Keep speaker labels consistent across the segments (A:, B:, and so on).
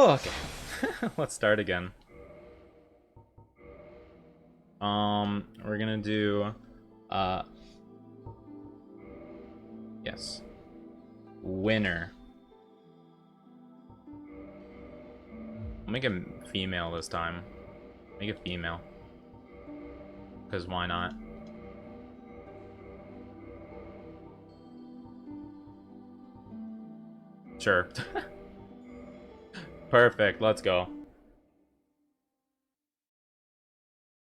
A: Oh, okay. Let's start again. We're gonna do, uh, yes. Winner. I'll make a female this time. Make it female. Because why not? Sure. Perfect, let's go.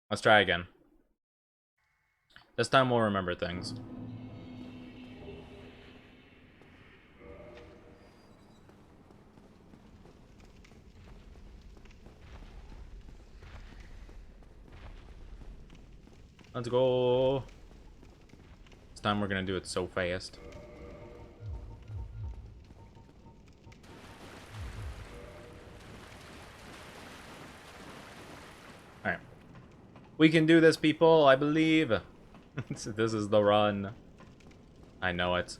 A: Let's try again. This time we'll remember things. Let's go. This time we're gonna do it so fast. Alright. We can do this, people, I believe. This is the run. I know it.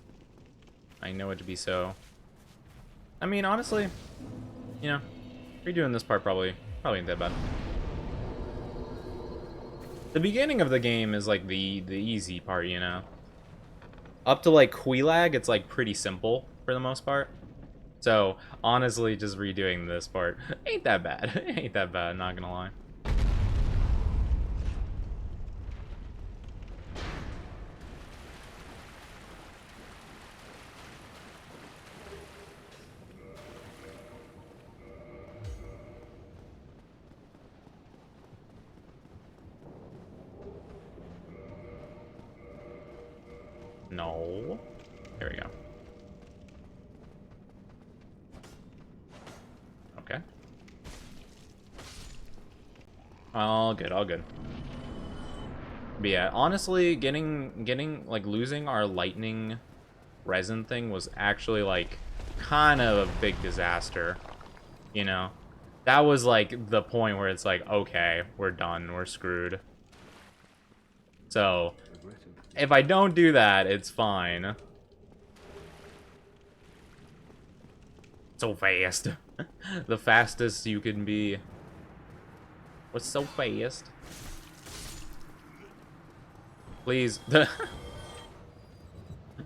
A: I know it to be so. I mean, honestly, you know, redoing this part probably ain't that bad. The beginning of the game is like the easy part, you know. Up to like Queelag, it's like pretty simple for the most part. So honestly, just redoing this part ain't that bad. Ain't that bad, not gonna lie. No. There we go. Okay. All good, all good. But yeah, honestly, getting like losing our lightning resin thing was actually like kind of a big disaster. You know? That was like the point where it's like, okay, we're done, we're screwed. So if I don't do that, it's fine. So fast. The fastest you can be. What's so fast? Please.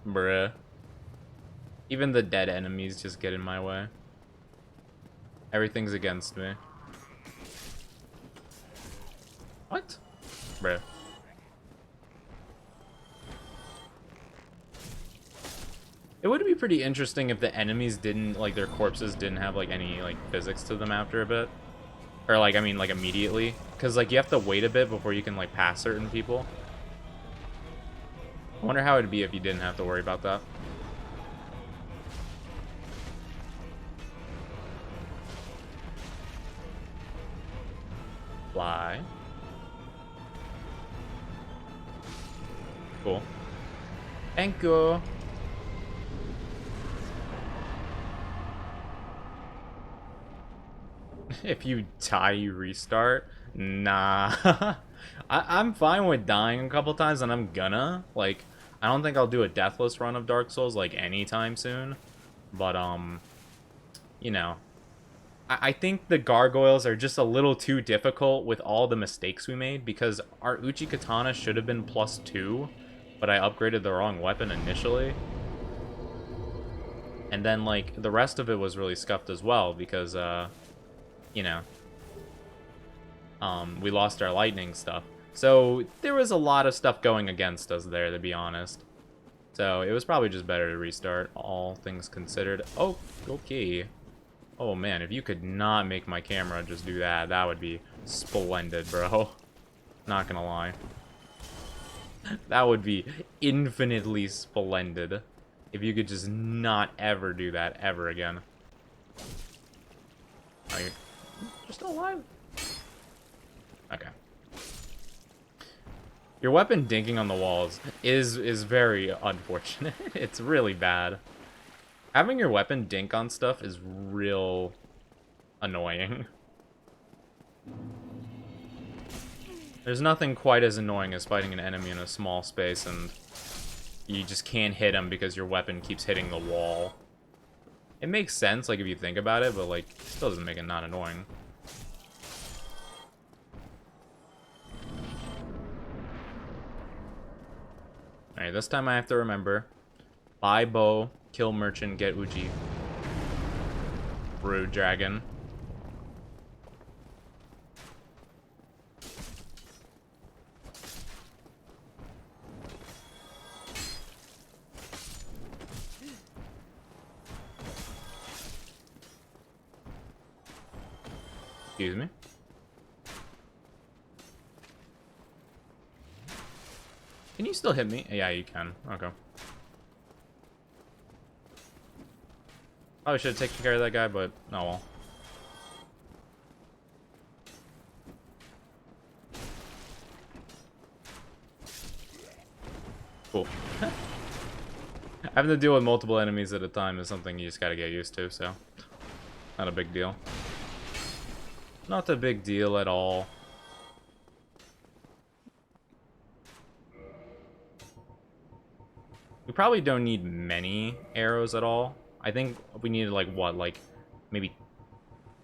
A: Bruh. Even the dead enemies just get in my way. Everything's against me. What? Bruh. It would be pretty interesting if the enemies didn't, like, their corpses didn't have, like, any, like, physics to them after a bit. Or, like, I mean, like, immediately. Because, like, you have to wait a bit before you can, like, pass certain people. I wonder how it'd be if you didn't have to worry about that. Fly. Cool. Thank you. If you die, you restart? Nah. I'm fine with dying a couple times, and I'm gonna. Like, I don't think I'll do a deathless run of Dark Souls, like, anytime soon. But, you know. I think the gargoyles are just a little too difficult with all the mistakes we made, because our Uchi Katana should have been +2, but I upgraded the wrong weapon initially. And then, like, the rest of it was really scuffed as well, because, you know, we lost our lightning stuff. So there was a lot of stuff going against us there, to be honest. So it was probably just better to restart, all things considered. Oh, okay. Oh man, if you could not make my camera just do that, that would be splendid, bro. Not gonna lie. That would be infinitely splendid. If you could just not ever do that ever again. Are you... You're still alive? Okay. Your weapon dinking on the walls is very unfortunate. It's really bad. Having your weapon dink on stuff is real annoying. There's nothing quite as annoying as fighting an enemy in a small space and you just can't hit him because your weapon keeps hitting the wall. It makes sense, like, if you think about it, but, like, it still doesn't make it not annoying. Alright, this time I have to remember. Buy bow, kill merchant, get Uji. Rude dragon. Excuse me. Can you still hit me? Yeah, you can. Okay. Probably should have taken care of that guy, but oh well. Cool. Having to deal with multiple enemies at a time is something you just gotta get used to, so not a big deal. Not a big deal at all. We probably don't need many arrows at all. I think we need like what, like maybe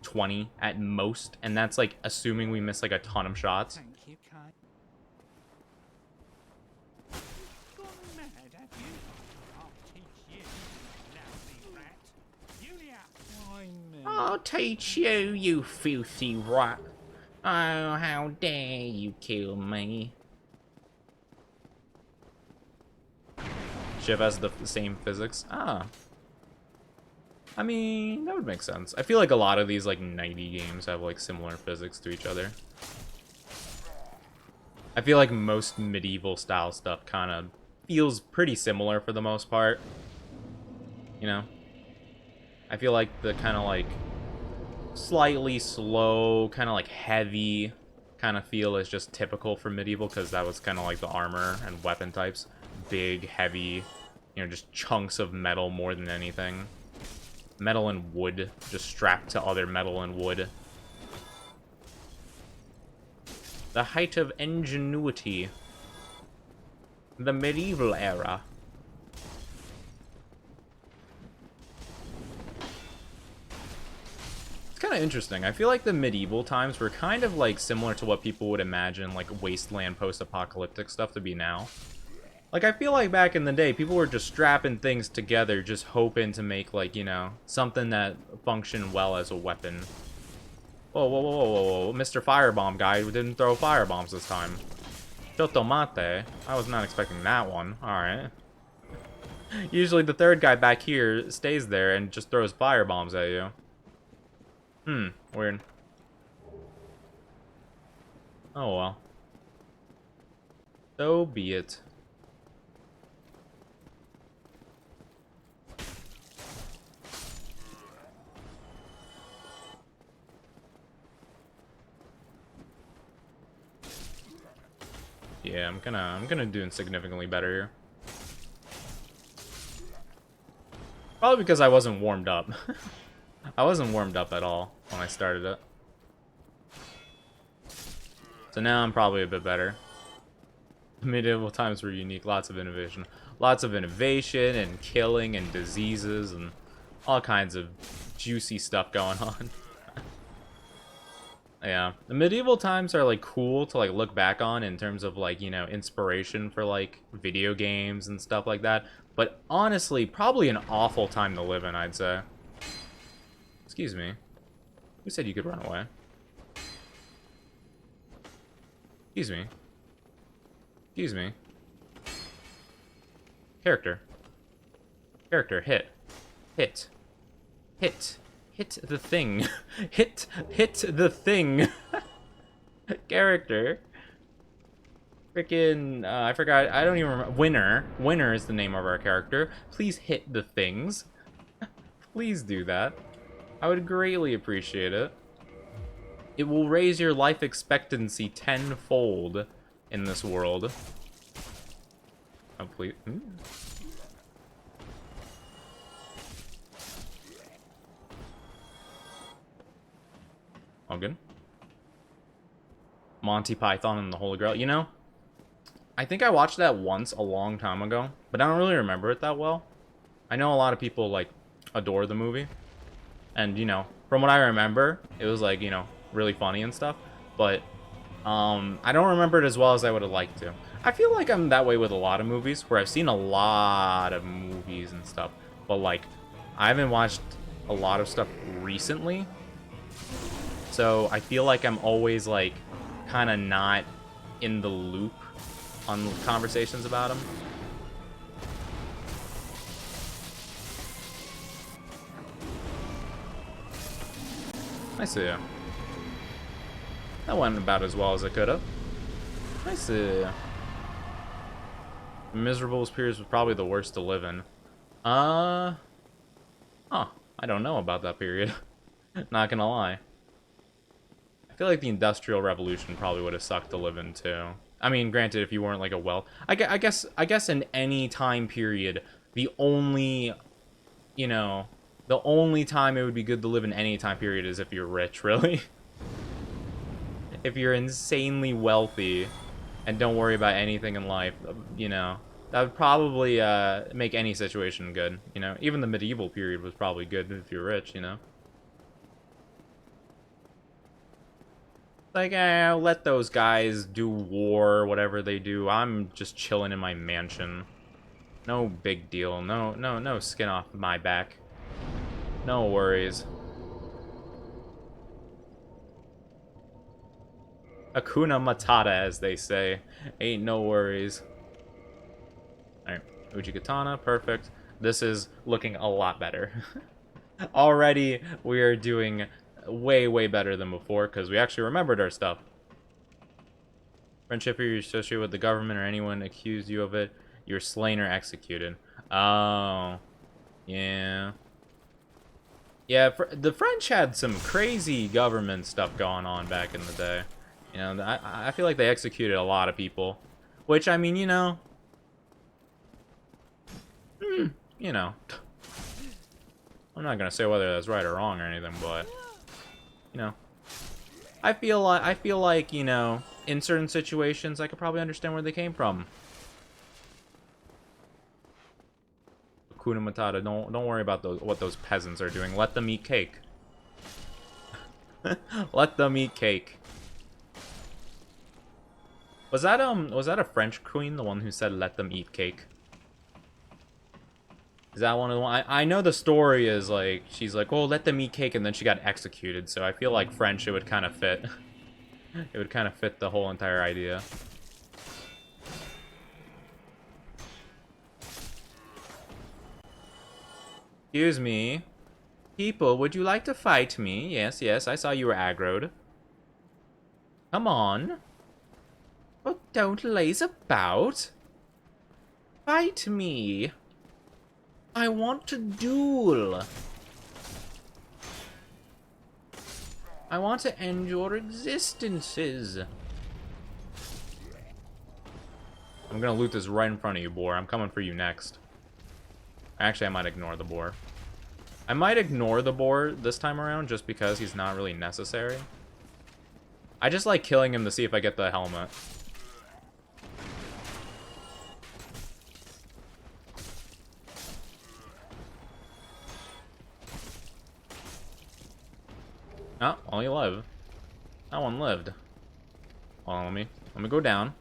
A: 20 at most, and that's like assuming we miss like a ton of shots.
B: Thank you, Kai. Gone mad, have you? I'll teach you, lousy rat. Julia! Why me?
A: I'll teach you, you filthy rat. Oh, how dare you kill me. Shiv has the same physics. Ah. I mean, that would make sense. I feel like a lot of these, like, 90 games have, like, similar physics to each other. I feel like most medieval-style stuff kind of feels pretty similar for the most part. You know? I feel like the kind of, like, slightly slow, kind of, like, heavy kind of feel is just typical for medieval, because that was kind of like the armor and weapon types. Big, heavy, you know, just chunks of metal more than anything. Metal and wood, just strapped to other metal and wood. The height of ingenuity. The medieval era. It's kind of interesting. I feel like the medieval times were kind of like similar to what people would imagine like wasteland post-apocalyptic stuff to be now. Like, I feel like back in the day, people were just strapping things together, just hoping to make, like, you know, something that functioned well as a weapon. Whoa, whoa, whoa, whoa, whoa, Mr. Firebomb guy didn't throw firebombs this time. Chotomate. I was not expecting that one. Alright. Usually the third guy back here stays there and just throws firebombs at you. Weird. Oh, well. So be it. Yeah, I'm gonna do significantly better here. Probably because I wasn't warmed up. I wasn't warmed up at all when I started it. So now I'm probably a bit better. Medieval times were unique, lots of innovation. Lots of innovation and killing and diseases and all kinds of juicy stuff going on. Yeah, the medieval times are like cool to like look back on in terms of like, you know, inspiration for like video games and stuff like that. But honestly, probably an awful time to live in, I'd say. Excuse me. Who said you could run away? Excuse me. Excuse me. Character. Character, hit. Hit. Hit. Hit the thing. hit the thing. Character. Frickin', I forgot, I don't even remember. Winner. Winner is the name of our character. Please hit the things. Please do that. I would greatly appreciate it. It will raise your life expectancy tenfold in this world. Oh, please. All good. Monty Python and the Holy Grail. You know, I think I watched that once a long time ago, but I don't really remember it that well. I know a lot of people, like, adore the movie. And, you know, from what I remember, it was, like, you know, really funny and stuff. But, I don't remember it as well as I would have liked to. I feel like I'm that way with a lot of movies, where I've seen a lot of movies and stuff. But, like, I haven't watched a lot of stuff recently. So, I feel like I'm always, like, kind of not in the loop on conversations about them. I see. That went about as well as it could have. I see. Miserable's Piers was probably the worst to live in. Huh. I don't know about that period. Not gonna lie. I feel like the Industrial Revolution probably would have sucked to live in too. I mean, granted, if you weren't like a I guess in any time period, the only, you know, the only time it would be good to live in any time period is if you're rich, really. If you're insanely wealthy and don't worry about anything in life, you know, that would probably make any situation good, you know. Even the medieval period was probably good if you're rich, you know. Like, let those guys do war, whatever they do. I'm just chilling in my mansion. No big deal. No skin off my back. No worries. Hakuna Matata, as they say. Ain't no worries. Alright, Uji Katana, perfect. This is looking a lot better. Already, we are doing way, way better than before, because we actually remembered our stuff. Friendship, you're associated with the government or anyone accused you of it, you're slain or executed. Oh. Yeah. Yeah, the French had some crazy government stuff going on back in the day. You know, I feel like they executed a lot of people. Which, I mean, you know... you know... I'm not gonna say whether that's right or wrong or anything, but... You know... I feel like, you know, in certain situations, I could probably understand where they came from. Hakuna Matata, don't worry about what those peasants are doing. Let them eat cake. Let them eat cake. Was that a French queen, the one who said let them eat cake? Is that one of the one? I know the story is like she's like, oh, let them eat cake, and then she got executed. So I feel like French, it would kind of fit. It would kind of fit the whole entire idea. Excuse me. People, would you like to fight me? Yes, yes, I saw you were aggroed. Come on. Oh, don't laze about. Fight me. I want to duel. I want to end your existences. I'm gonna loot this right in front of you, boar. I'm coming for you next. Actually, I might ignore the boar. I might ignore the boar this time around just because he's not really necessary. I just like killing him to see if I get the helmet. Oh, only live. That one lived. Hold on, let me go down.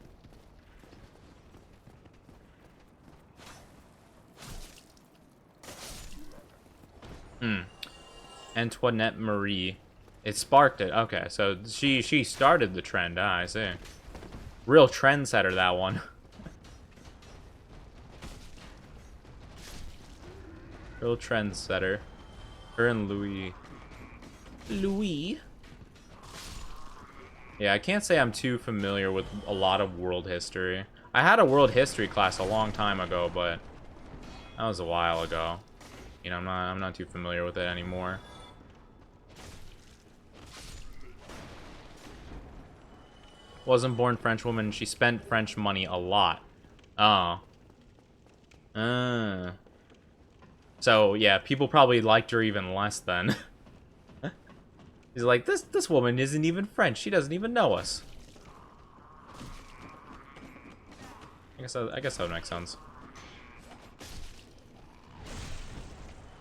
A: Antoinette Marie. It sparked it. Okay, so she started the trend. Ah, I see. Real trendsetter, that one. Real trendsetter. Her and Louis. Louis? Yeah, I can't say I'm too familiar with a lot of world history. I had a world history class a long time ago, but that was a while ago. You know, I'm not too familiar with it anymore. Wasn't born French woman. She spent French money a lot. Oh. So, yeah, people probably liked her even less then. He's like, this woman isn't even French. She doesn't even know us. I guess that would make sense.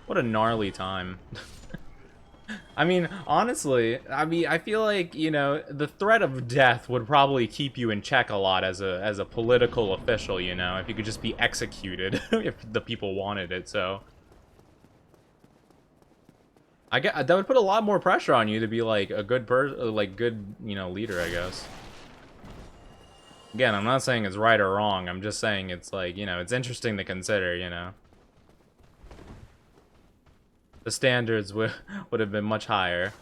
A: What a gnarly time. I mean, honestly, I feel like, you know, the threat of death would probably keep you in check a lot as a political official, you know, if you could just be executed if the people wanted it, so. I get that would put a lot more pressure on you to be like a good good, you know, leader, I guess. Again, I'm not saying it's right or wrong. I'm just saying it's like, you know, it's interesting to consider, you know. The standards would have been much higher.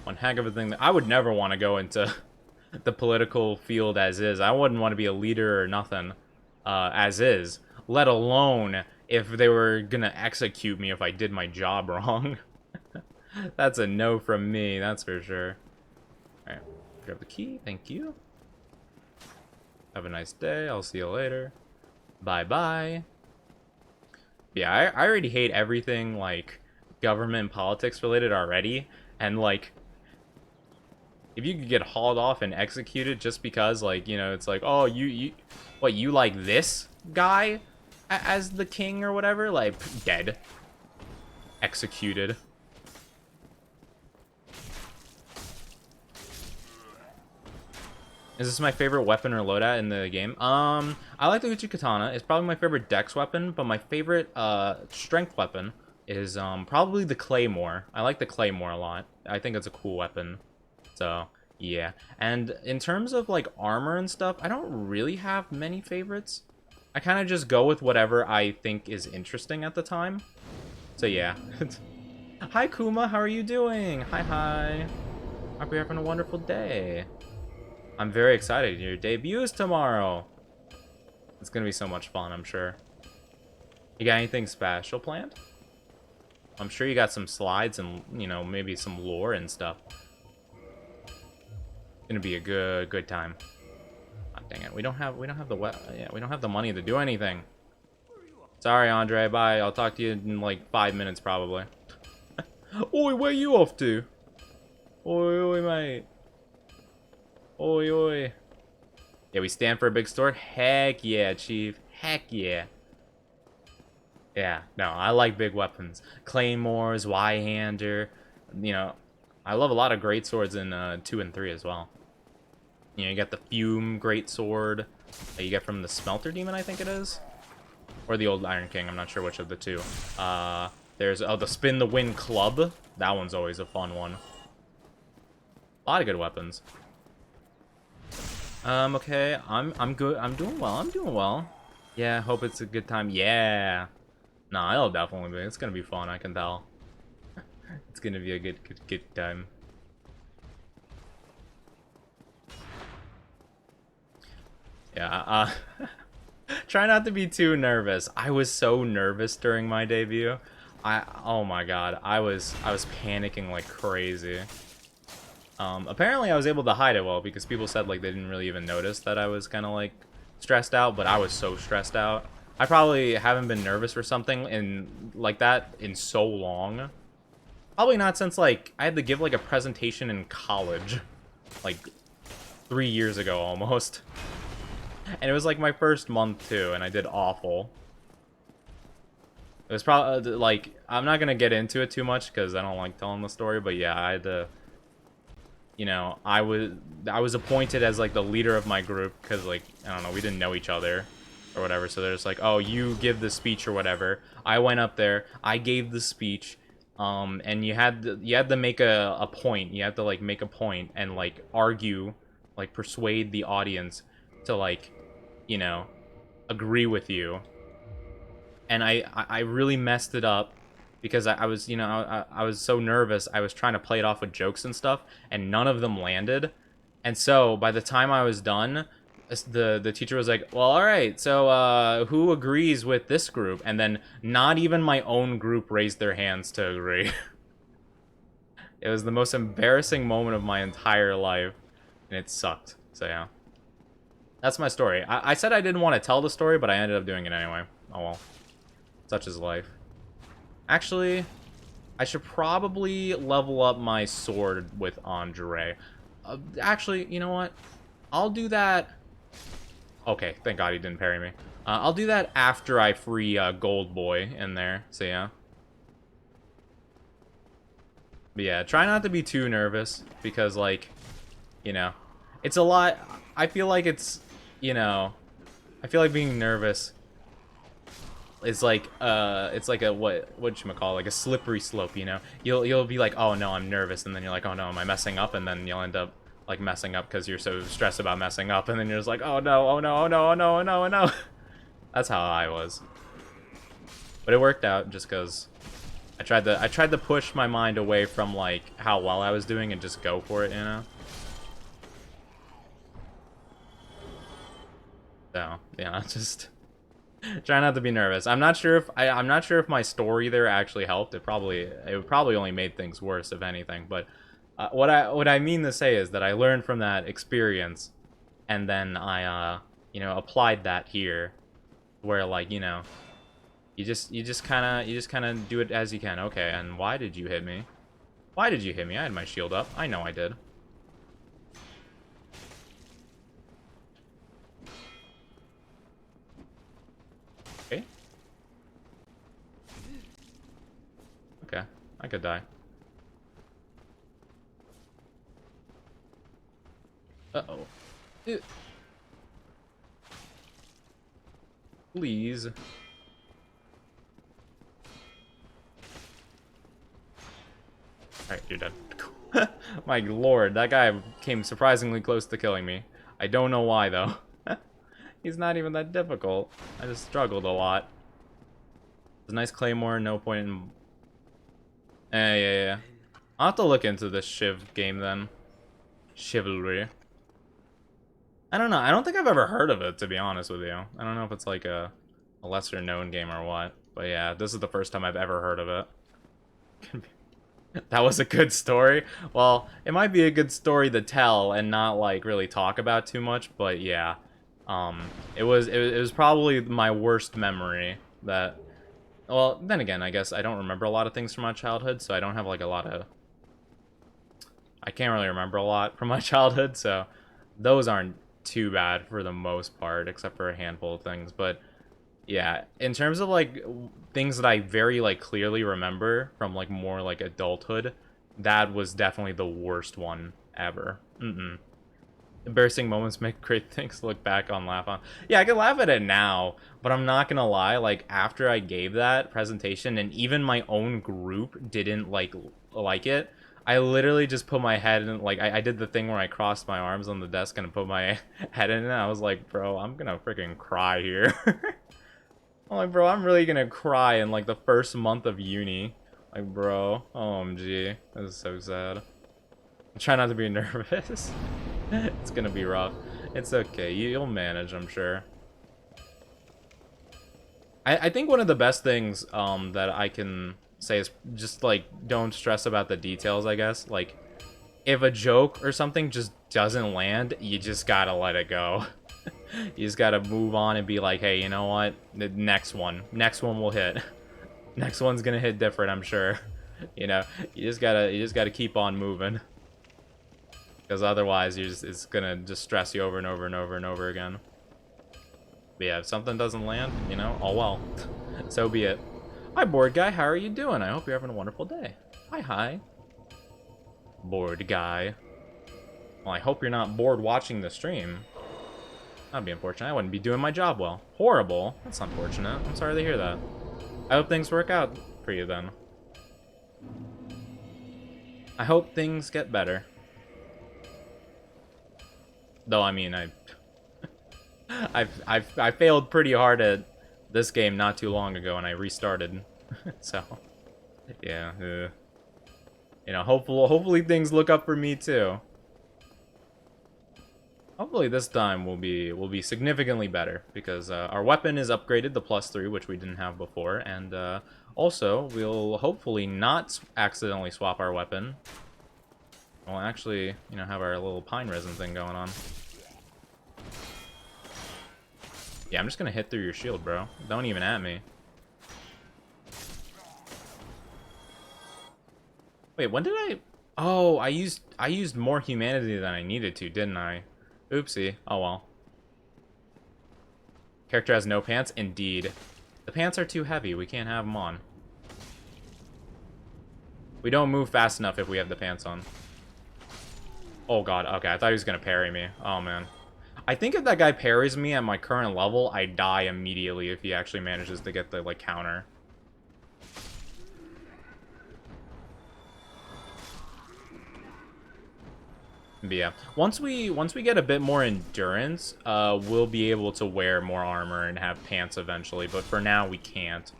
A: One heck of a thing that I would never want to go into the political field as is. I wouldn't want to be a leader or nothing as is, let alone if they were gonna execute me if I did my job wrong. That's a no from me, that's for sure. Alright, grab the key, thank you. Have a nice day, I'll see you later. Bye-bye. Yeah, I already hate everything, like, government and politics related already, and, like, if you could get hauled off and executed just because, like, you know, it's like, oh, you like this guy as the king or whatever? Like, dead. Executed. Is this my favorite weapon or loadout in the game? I like the Uchi Katana. It's probably my favorite dex weapon, but my favorite strength weapon is probably the Claymore. I like the Claymore a lot. I think it's a cool weapon. So, yeah. And in terms of, like, armor and stuff, I don't really have many favorites. I kind of just go with whatever I think is interesting at the time. So, yeah. Hi, Kuma. How are you doing? Hi. Hope you're having a wonderful day. I'm very excited. Your debut is tomorrow. It's going to be so much fun, I'm sure. You got anything special planned? I'm sure you got some slides and, you know, maybe some lore and stuff. Gonna be a good time. Oh, dang it, we don't have the money to do anything. Sorry, Andre. Bye. I'll talk to you in like 5 minutes, probably. Oi, where you off to? Oi, mate. Oi. Yeah, we stand for a big store. Heck yeah, Chief. Heck yeah. Yeah, no, I like big weapons. Claymores, Y-hander. You know, I love a lot of great swords in 2 and 3 as well. You know, you got the Fume Great Sword that you get from the Smelter Demon, I think it is. Or the old Iron King, I'm not sure which of the two. There's, the Spin the Wind Club. That one's always a fun one. A lot of good weapons. Okay, I'm good. I'm doing well. Yeah, hope it's a good time. Yeah. Nah, it'll definitely be. It's gonna be fun, I can tell. It's gonna be a good time. Yeah, try not to be too nervous. I was so nervous during my debut. Oh my god, I was panicking like crazy. Apparently I was able to hide it well because people said like they didn't really even notice that I was kind of like stressed out, but I was so stressed out. I probably haven't been nervous for something in like that in so long. Probably not since like I had to give like a presentation in college, like 3 years ago almost. And it was like my first month too, and I did awful. It was probably like, I'm not gonna get into it too much because I don't like telling the story, but yeah, I had to, you know, I was appointed as like the leader of my group because like, I don't know, we didn't know each other or whatever, so there's like, oh, you give the speech or whatever. I went up there, I gave the speech, and you had to make a point. You had to like make a point and like argue, like persuade the audience to like, you know, agree with you. And I really messed it up because I was, you know, I was so nervous. I was trying to play it off with jokes and stuff, and none of them landed. And so by the time I was done, the teacher was like, well, all right, so who agrees with this group? And then not even my own group raised their hands to agree. It was the most embarrassing moment of my entire life, and it sucked. So yeah. That's my story. I said I didn't want to tell the story, but I ended up doing it anyway. Oh well. Such is life. Actually, I should probably level up my sword with Andre. Actually, you know what? I'll do that. Okay, thank God he didn't parry me. I'll do that after I free Gold Boy in there. So yeah. But yeah, try not to be too nervous because, like, you know, it's a lot. I feel like it's, you know, I feel like being nervous is like it's like a whatchamacallit, like a slippery slope, you know. You'll be like, oh no, I'm nervous, and then you're like, oh no, am I messing up? And then you'll end up like messing up because you're so stressed about messing up, and then you're just like, oh no, oh no, oh no, oh no, oh no, oh no. That's how I was. But it worked out just because I tried to push my mind away from like how well I was doing and just go for it, you know. So yeah, just try not to be nervous. I'm not sure if I'm not sure if my story there actually helped. It would probably only made things worse if anything. But what I mean to say is that I learned from that experience, and then I you know, applied that here, where like, you know, you just kind of do it as you can. Okay, and why did you hit me? Why did you hit me? I had my shield up. I know I did. Okay. Okay, I could die. Uh-oh. Please. Alright, you're dead. My lord, that guy came surprisingly close to killing me. I don't know why, though. He's not even that difficult. I just struggled a lot. It's a nice claymore, no point in... yeah. I'll have to look into this Shiv game, then. Chivalry. I don't know. I don't think I've ever heard of it, to be honest with you. I don't know if it's like a lesser-known game or what. But yeah, this is the first time I've ever heard of it. That was a good story. Well, it might be a good story to tell and not like really talk about too much, but yeah. It was probably my worst memory that, well, then again, I guess I don't remember a lot of things from my childhood, so I don't have like a lot of, I can't really remember a lot from my childhood, so those aren't too bad for the most part, except for a handful of things. But yeah, in terms of like things that I very like clearly remember from like more like adulthood, that was definitely the worst one ever. Embarrassing moments make great things to look back on, laugh on. Yeah, I can laugh at it now, but I'm not gonna lie, like after I gave that presentation and even my own group didn't like it, I literally just put my head in, like I did the thing where I crossed my arms on the desk and put my head in it. I was like, bro, I'm gonna freaking cry here. I'm like, bro, I'm really gonna cry in like the first month of uni. Like, bro, OMG, this is so sad. Try not to be nervous. It's gonna be rough. It's okay. You'll manage, I'm sure. I think one of the best things that I can say is just like don't stress about the details, I guess. Like if a joke or something just doesn't land, you just gotta let it go. You just gotta move on and be like, hey, you know what? The next one will hit. Next one's gonna hit different, I'm sure. You know, you just gotta keep on moving. Because otherwise, it's gonna just stress you over and over and over and over again. But yeah, if something doesn't land, you know, oh well. So be it. Hi, board guy. How are you doing? I hope you're having a wonderful day. Hi. Bored guy. Well, I hope you're not bored watching the stream. That'd be unfortunate. I wouldn't be doing my job well. Horrible. That's unfortunate. I'm sorry to hear that. I hope things work out for you then. I hope things get better. Though, I mean, I failed pretty hard at this game not too long ago, and I restarted. So, yeah. You know, hopefully things look up for me too. Hopefully this time will be significantly better because our weapon is upgraded to +3, which we didn't have before, and also we'll hopefully not accidentally swap our weapon. We'll actually, you know, have our little pine resin thing going on. Yeah, I'm just gonna hit through your shield, bro. Don't even at me. Wait, when did I... Oh, I used more humanity than I needed to, didn't I? Oopsie. Oh well. Character has no pants? Indeed. The pants are too heavy. We can't have them on. We don't move fast enough if we have the pants on. Oh god, okay. I thought he was gonna parry me. Oh man. I think if that guy parries me at my current level, I die immediately if he actually manages to get the, like, counter. But yeah, once we get a bit more endurance, we'll be able to wear more armor and have pants eventually. But for now, we can't.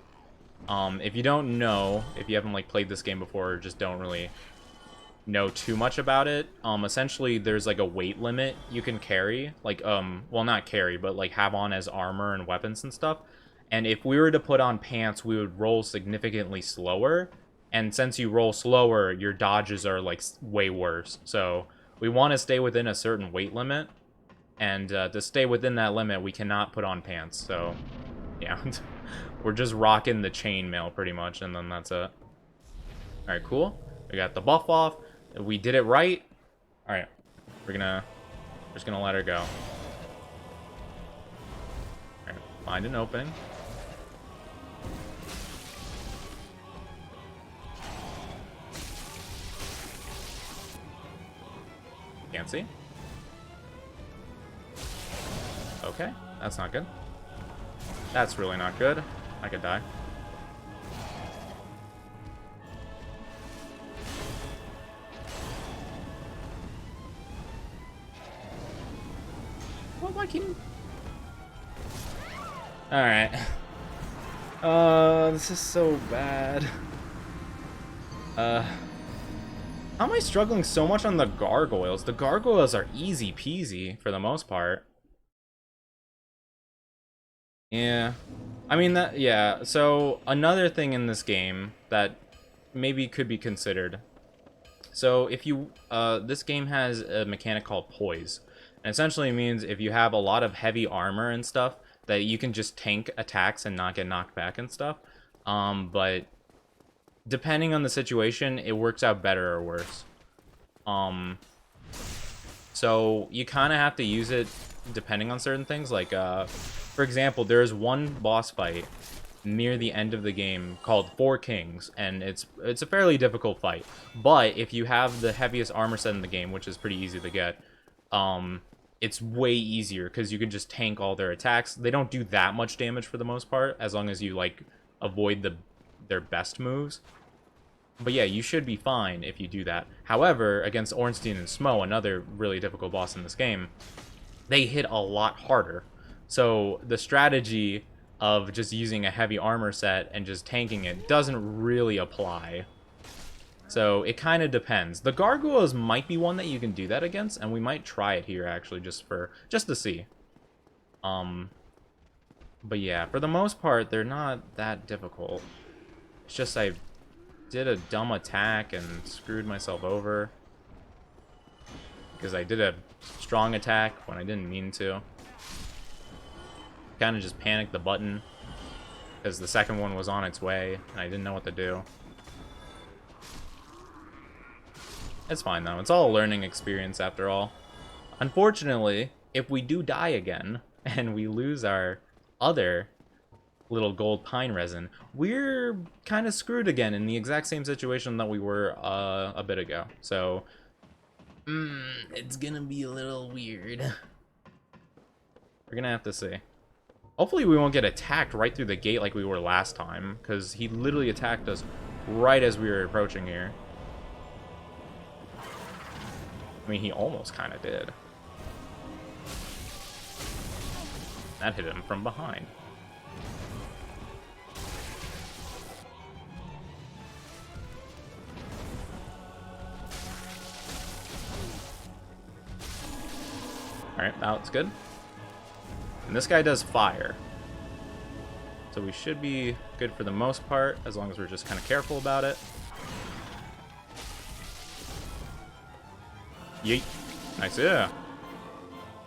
A: If you don't know, if you haven't like played this game before, or just don't really know too much about it, essentially there's like a weight limit you can carry, like well not carry, but like have on as armor and weapons and stuff. And if we were to put on pants, we would roll significantly slower. And since you roll slower, your dodges are like way worse. So we want to stay within a certain weight limit, and to stay within that limit, we cannot put on pants. So, yeah, we're just rocking the chainmail pretty much, and then that's it. All right, cool. We got the buff off. We did it right. All right, we're just gonna let her go. All right, find an opening. Can't see. Okay, that's not good. That's really not good. I could die. What, why can't... Alright. This is so bad. How am I struggling so much on the gargoyles? The gargoyles are easy peasy for the most part. Yeah. I mean, yeah. So, another thing in this game that maybe could be considered. So, if you, this game has a mechanic called poise. And essentially means if you have a lot of heavy armor and stuff, that you can just tank attacks and not get knocked back and stuff. But depending on the situation, it works out better or worse. So you kind of have to use it depending on certain things. Like, for example, there's one boss fight near the end of the game called Four Kings, and it's a fairly difficult fight. But if you have the heaviest armor set in the game, which is pretty easy to get, it's way easier because you can just tank all their attacks. They don't do that much damage for the most part, as long as you like avoid their best moves. But yeah, you should be fine if you do that. However, against Ornstein and Smo, another really difficult boss in this game, they hit a lot harder. So the strategy of just using a heavy armor set and just tanking it doesn't really apply. So it kind of depends. The gargoyles might be one that you can do that against, and we might try it here actually just to see. But yeah, for the most part, they're not that difficult. It's just I did a dumb attack and screwed myself over because I did a strong attack when I didn't mean to. Kind of just panicked the button because the second one was on its way and I didn't know what to do. It's fine though. It's all a learning experience after all. Unfortunately, if we do die again and we lose our other little gold pine resin, we're kind of screwed again in the exact same situation that we were a bit ago. So, it's gonna be a little weird. We're gonna have to see. Hopefully we won't get attacked right through the gate like we were last time, because he literally attacked us right as we were approaching here. I mean, he almost kind of did. That hit him from behind. Alright, now it's good. And this guy does fire. So we should be good for the most part, as long as we're just kind of careful about it. Yeet. Nice, yeah.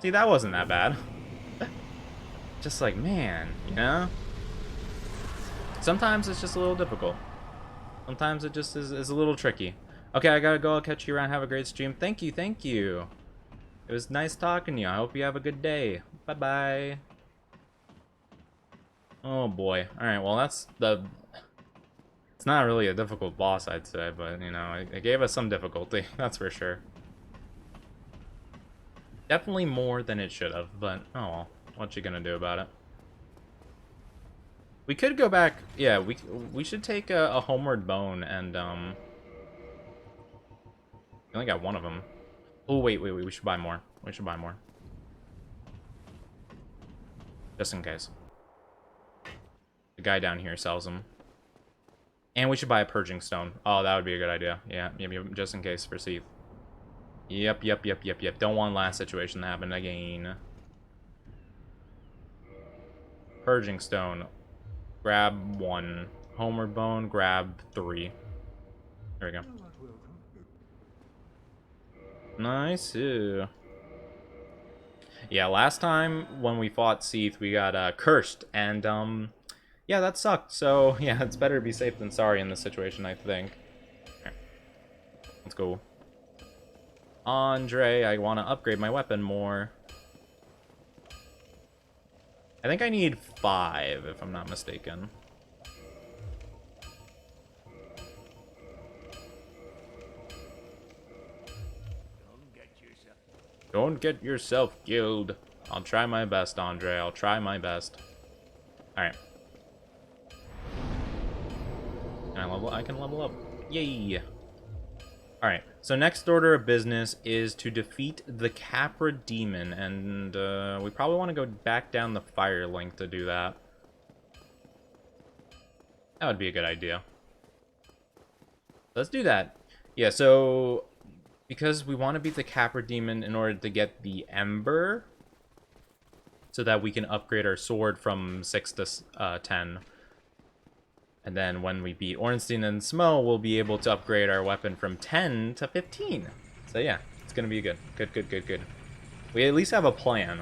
A: See, that wasn't that bad. Just like, man, you know? Sometimes it's just a little difficult. Sometimes it just is a little tricky. Okay, I gotta go. I'll catch you around. Have a great stream. Thank you, thank you. It was nice talking to you. I hope you have a good day. Bye-bye. Oh, boy. Alright, well, that's the... It's not really a difficult boss, I'd say, but, you know, it gave us some difficulty. That's for sure. Definitely more than it should have, but, oh well. What you gonna do about it? We could go back... Yeah, we should take a homeward bone and, We only got one of them. Oh, wait, we should buy more. We should buy more. Just in case. The guy down here sells them. And we should buy a purging stone. Oh, that would be a good idea. Yeah, just in case for Seath. Yep. Don't want last situation to happen again. Purging stone. Grab 1. Homeward bone, grab 3. There we go. Nice. Ew. Yeah, last time when we fought Seath, we got cursed, and yeah, that sucked. So yeah, it's better to be safe than sorry in this situation, I think. Right. Let's go. Andre, I want to upgrade my weapon more. I think I need 5, if I'm not mistaken. Don't get yourself killed. I'll try my best, Andre. I'll try my best. Alright. I can level up. Yay! Alright, so next order of business is to defeat the Capra Demon, and we probably want to go back down the Fire Link to do that. That would be a good idea. Let's do that. Yeah, so because we want to beat the Capra Demon in order to get the Ember, so that we can upgrade our sword from 6 to 10. And then when we beat Ornstein and Smo, we'll be able to upgrade our weapon from 10 to 15. So yeah, it's going to be good. Good. We at least have a plan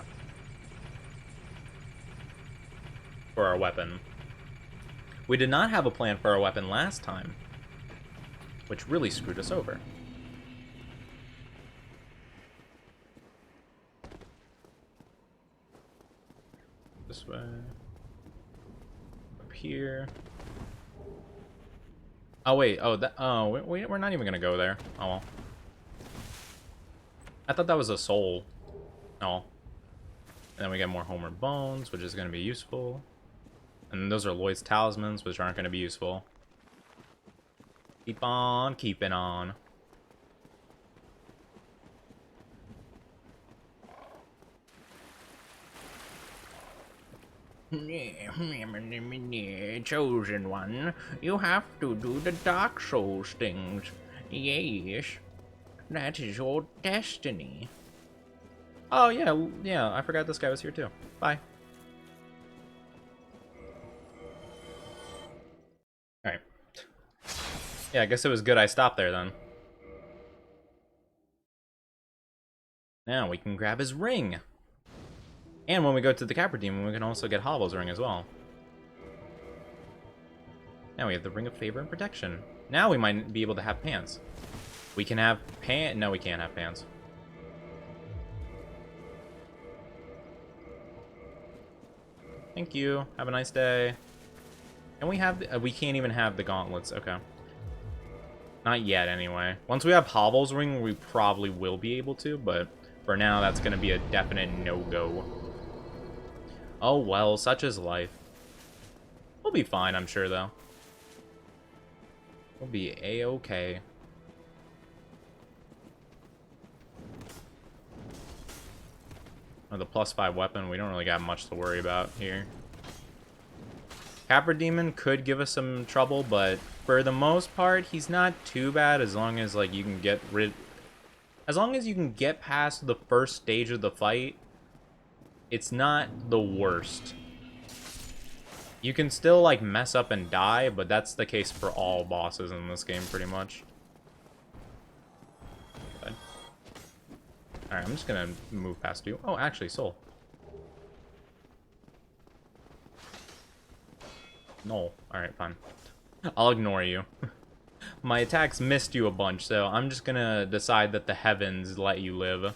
A: for our weapon. We did not have a plan for our weapon last time, which really screwed us over. This way. Up here. Oh, wait. Oh, we're not even gonna go there. Oh, well. I thought that was a soul. Oh. And then we get more Homeward Bones, which is gonna be useful. And those are Lloyd's Talismans, which aren't gonna be useful. Keep on keeping on. Chosen one, you have to do the Dark Souls things. Yes, that is your destiny. Oh, yeah, I forgot this guy was here too. Bye. Alright. Yeah, I guess it was good I stopped there then. Now we can grab his ring. And when we go to the Capra Demon, we can also get Hovel's ring as well. Now we have the Ring of Favor and Protection. Now we might be able to have pants. We can have pants. No, we can't have pants. Thank you. Have a nice day. And we have... we can't even have the gauntlets. Okay. Not yet, anyway. Once we have Hovel's ring, we probably will be able to, but for now, that's going to be a definite no-go. Oh, well, such is life. We'll be fine, I'm sure, though. We'll be A-okay. With the +5 weapon, we don't really got much to worry about here. Capra Demon could give us some trouble, but for the most part, he's not too bad as long as, like, you can get rid... As long as you can get past the first stage of the fight, it's not the worst. You can still, like, mess up and die, but that's the case for all bosses in this game, pretty much. Alright, I'm just gonna move past you. Oh, actually, soul. No. Alright, fine. I'll ignore you. my attacks missed you a bunch, so I'm just gonna decide that the heavens let you live.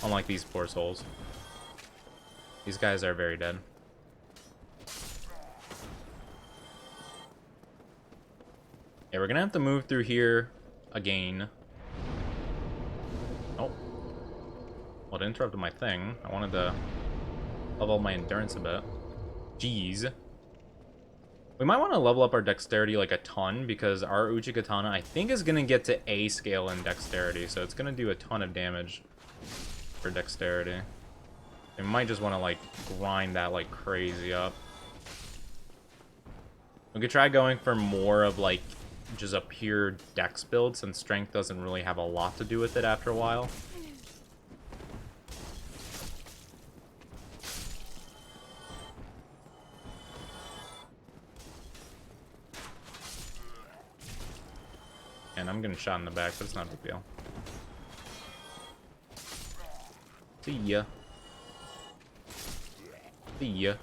A: Unlike these poor souls. These guys are very dead. Yeah, we're gonna have to move through here again. Oh. Well, it interrupted my thing. I wanted to level up my endurance a bit. Jeez. We might want to level up our dexterity like a ton, because our Uchigatana, I think, is going to get to A scale in dexterity, so it's going to do a ton of damage for dexterity. We might just want to, like, grind that like crazy up. We could try going for more of, like, just a pure dex build, since strength doesn't really have a lot to do with it after a while. And I'm getting shot in the back, but it's not a big deal. See ya. See ya.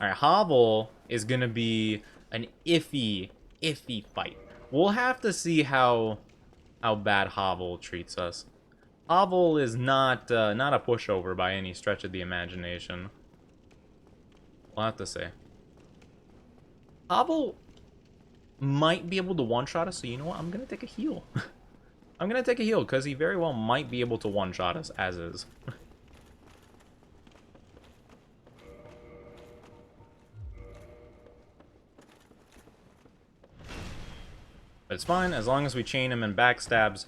A: Alright, Hovel is gonna be an iffy fight. We'll have to see how bad Hovel treats us. Hovel is not a pushover by any stretch of the imagination. We'll have to see. Hovel might be able to one-shot us, so you know what? I'm gonna take a heal. I'm gonna take a heal, because he very well might be able to one-shot us, as is. But it's fine, as long as we chain him and backstabs,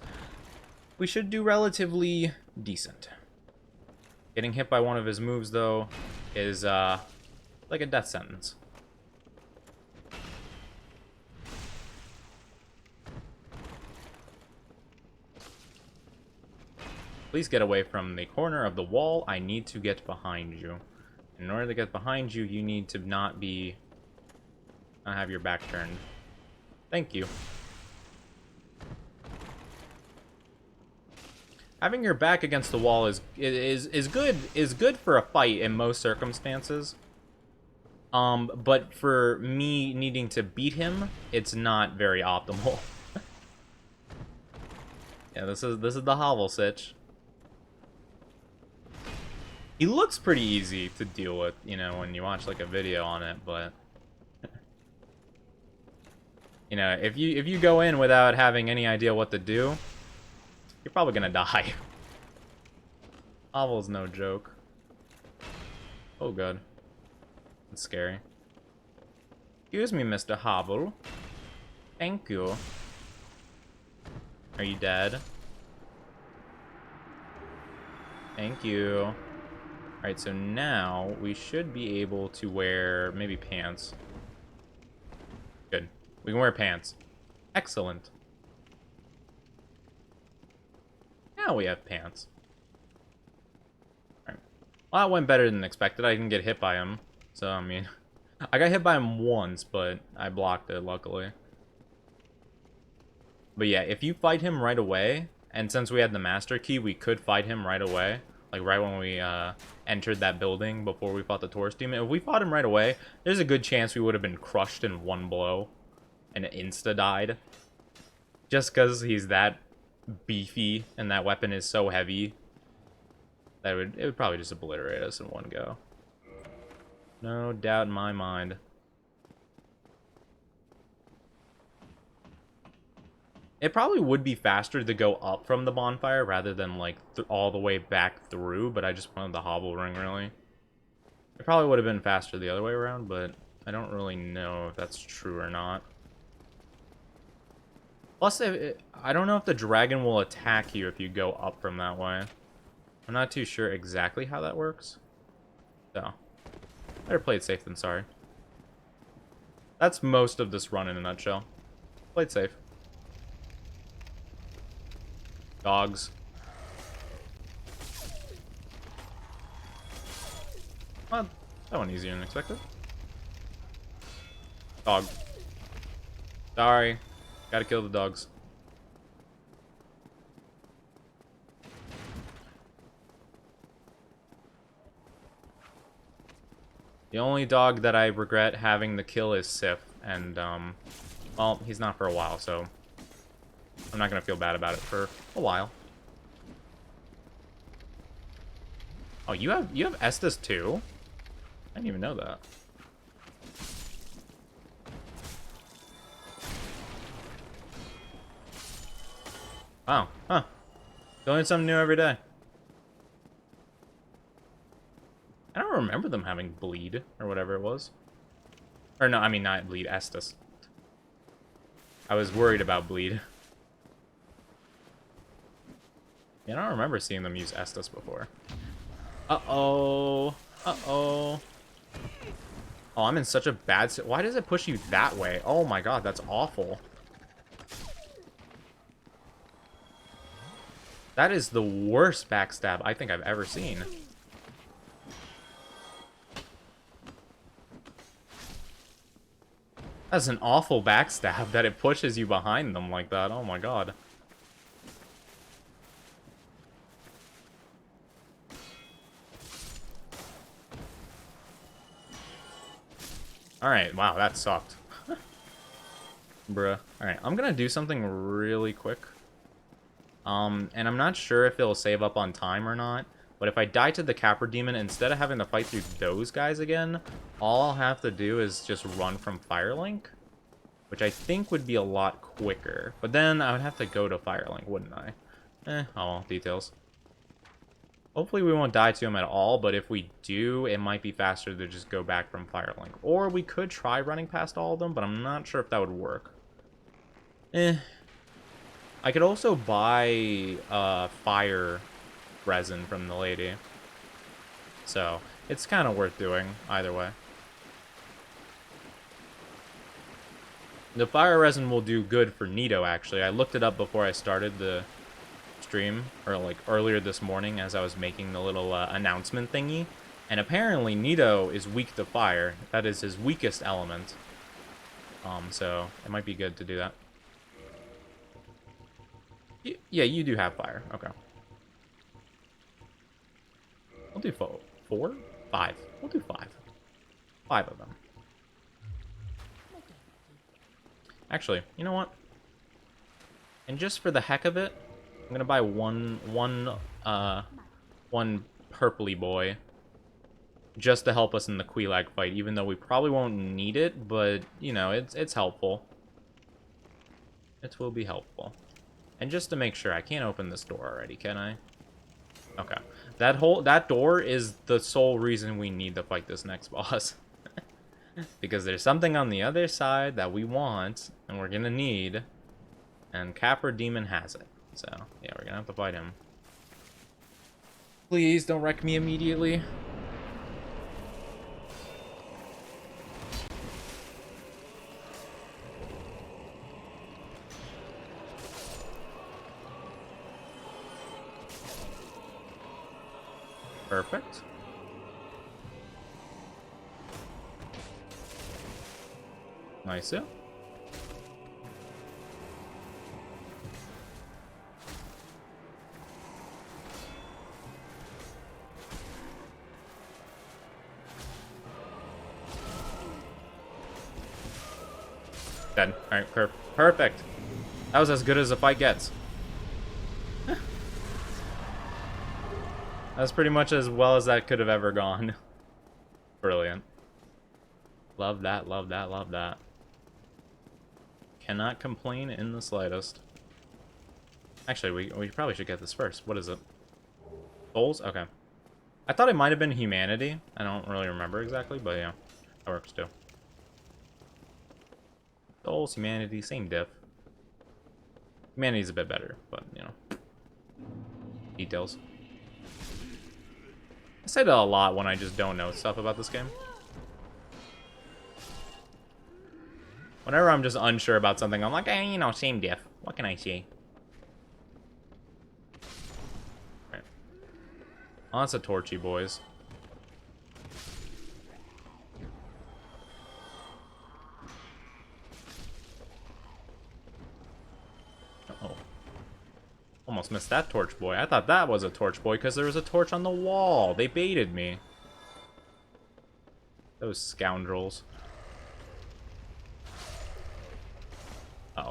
A: we should do relatively decent. Getting hit by one of his moves, though, is like a death sentence. Please get away from the corner of the wall. I need to get behind you. In order to get behind you, you need to not have your back turned. Thank you. Having your back against the wall is good for a fight in most circumstances. But for me needing to beat him, it's not very optimal. Yeah, this is the Hovel sitch. He looks pretty easy to deal with, you know, when you watch like a video on it, but you know, if you go in without having any idea what to do, you're probably gonna die. Hovel's no joke. Oh god. That's scary. Excuse me, Mr. Hovel. Thank you. Are you dead? Thank you. Alright, so now we should be able to wear maybe pants. Good. We can wear pants. Excellent. Now we have pants. Alright. Well, that went better than expected. I didn't get hit by him. So, I mean, I got hit by him once, but I blocked it, luckily. But yeah, if you fight him right away, and since we had the master key, we could fight him right away. Like, right when we entered that building before we fought the tourist demon. If we fought him right away, there's a good chance we would have been crushed in one blow. And insta-died. Just because he's that beefy, and that weapon is so heavy, that it would probably just obliterate us in one go. No doubt in my mind. It probably would be faster to go up from the bonfire rather than, like, all the way back through, but I just wanted the Hovel ring, really. It probably would have been faster the other way around, but I don't really know if that's true or not. Plus, I don't know if the dragon will attack you if you go up from that way. I'm not too sure exactly how that works. So, better play it safe than sorry. That's most of this run in a nutshell. Play it safe. Dogs. Well, that went easier than expected. Dog. Sorry. Gotta kill the dogs. The only dog that I regret having the kill is Sif. And, well, he's not for a while, so I'm not gonna feel bad about it for a while. Oh, you have Estus too? I didn't even know that. Wow, huh. Learn something new every day. I don't remember them having bleed, or whatever it was. Or no, I mean not bleed, Estus. I was worried about bleed. Yeah, I don't remember seeing them use Estus before. Uh-oh. Uh-oh. Oh, I'm in such a bad... Why does it push you that way? Oh my god, that's awful. That is the worst backstab I think I've ever seen. That's an awful backstab that it pushes you behind them like that. Oh my god. Alright, wow, that sucked. Bruh. Alright, I'm gonna do something really quick. And I'm not sure if it'll save up on time or not. But if I die to the Capra Demon, instead of having to fight through those guys again, all I'll have to do is just run from Firelink. Which I think would be a lot quicker. But then I would have to go to Firelink, wouldn't I? Oh well, details. Hopefully we won't die to him at all, but if we do, it might be faster to just go back from Firelink. Or we could try running past all of them, but I'm not sure if that would work. I could also buy fire resin from the lady. So, it's kind of worth doing, either way. The fire resin will do good for Nito, actually. I looked it up before I started the stream, or like earlier this morning as I was making the little announcement thingy. And apparently Nito is weak to fire. That is his weakest element. So it might be good to do that. Yeah, you do have fire. Okay. We'll do 4? 5. We'll do 5. 5 of them. Actually, you know what? And just for the heck of it, I'm gonna buy one purpley boy just to help us in the Quelaag fight, even though we probably won't need it, but you know, it's helpful. It will be helpful. And just to make sure, I can't open this door already, can I? Okay. That door is the sole reason we need to fight this next boss. Because there's something on the other side that we want, and we're gonna need, and Capra Demon has it. So, yeah, we're gonna have to fight him. Please don't wreck me immediately. Perfect. Nice. Dead. Alright, perfect. That was as good as a fight gets. That's pretty much as well as that could have ever gone. Brilliant. Love that, love that, love that. Cannot complain in the slightest. Actually, we probably should get this first. What is it? Souls? Okay. I thought it might have been humanity. I don't really remember exactly, but yeah. That works too. Souls, humanity, same diff. Humanity's a bit better, but, you know. Details. I say that a lot when I just don't know stuff about this game. Whenever I'm just unsure about something, I'm like, you know, same diff. What can I say? Right. Oh, that's a Torchy, boys. Uh-oh. Almost missed that torch boy. I thought that was a torch boy because there was a torch on the wall. They baited me. Those scoundrels.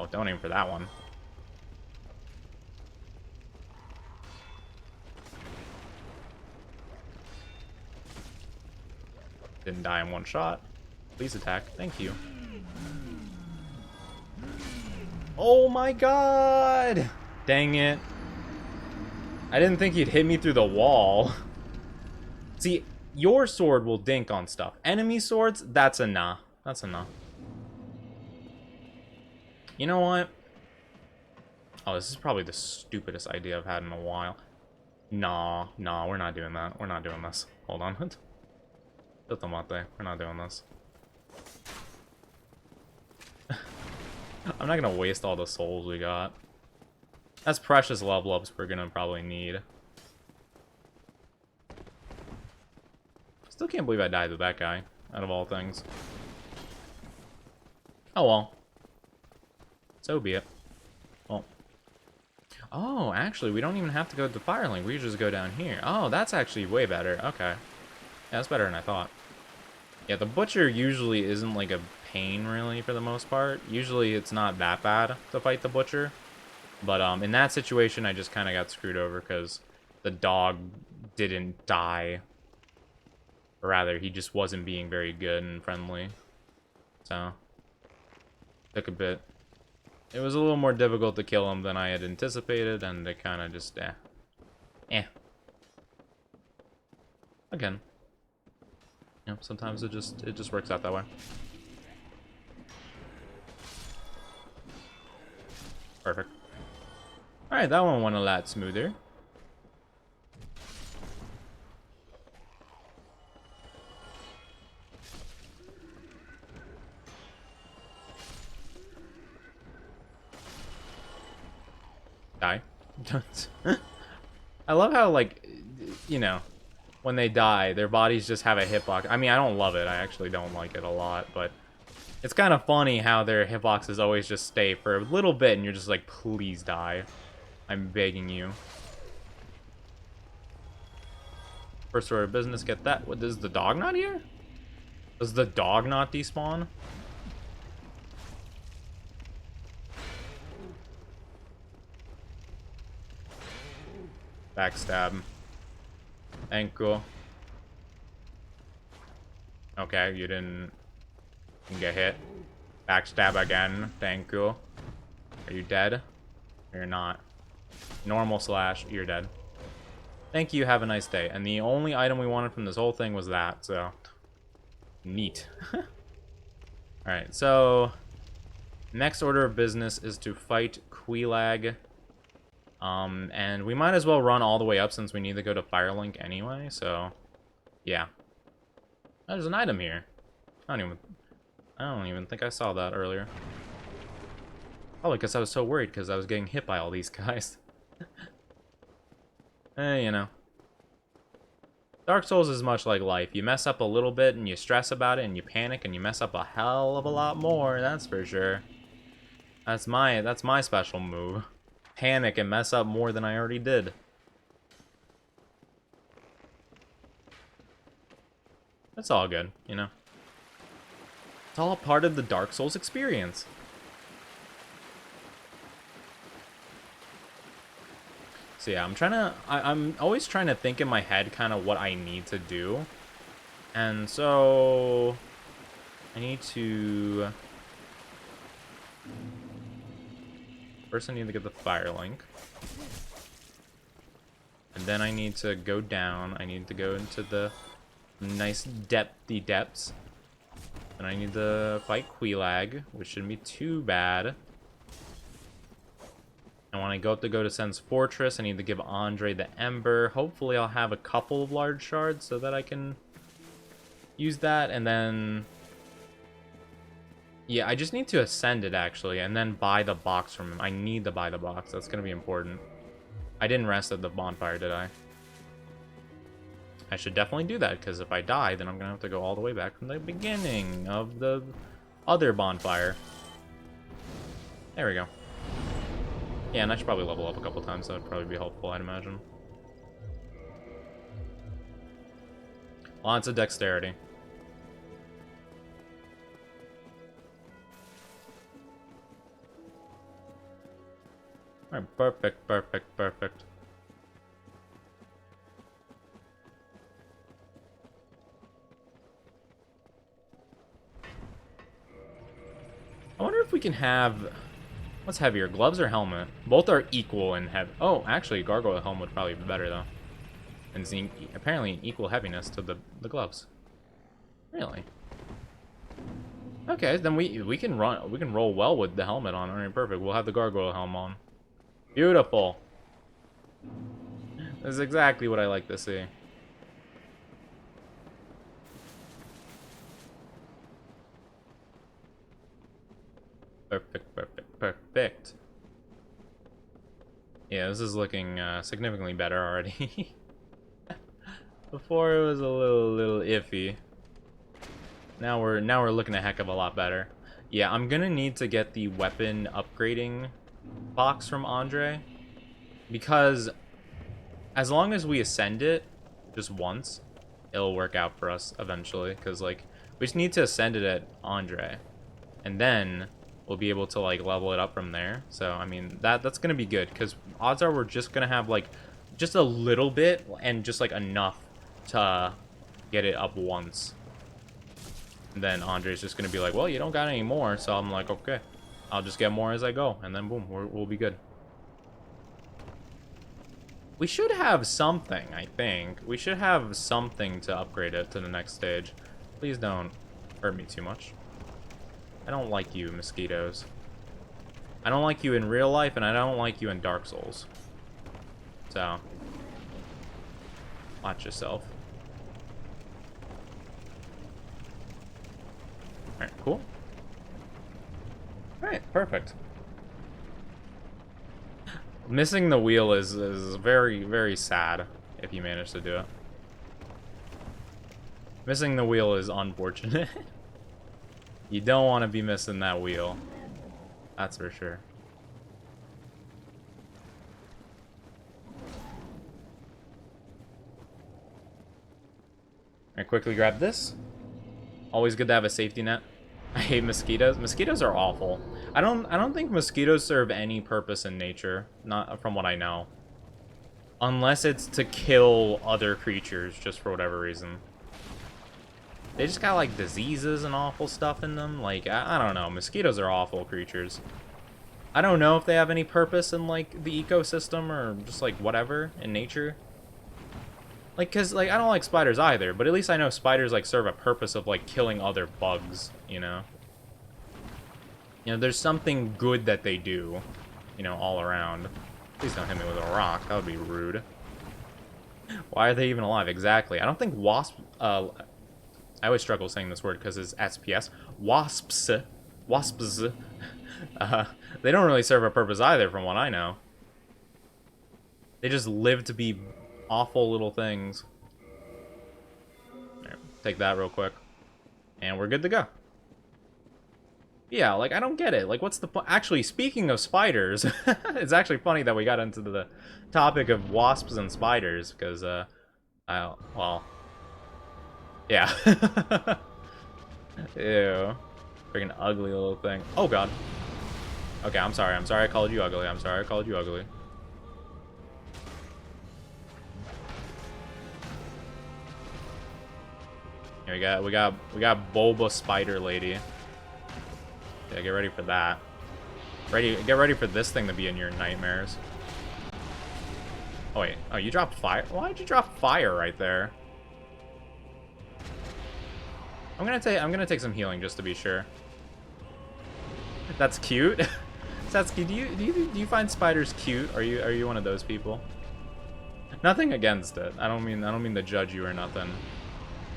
A: Oh, don't aim for that one. Didn't die in one shot. Please attack. Thank you. Oh my god! Dang it. I didn't think he'd hit me through the wall. See, your sword will dink on stuff. Enemy swords, that's a nah. That's a nah. You know what? Oh, this is probably the stupidest idea I've had in a while. Nah, we're not doing that. We're not doing this. Hold on. We're not doing this. I'm not gonna waste all the souls we got. That's precious level ups we're gonna probably need. Still can't believe I died to that guy, out of all things. Oh well. So be it. Well. Oh, actually, we don't even have to go to the Fire Link. We just go down here. Oh, that's actually way better. Okay. Yeah, that's better than I thought. Yeah, the Butcher usually isn't like a pain, really, for the most part. Usually it's not that bad to fight the Butcher. But in that situation, I just kind of got screwed over because the dog didn't die. Or rather, he just wasn't being very good and friendly. So, took a bit. It was a little more difficult to kill him than I had anticipated, and it kind of just, Again. You know, sometimes it just works out that way. Perfect. Alright, that one went a lot smoother. Die. I love how, like, you know, when they die, their bodies just have a hitbox. I mean, I don't love it. I actually don't like it a lot, but it's kind of funny how their hitboxes always just stay for a little bit, and you're just like, please die. I'm begging you. First order of business, get that. What, is the dog not here? Does the dog not despawn? Backstab. Thank you. Okay, you didn't get hit. Backstab again. Thank you. Are you dead? You're not. Normal slash, you're dead. Thank you, have a nice day. And the only item we wanted from this whole thing was that, so... Neat. Alright, so... Next order of business is to fight Queelag. And we might as well run all the way up since we need to go to Firelink anyway, so... Yeah. There's an item here. I don't even think I saw that earlier. Probably because I was so worried because I was getting hit by all these guys. You know. Dark Souls is much like life. You mess up a little bit and you stress about it and you panic and you mess up a hell of a lot more, that's for sure. That's my special move. Panic and mess up more than I already did. It's all good, you know. It's all part of the Dark Souls experience. So yeah, I'm always trying to think in my head kind of what I need to do. And so I need to first I need to get the Fire Link. And then I need to go down. I need to go into the nice depthy depths. And I need to fight Queelag, which shouldn't be too bad. And when I go up to Sen's Fortress, I need to give Andre the Ember. Hopefully I'll have a couple of large shards so that I can use that. And then... yeah, I just need to ascend it, actually, and then buy the box from him. I need to buy the box. That's going to be important. I didn't rest at the bonfire, did I? I should definitely do that, because if I die, then I'm going to have to go all the way back from the beginning of the other bonfire. There we go. Yeah, and I should probably level up a couple times. That would probably be helpful, I'd imagine. Lots of dexterity. Alright, perfect, perfect, perfect. I wonder if we can have... What's heavier, gloves or helmet? Both are equal in heavy. Oh, actually, gargoyle helmet would probably be better, though. And it's apparently equal heaviness to the gloves. Really? Okay, then we can roll well with the helmet on. Alright, perfect. We'll have the gargoyle helm on. Beautiful. This is exactly what I like to see. Perfect, perfect, perfect. Yeah, this is looking significantly better already. Before it was a little iffy. Now we're looking a heck of a lot better. Yeah, I'm gonna need to get the weapon upgrading box from Andre, because as long as we ascend it just once, it'll work out for us eventually. Because like we just need to ascend it at Andre, and then we'll be able to like level it up from there. So I mean that's gonna be good, because odds are we're just gonna have like just a little bit and just like enough to get it up once. And then Andre's just gonna be like, well, you don't got any more. So I'm like, okay, I'll just get more as I go, and then boom, we'll be good. We should have something, I think. We should have something to upgrade it to the next stage. Please don't hurt me too much. I don't like you, mosquitoes. I don't like you in real life, and I don't like you in Dark Souls. So, watch yourself. Alright, cool. Alright, perfect. Missing the wheel is very, very sad if you manage to do it. Missing the wheel is unfortunate. You don't want to be missing that wheel. That's for sure. Alright, quickly grab this. Always good to have a safety net. I hate mosquitoes. Mosquitoes are awful. I don't think mosquitoes serve any purpose in nature, not from what I know. Unless it's to kill other creatures, just for whatever reason. They just got like diseases and awful stuff in them. Like, I don't know. Mosquitoes are awful creatures. I don't know if they have any purpose in like the ecosystem or just like whatever in nature. Like, cause like I don't like spiders either, but at least I know spiders like serve a purpose of like killing other bugs, you know? You know, there's something good that they do, you know, all around. Please don't hit me with a rock, that would be rude. Why are they even alive? Exactly. I don't think wasp, I always struggle saying this word because it's SPS. Wasps, they don't really serve a purpose either from what I know. They just live to be awful little things. Right, take that real quick. And we're good to go. Yeah, like, I don't get it. Like, what's the point? Actually, speaking of spiders, it's actually funny that we got into the topic of wasps and spiders, because, well, yeah. Ew. Freaking ugly little thing. Oh, God. Okay, I'm sorry. I'm sorry I called you ugly. I'm sorry I called you ugly. Here we got Bulba Spider Lady. Yeah, get ready for that. Get ready for this thing to be in your nightmares. Oh wait, oh, you dropped fire? Why did you drop fire right there? I'm gonna take some healing just to be sure. That's cute. Satsuki, do you find spiders cute? Are you one of those people? Nothing against it. I don't mean to judge you or nothing.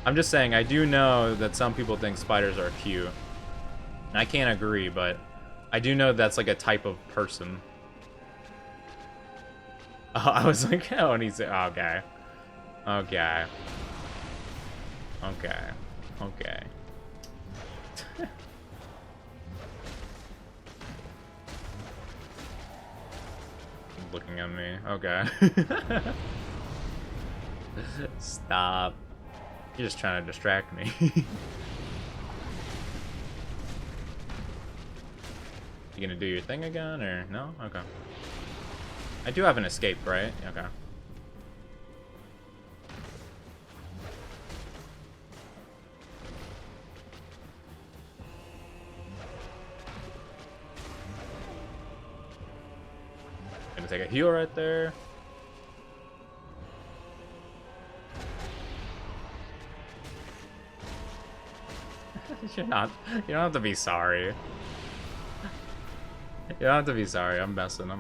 A: I'm just saying I do know that some people think spiders are cute. And I can't agree, but I do know that's like a type of person. Oh, I was like, oh, and he's okay. Okay. Okay. Okay. Looking at me. Okay. Stop. You're just trying to distract me. You gonna do your thing again, or no? Okay. I do have an escape, right? Okay. Gonna take a heal right there. You don't have to be sorry. You don't have to be sorry. I'm messing.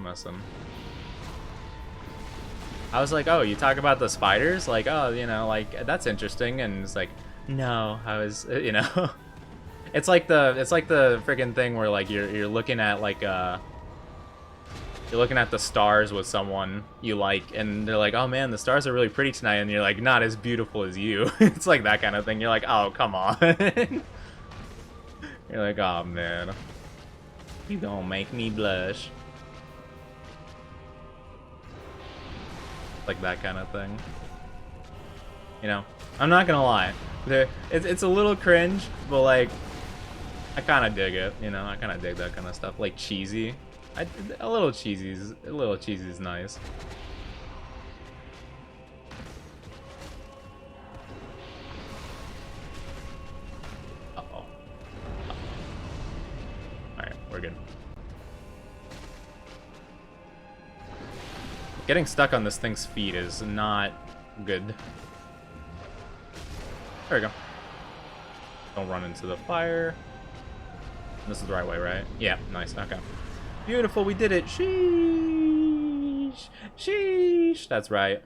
A: I was like, oh, you talk about the spiders? Like, oh, you know, like, that's interesting. And it's like, no, I was, you know. It's like the freaking thing where, like, you're looking at, like, you're looking at the stars with someone you like, and they're like, oh man, the stars are really pretty tonight, and you're like, not as beautiful as you. It's like that kind of thing. You're like, oh, come on. You're like, oh man, you gonna make me blush. Like that kind of thing. You know, I'm not gonna lie. It's a little cringe, but like, I kind of dig it. You know, I kind of dig that kind of stuff. Like cheesy. A little cheesy is nice. Uh-oh. Alright, we're good. Getting stuck on this thing's feet is not good. There we go. Don't run into the fire. This is the right way, right? Yeah, nice. Okay. Beautiful, we did it. Sheesh. Sheesh. That's right.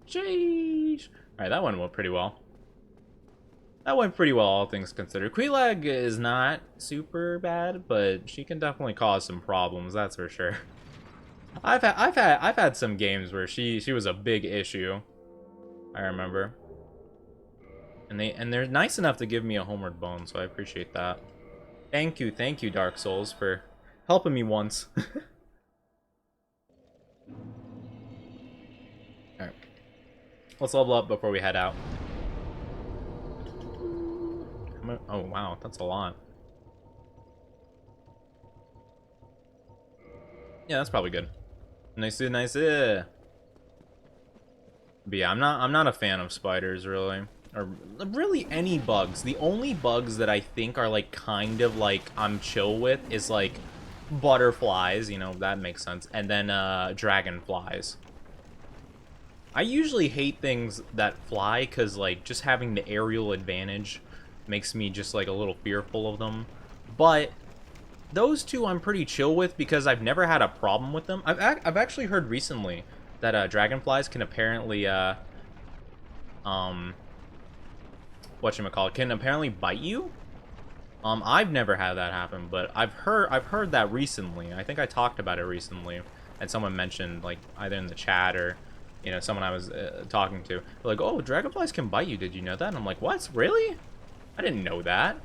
A: Sheesh. Alright, that one went pretty well. That went pretty well, all things considered. Quelaag is not super bad, but she can definitely cause some problems, that's for sure. I've had some games where she was a big issue. I remember. And they're nice enough to give me a homeward bone, so I appreciate that. Thank you, Dark Souls, for helping me once. Alright. Let's level up before we head out. Oh, wow, that's a lot. Yeah, that's probably good. Nice. But yeah, I'm not a fan of spiders, really. Or really any bugs. The only bugs that I think are like kind of like I'm chill with is like butterflies, you know, that makes sense, and then dragonflies. I usually hate things that fly because like just having the aerial advantage makes me just like a little fearful of them. But those two I'm pretty chill with because I've never had a problem with them. I've actually heard recently that dragonflies can apparently whatchamacallit, can apparently bite you. I've never had that happen, but I've heard that recently. I think I talked about it recently, and someone mentioned, like, either in the chat or, you know, someone I was talking to. They're like, oh, dragonflies can bite you. Did you know that? And I'm like, what? Really? I didn't know that.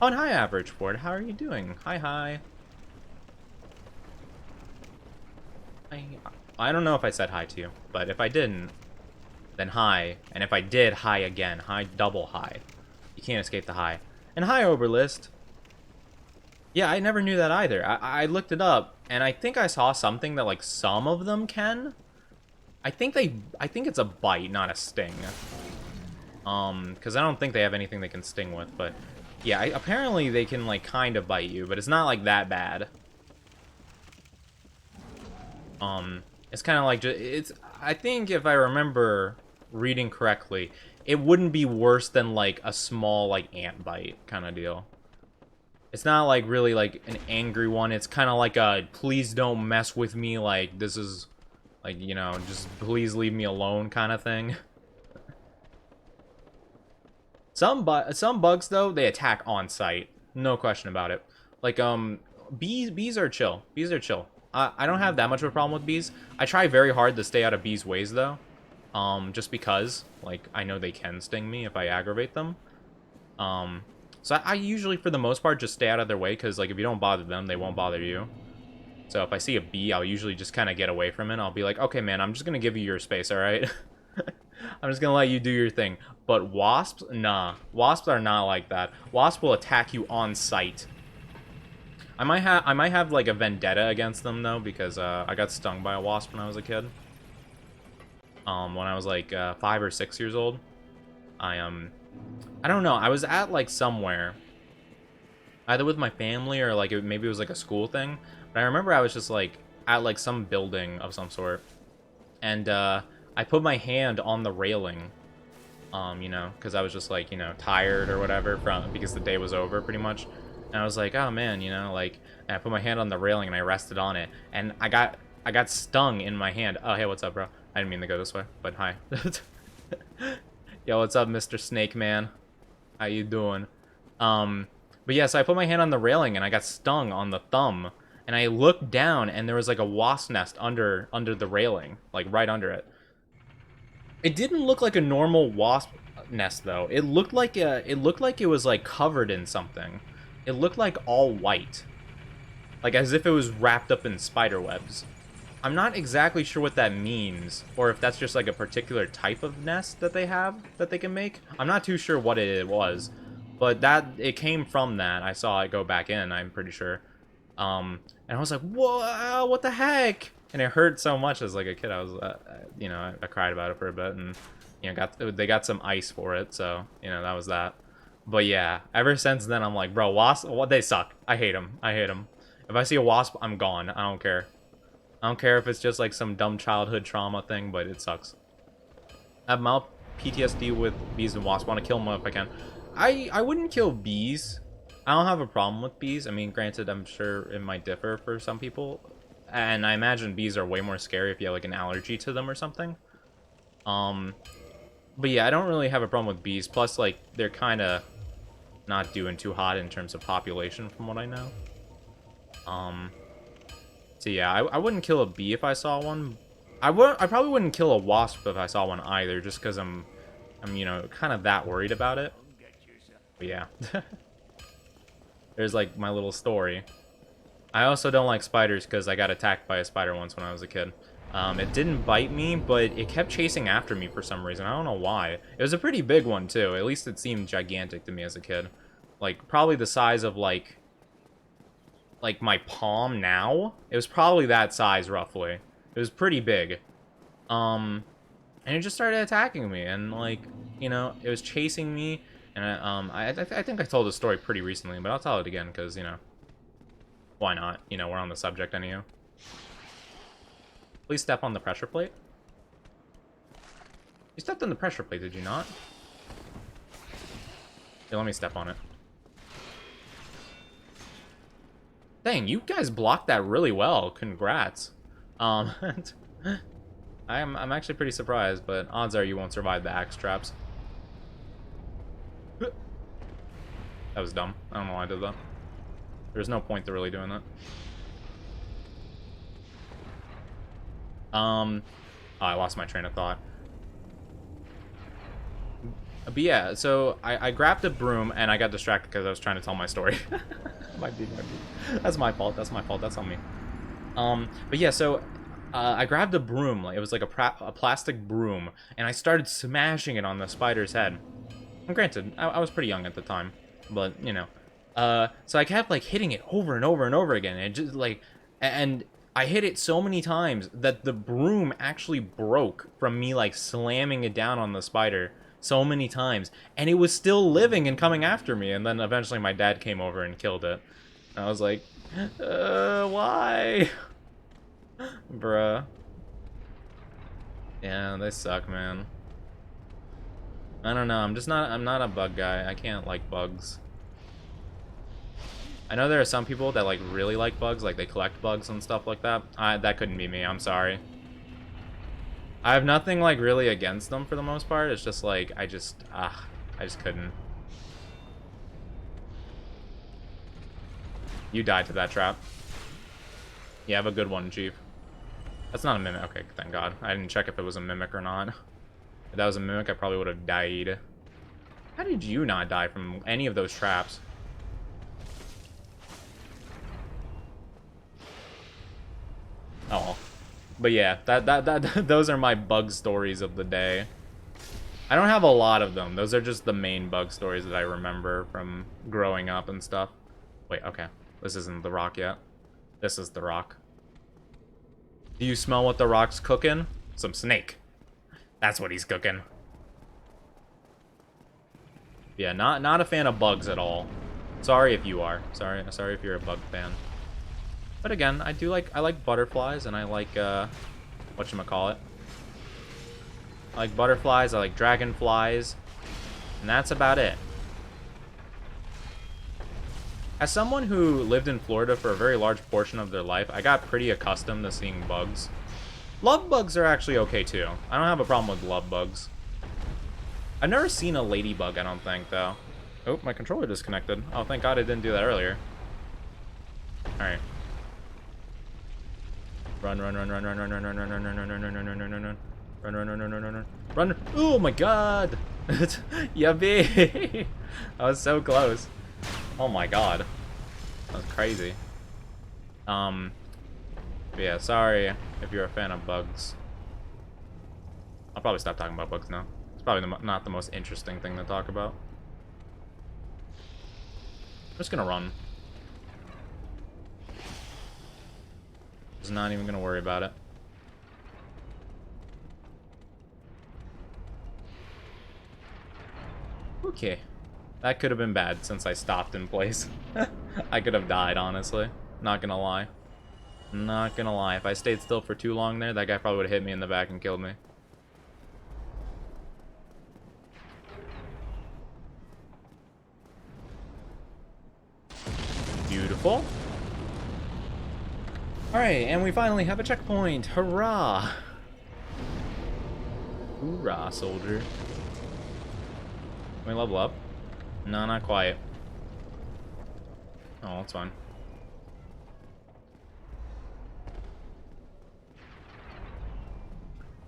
A: Oh, and hi, Average Ford. How are you doing? Hi. I don't know if I said hi to you, but if I didn't, then hi. And if I did, hi again. Hi, double hi. You can't escape the hi. And hi, Oberlist. Yeah, I never knew that either. I looked it up, and I think I saw something that, like, some of them can. I think it's a bite, not a sting. Because I don't think they have anything they can sting with, but yeah, apparently they can, like, kind of bite you, but it's not, like, that bad. It's kind of like, I think if I remember reading correctly, it wouldn't be worse than, like, a small, like, ant bite kind of deal. It's not, like, really, like, an angry one. It's kind of like a, please don't mess with me, like, this is, like, you know, just please leave me alone kind of thing. Some bugs, though, they attack on sight. No question about it. Like, bees are chill. Bees are chill. I don't have that much of a problem with bees. I try very hard to stay out of bees' ways, though. Just because, like, I know they can sting me if I aggravate them. So I usually, for the most part, just stay out of their way, because, like, if you don't bother them, they won't bother you. So if I see a bee, I'll usually just kind of get away from it. I'll be like, okay, man, I'm just going to give you your space, alright? I'm just going to let you do your thing. But wasps? Nah. Wasps are not like that. Wasps will attack you on sight. I might have like a vendetta against them though, because I got stung by a wasp when I was a kid. When I was like 5 or 6 years old. I don't know. I was at like somewhere, either with my family or like maybe it was like a school thing. But I remember I was just like at like some building of some sort, and I put my hand on the railing, you know, because I was just like, you know, tired or whatever because the day was over pretty much. And I was like, oh man, you know, like, and I put my hand on the railing and I rested on it, and I got stung in my hand. Oh hey, what's up, bro? I didn't mean to go this way, but hi. Yo, what's up, Mr. Snake Man? How you doing? But yeah, so I put my hand on the railing and I got stung on the thumb. And I looked down and there was like a wasp nest under the railing, like right under it. It didn't look like a normal wasp nest though. It looked like it was like covered in something. It looked like all white. Like as if it was wrapped up in spider webs. I'm not exactly sure what that means, or if that's just like a particular type of nest that they have that they can make. I'm not too sure what it was, but it came from that. I saw it go back in, I'm pretty sure. And I was like, whoa, what the heck? And it hurt so much as like a kid. I was, you know, I cried about it for a bit, and you know, they got some ice for it, so you know that was that. But yeah, ever since then I'm like, bro, wasps, what, they suck. I hate them. I hate them. If I see a wasp, I'm gone. I don't care. I don't care if it's just like some dumb childhood trauma thing, but it sucks. I have mild PTSD with bees and wasps. Want to kill them if I can. I wouldn't kill bees. I don't have a problem with bees. I mean, granted, I'm sure it might differ for some people. And I imagine bees are way more scary if you have like an allergy to them or something. But yeah, I don't really have a problem with bees. Plus, like, they're kind of not doing too hot in terms of population from what I know. So yeah, I wouldn't kill a bee if I saw one. I probably wouldn't kill a wasp if I saw one either, just because I'm you know, kind of that worried about it. But yeah. There's like my little story. I also don't like spiders because I got attacked by a spider once when I was a kid. It didn't bite me, but it kept chasing after me for some reason. I don't know why. It was a pretty big one too. At least it seemed gigantic to me as a kid. Like probably the size of like my palm now. It was probably that size roughly. It was pretty big. And it just started attacking me, and like, you know, it was chasing me, and I think I told the story pretty recently, but I'll tell it again because, you know, why not? You know, we're on the subject anyhow. Please step on the pressure plate. You stepped on the pressure plate, did you not? Here, let me step on it. Dang, you guys blocked that really well. Congrats. I'm actually pretty surprised, but odds are you won't survive the axe traps. That was dumb. I don't know why I did that. There's no point to really doing that. Oh, I lost my train of thought. But yeah, so I grabbed a broom and I got distracted because I was trying to tell my story. Might be. That's my fault. That's my fault. That's on me. But yeah, so I grabbed a broom. Like, it was like a plastic broom, and I started smashing it on the spider's head. And granted, I was pretty young at the time, but you know. So I kept like hitting it over and over and over again. And it just like, and I hit it so many times that the broom actually broke from me like slamming it down on the spider so many times, and it was still living and coming after me. And then eventually my dad came over and killed it. And I was like, why? Bruh. Yeah, they suck, man. I don't know, I'm not a bug guy. I can't like bugs. I know there are some people that like really like bugs, like they collect bugs and stuff like that. That couldn't be me, I'm sorry. I have nothing like really against them for the most part. It's just like I just couldn't. You died to that trap. Yeah, have a good one, Chief. That's not a mimic. Okay, thank God. I didn't check if it was a mimic or not. If that was a mimic, I probably would have died. How did you not die from any of those traps? Oh well. But yeah, those are my bug stories of the day. I don't have a lot of them. Those are just the main bug stories that I remember from growing up and stuff. Wait, okay. This isn't the rock yet. This is the rock. Do you smell what the rock's cooking? Some snake. That's what he's cooking. Yeah, not a fan of bugs at all. Sorry if you are. Sorry if you're a bug fan. But again, I like butterflies, and I like whatchamacallit. I like butterflies, I like dragonflies, and that's about it. As someone who lived in Florida for a very large portion of their life, I got pretty accustomed to seeing bugs. Love bugs are actually okay too. I don't have a problem with love bugs. I've never seen a ladybug, I don't think, though. Oh, my controller disconnected. Oh, thank God I didn't do that earlier. Alright. Run, run, run, run, run, run, run, run, run, run, run, run, run, run, run, run, run, run. Run, run, run, run, run, run, run. Oh my God! Yuppie! I was so close. Oh my God. That was crazy. But yeah, sorry if you're a fan of bugs. I'll probably stop talking about bugs now. It's probably not the most interesting thing to talk about. I'm just gonna run. Just not even gonna worry about it. Okay. That could have been bad since I stopped in place. I could have died, honestly. Not gonna lie. Not gonna lie. If I stayed still for too long there, that guy probably would have hit me in the back and killed me. Beautiful. Alright, and we finally have a checkpoint. Hurrah! Hoorah, soldier. Can we level up? No, not quite. Oh, that's fine.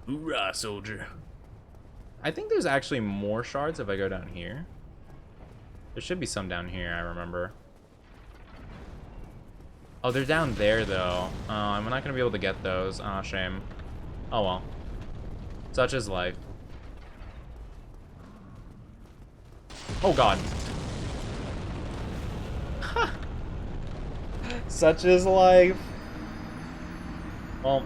A: Hoorah, soldier. I think there's actually more shards if I go down here. There should be some down here, I remember. Oh, they're down there, though. I'm not gonna be able to get those. Ah, shame. Oh, well. Such is life. Oh, God. Such is life. Well,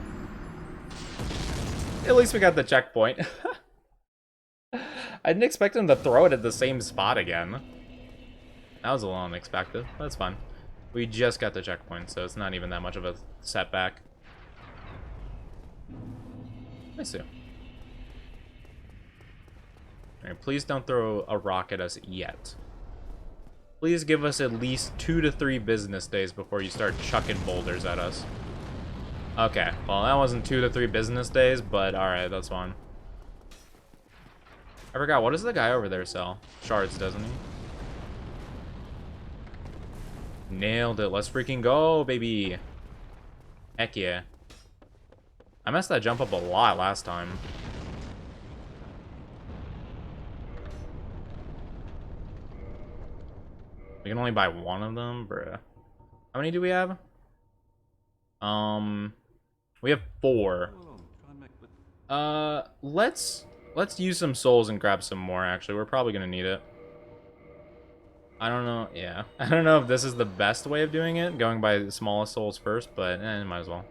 A: at least we got the checkpoint. I didn't expect him to throw it at the same spot again. That was a little unexpected. That's fine. We just got the checkpoint, so it's not even that much of a setback. I see. Alright, please don't throw a rock at us yet. Please give us at least 2 to 3 business days before you start chucking boulders at us. Okay, well that wasn't 2 to 3 business days, but alright, that's fine. I forgot, what does the guy over there sell? Shards, doesn't he? Nailed it. Let's freaking go, baby. Heck yeah. I messed that jump up a lot last time. We can only buy one of them, bruh. How many do we have? We have 4. Let's use some souls and grab some more, actually. We're probably gonna need it. I don't know, yeah. I don't know if this is the best way of doing it, going by the smallest souls first, but might as well.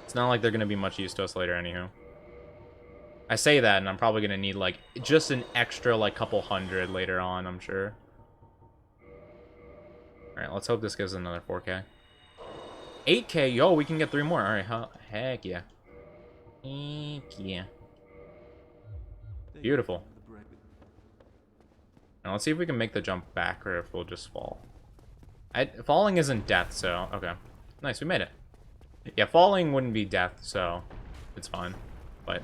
A: It's not like they're gonna be much use to us later, anywho. I say that, and I'm probably gonna need, like, just an extra, like, couple hundred later on, I'm sure. Alright, let's hope this gives another 4K. 8K, yo, we can get 3 more. Alright, heck yeah. Heck yeah. Beautiful. Now let's see if we can make the jump back, or if we'll just fall. Falling isn't death, so, okay. Nice, we made it. Yeah, falling wouldn't be death, so it's fine. But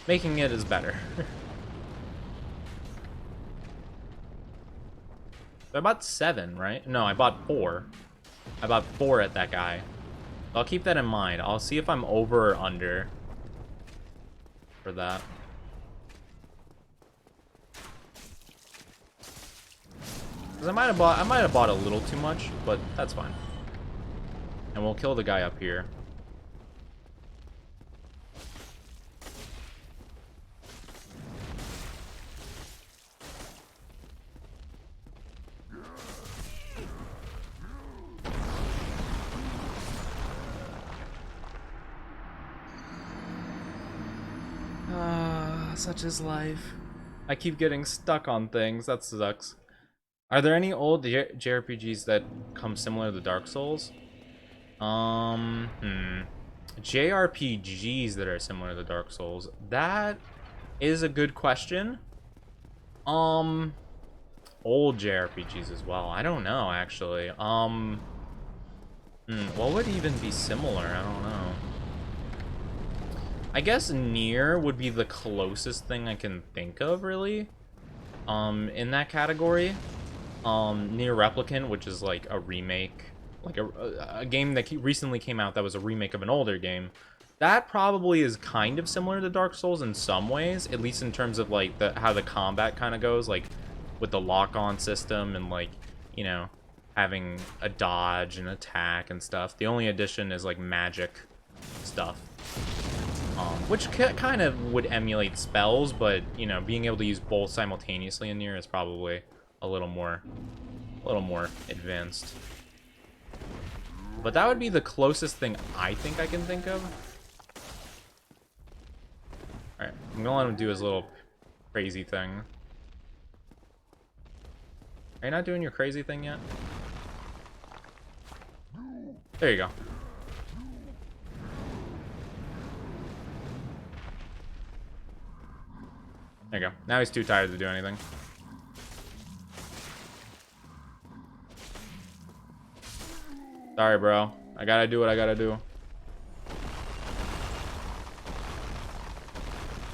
A: making it is better. So I bought 7, right? No, I bought 4. I bought 4 at that guy. I'll keep that in mind. I'll see if I'm over or under for that. Because I might have bought a little too much, but that's fine. And we'll kill the guy up here. such is life. I keep getting stuck on things. That sucks. Are there any old JRPGs that come similar to Dark Souls? JRPGs that are similar to Dark Souls. That is a good question. Old JRPGs as well. I don't know, actually. What would even be similar? I don't know. I guess Nier would be the closest thing I can think of, really. In that category. Nier Replicant, which is like a remake, like a game that recently came out that was a remake of an older game. That probably is kind of similar to Dark Souls in some ways, at least in terms of like how the combat kind of goes, like with the lock-on system and like, you know, having a dodge and attack and stuff. The only addition is like magic stuff. Which kind of would emulate spells, but, you know, being able to use both simultaneously in Nier is probably a little more advanced. But that would be the closest thing I think I can think of. Alright, I'm gonna let him do his little crazy thing. Are you not doing your crazy thing yet? There you go. There you go. Now he's too tired to do anything. Sorry, bro. I gotta do what I gotta do.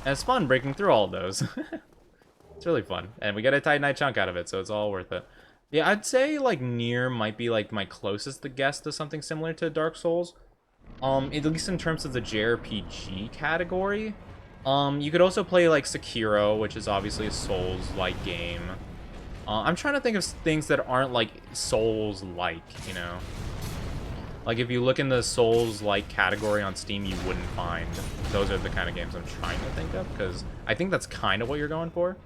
A: And it's fun breaking through all of those. It's really fun. And we get a Titanite chunk out of it, so it's all worth it. Yeah, I'd say, like, Nier might be, like, my closest to guess to something similar to Dark Souls. At least in terms of the JRPG category. You could also play, like, Sekiro, which is obviously a Souls-like game. I'm trying to think of things that aren't, like, Souls-like, you know? Like, if you look in the Souls-like category on Steam, you wouldn't find. Those are the kind of games I'm trying to think of, because I think that's kind of what you're going for.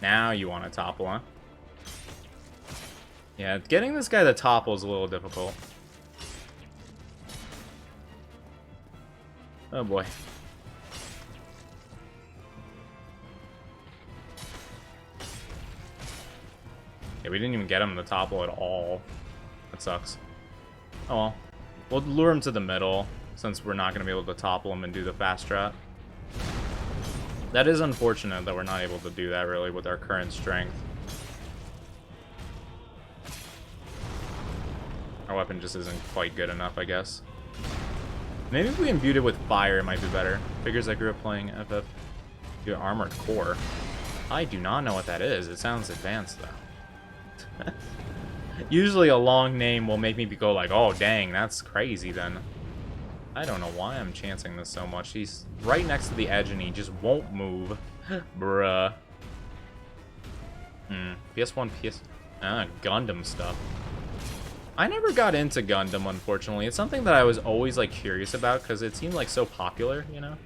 A: Now you want to topple, huh? Yeah, getting this guy to topple is a little difficult. Oh boy. Yeah, we didn't even get him to topple at all. That sucks. Oh well. We'll lure him to the middle, since we're not going to be able to topple him and do the fast strat. That is unfortunate that we're not able to do that, really, with our current strength. Our weapon just isn't quite good enough, I guess. Maybe if we imbued it with fire, it might be better. Figures I grew up playing FF. Your armored core. I do not know what that is. It sounds advanced, though. Usually a long name will make me go like, oh, dang, that's crazy, then. I don't know why I'm chancing this so much. He's right next to the edge and he just won't move. Bruh. PS1, Gundam stuff. I never got into Gundam, unfortunately. It's something that I was always, like, curious about because it seemed, like, so popular, you know?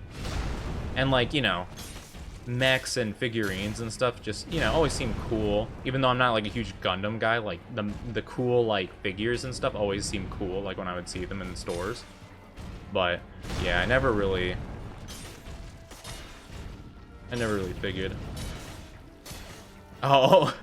A: And, like, you know, mechs and figurines and stuff just, you know, always seemed cool. Even though I'm not, like, a huge Gundam guy, like, the cool, like, figures and stuff always seemed cool, like, when I would see them in the stores. But, yeah, I never really figured. Oh,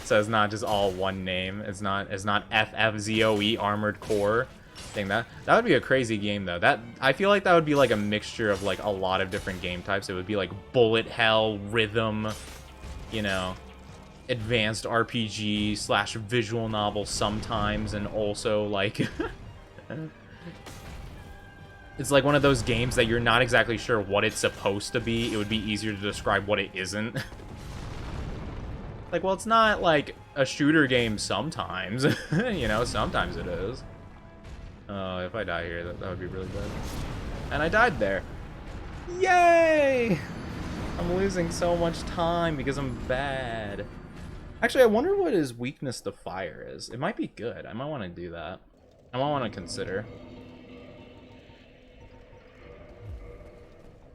A: so it's not just all one name. It's not FFZOE Armored Core. Dang, that would be a crazy game though. I feel like that would be like a mixture of like a lot of different game types. It would be like bullet hell, rhythm, you know, advanced RPG / visual novel sometimes, and also like it's like one of those games that you're not exactly sure what it's supposed to be. It would be easier to describe what it isn't. Like, well, it's not like a shooter game sometimes. You know, sometimes it is. If I die here, that would be really bad. And I died there. Yay! I'm losing so much time because I'm bad. Actually, I wonder what his weakness to fire is. It might be good. I might want to do that. I might want to consider.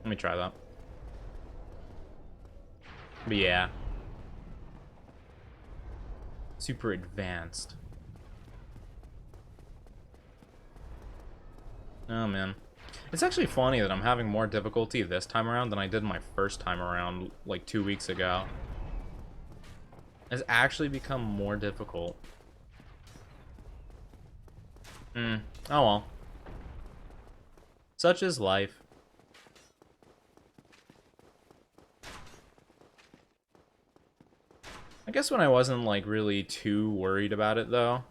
A: Let me try that. But yeah. Super advanced. Oh, man. It's actually funny that I'm having more difficulty this time around than I did my first time around, like, 2 weeks ago. It's actually become more difficult. Oh well. Such is life. I guess when I wasn't, like, really too worried about it, though.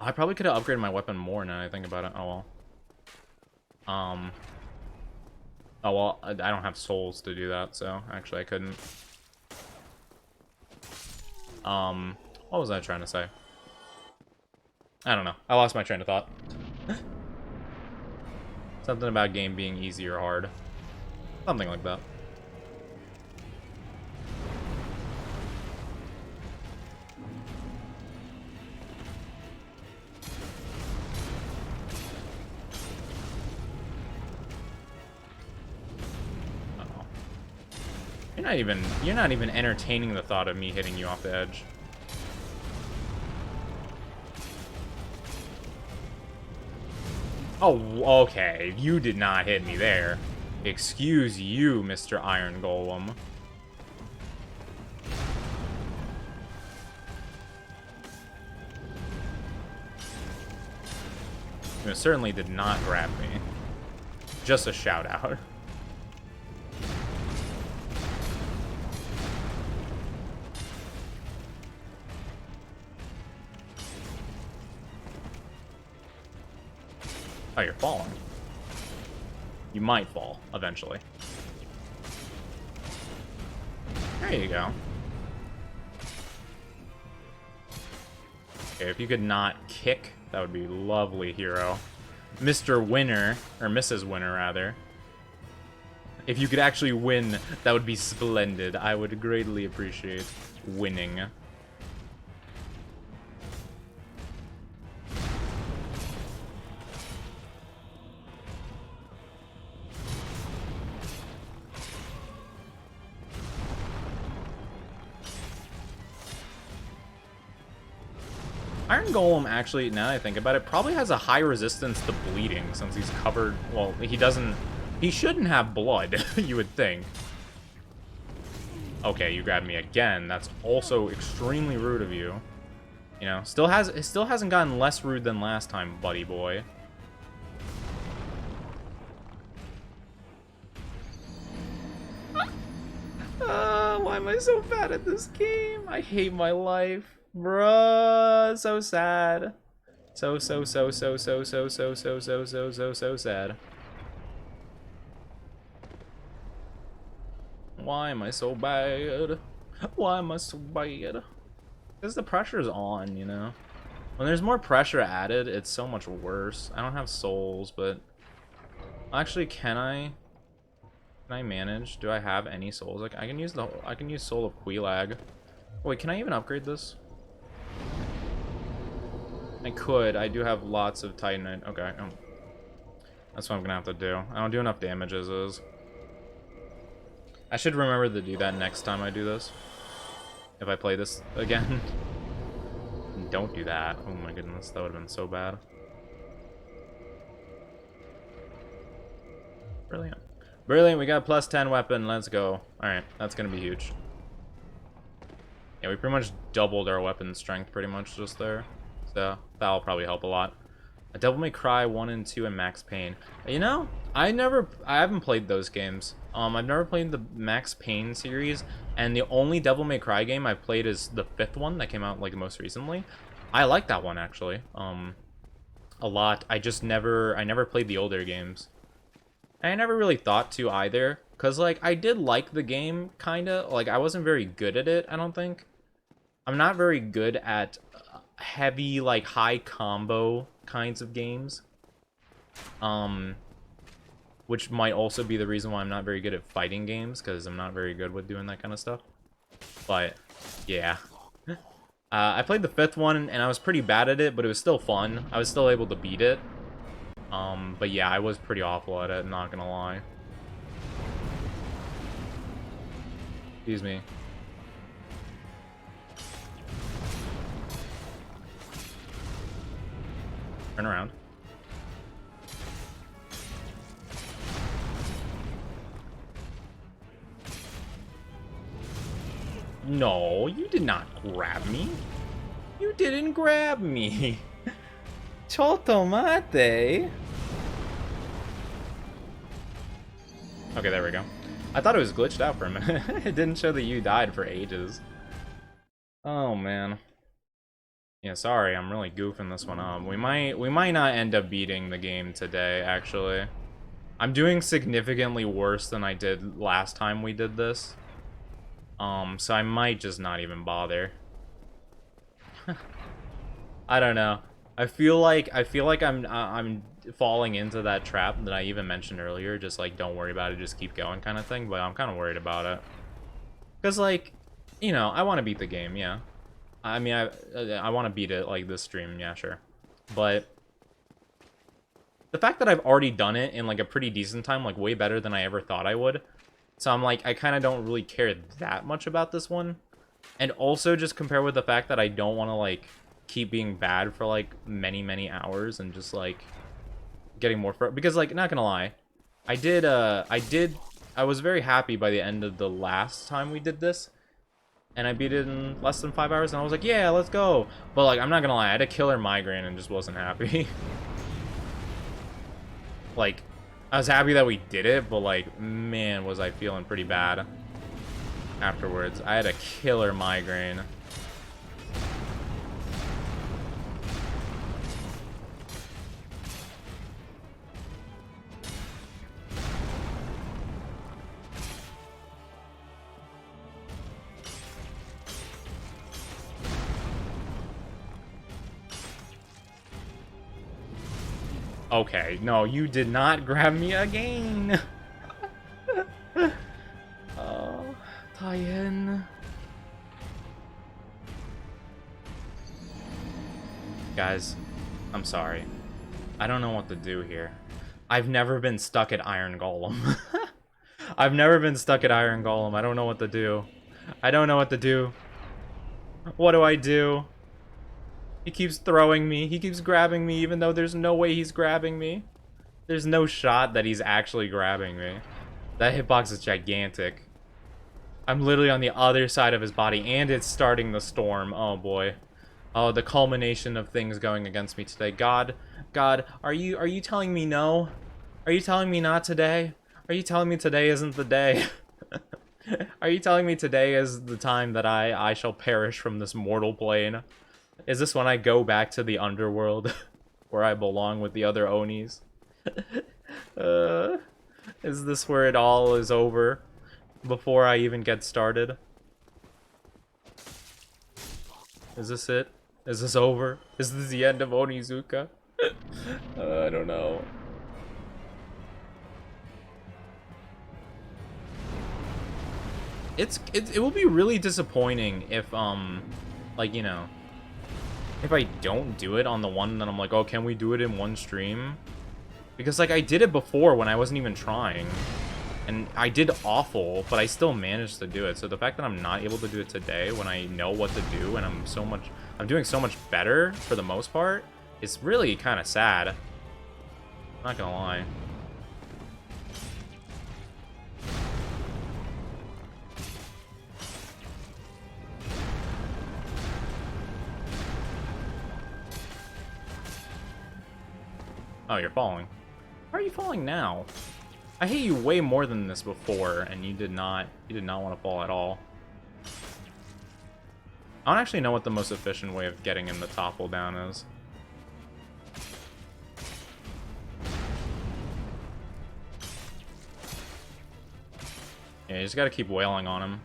A: I probably could have upgraded my weapon more now that I think about it. Oh well. Oh well, I don't have souls to do that, so actually I couldn't. What was I trying to say? I don't know. I lost my train of thought. Something about game being easy or hard. Something like that. You're not even entertaining the thought of me hitting you off the edge. Oh, okay. You did not hit me there. Excuse you, Mr. Iron Golem. You certainly did not grab me. Just a shout out. Oh, you're falling. You might fall, eventually. There you go. Okay, if you could not kick, that would be lovely, hero. Mr. Winner, or Mrs. Winner, rather. If you could actually win, that would be splendid. I would greatly appreciate winning. Iron Golem, actually, now that I think about it, probably has a high resistance to bleeding since he's covered... Well, he doesn't... He shouldn't have blood, you would think. Okay, you grabbed me again. That's also extremely rude of you. You know, it still hasn't gotten less rude than last time, buddy boy. Why am I so bad at this game? I hate my life. Bruh, so sad. So sad. Why am I so bad? Why am I so bad? Because the pressure's on, you know? When there's more pressure added, it's so much worse. I don't have souls, but... Actually, can I manage? Do I have any souls? Like, I can use Soul of Quelaag. Wait, can I even upgrade this? I could. I do have lots of Titanite. Okay. That's what I'm gonna have to do. I don't do enough damage as is. I should remember to do that next time I do this. If I play this again. Don't do that. Oh my goodness, that would have been so bad. Brilliant. Brilliant, we got plus 10 weapon. Let's go. Alright, that's gonna be huge. Yeah, we pretty much doubled our weapon strength pretty much just there. So that'll probably help a lot. A Devil May Cry 1 and 2 and Max Payne. You know, I haven't played those games. I've never played the Max Payne series, and the only Devil May Cry game I've played is the 5th one that came out like most recently. I like that one actually. A lot. I never played the older games. I never really thought to either, cause like I did like the game kinda. Like I wasn't very good at it, I don't think. I'm not very good at heavy, like, high combo kinds of games. Which might also be the reason why I'm not very good at fighting games, because I'm not very good with doing that kind of stuff. But, yeah. I played the 5th one, and I was pretty bad at it, but it was still fun. I was still able to beat it. But yeah, I was pretty awful at it, not gonna lie. Excuse me. Turn around. No, you did not grab me. You didn't grab me. Chotomate. Okay, there we go. I thought it was glitched out for a minute. It didn't show that you died for ages. Oh, man. Yeah, sorry, I'm really goofing this one up. We might not end up beating the game today, actually. I'm doing significantly worse than I did last time we did this. So I might just not even bother. I don't know. I feel like I'm falling into that trap that I even mentioned earlier, just like don't worry about it, just keep going kind of thing, but I'm kind of worried about it. Cuz like, you know, I want to beat the game, yeah. I mean, I want to beat it like this stream, yeah, sure. But the fact that I've already done it in like a pretty decent time, like way better than I ever thought I would. So I'm like, I kind of don't really care that much about this one. And also just compare with the fact that I don't want to like keep being bad for like many hours and just like getting more because like, not gonna lie, I was very happy by the end of the last time we did this. And I beat it in less than 5 hours and I was like, yeah, let's go. But like, I'm not gonna lie, I had a killer migraine and just wasn't happy. Like, I was happy that we did it, but like, man, was I feeling pretty bad afterwards. I had a killer migraine. Okay, no, you did not grab me again. Oh, tie-in. Guys, I'm sorry. I don't know what to do here. I've never been stuck at Iron Golem. I've never been stuck at Iron Golem. I don't know what to do. I don't know what to do. What do I do? He keeps throwing me. He keeps grabbing me, even though there's no way he's grabbing me. There's no shot that he's actually grabbing me. That hitbox is gigantic. I'm literally on the other side of his body, and it's starting the storm. Oh, boy. Oh, the culmination of things going against me today. God, are you telling me no? Are you telling me not today? Are you telling me today isn't the day? Are you telling me today is the time that I shall perish from this mortal plane? Is this when I go back to the underworld, where I belong with the other Onis? Is this where it all is over, before I even get started? Is this it? Is this over? Is this the end of Onizuka? I don't know. It will be really disappointing if, like, you know, if I don't do it on the one that I'm like, oh, can we do it in one stream? Because, like, I did it before when I wasn't even trying. And I did awful, but I still managed to do it. So the fact that I'm not able to do it today when I know what to do and I'm doing so much better for the most part, it's really kind of sad. I'm not gonna lie. Oh, you're falling. Why are you falling now? I hit you way more than this before, and you did not want to fall at all. I don't actually know what the most efficient way of getting him to topple down is. Yeah, you just gotta keep wailing on him.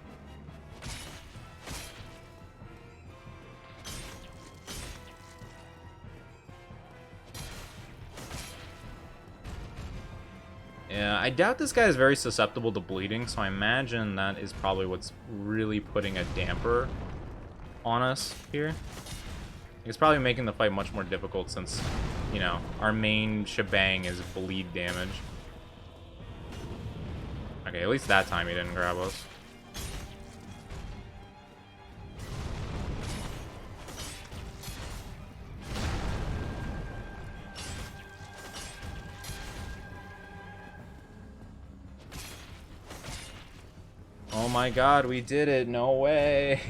A: Yeah, I doubt this guy is very susceptible to bleeding, so I imagine that is probably what's really putting a damper on us here. It's probably making the fight much more difficult since, you know, our main shebang is bleed damage. Okay, at least that time he didn't grab us. Oh my god, we did it. No way.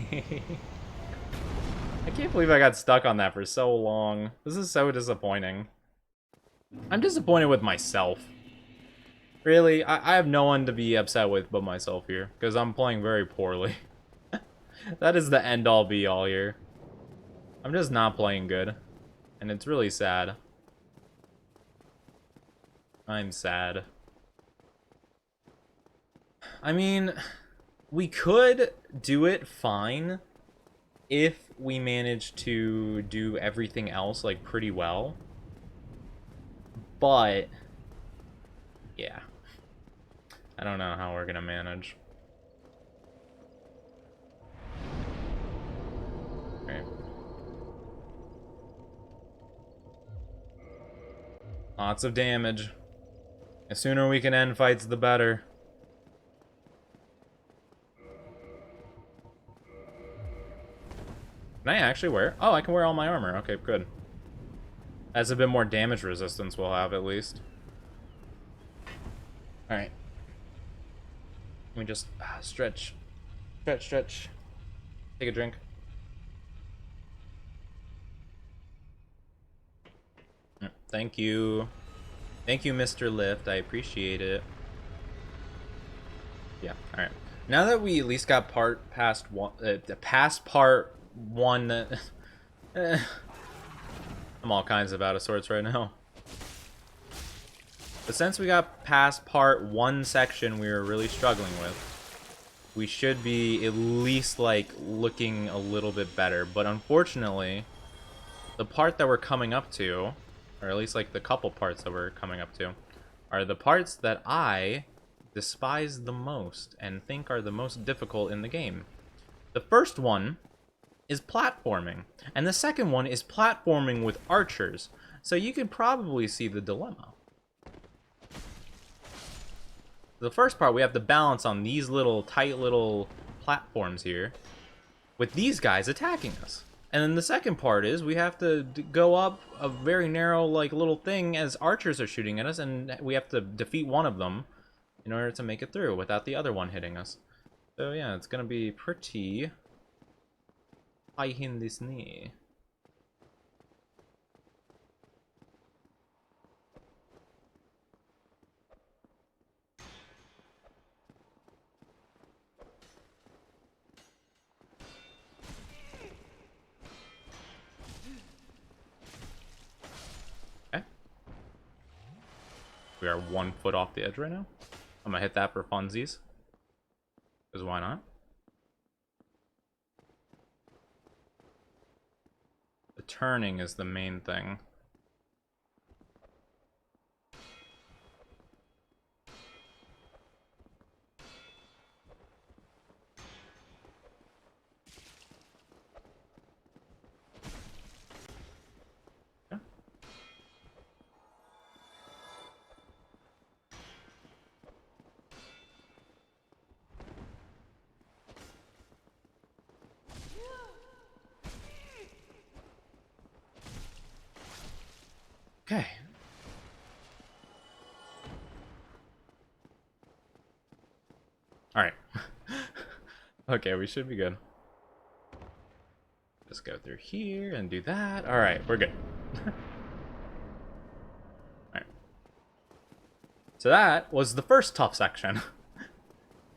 A: I can't believe I got stuck on that for so long. This is so disappointing. I'm disappointed with myself. Really, I have no one to be upset with but myself here, because I'm playing very poorly. That is the end-all be-all here. I'm just not playing good, and it's really sad. I'm sad. I mean, we could do it fine if we manage to do everything else, like, pretty well. But, yeah. I don't know how we're gonna manage. Okay. Lots of damage. The sooner we can end fights, the better. Can I actually wear? Oh, I can wear all my armor. Okay, good. That's a bit more damage resistance we'll have, at least. Alright. Let me just stretch. Stretch, stretch. Take a drink. Thank you. Thank you, Mr. Lift. I appreciate it. Yeah, alright. Now that we at least got past part one... I'm all kinds of out of sorts right now. But since we got past part one section we were really struggling with, we should be at least, like, looking a little bit better. But unfortunately, the part that we're coming up to, or at least, like, the couple parts that we're coming up to, are the parts that I despise the most and think are the most difficult in the game. The first one is platforming, and the second one is platforming with archers. So you could probably see the dilemma. The first part, we have to balance on these little tight little platforms here with these guys attacking us. And then the second part is we have to go up a very narrow, like, little thing as archers are shooting at us, and we have to defeat one of them in order to make it through without the other one hitting us. So yeah, it's gonna be pretty high in this knee. We are 1 foot off the edge right now. I'm gonna hit that for funsies. Because why not? The turning is the main thing. Okay. Alright. Okay, we should be good. Just go through here and do that. Alright, we're good. Alright. So that was the first tough section.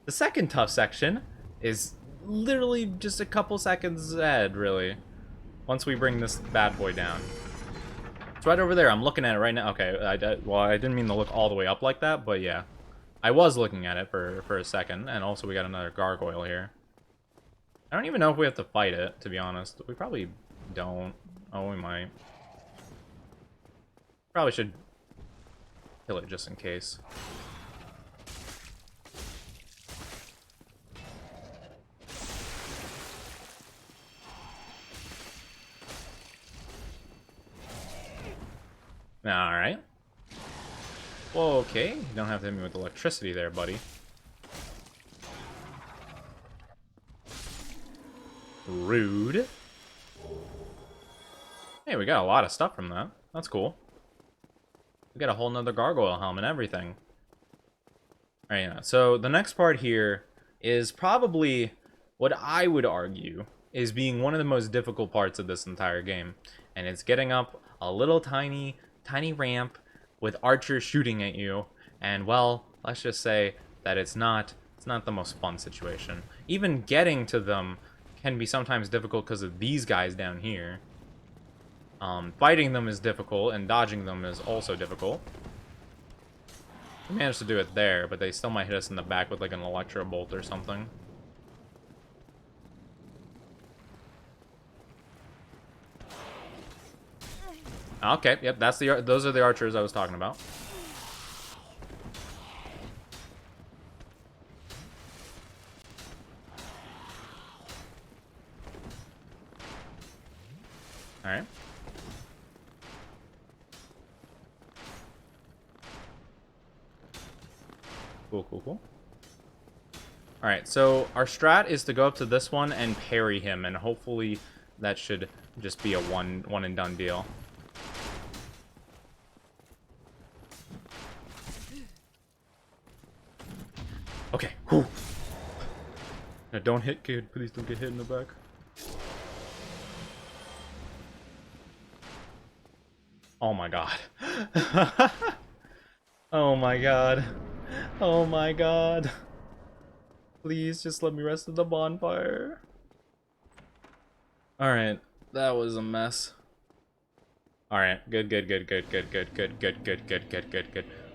A: The second tough section is literally just a couple seconds ahead, really. Once we bring this bad boy down. It's right over there. I'm looking at it right now. Okay, well, I didn't mean to look all the way up like that, but yeah. I was looking at it for a second, and also we got another gargoyle here. I don't even know if we have to fight it, to be honest. We probably don't. Oh, we might. Probably should kill it just in case. Alright. Well, okay. You don't have to hit me with electricity there, buddy. Rude. Hey, we got a lot of stuff from that. That's cool. We got a whole nother gargoyle helm and everything. Alright, yeah. So the next part here is probably what I would argue is being one of the most difficult parts of this entire game. And it's getting up a little tiny ramp with archers shooting at you. And, well, let's just say that it's not the most fun situation. Even getting to them can be sometimes difficult because of these guys down here. Fighting them is difficult, and dodging them is also difficult. We managed to do it there, but they still might hit us in the back with like an electro bolt or something. Okay, yep, those are the archers I was talking about. All right. Cool. Alright, so our strat is to go up to this one and parry him, and hopefully that should just be a one and done deal. Okay, whew. Now don't hit, kid. Please don't get hit in the back. Oh my god. Oh my god. Oh my god. Please just let me rest at the bonfire. Alright, that was a mess. Alright, good.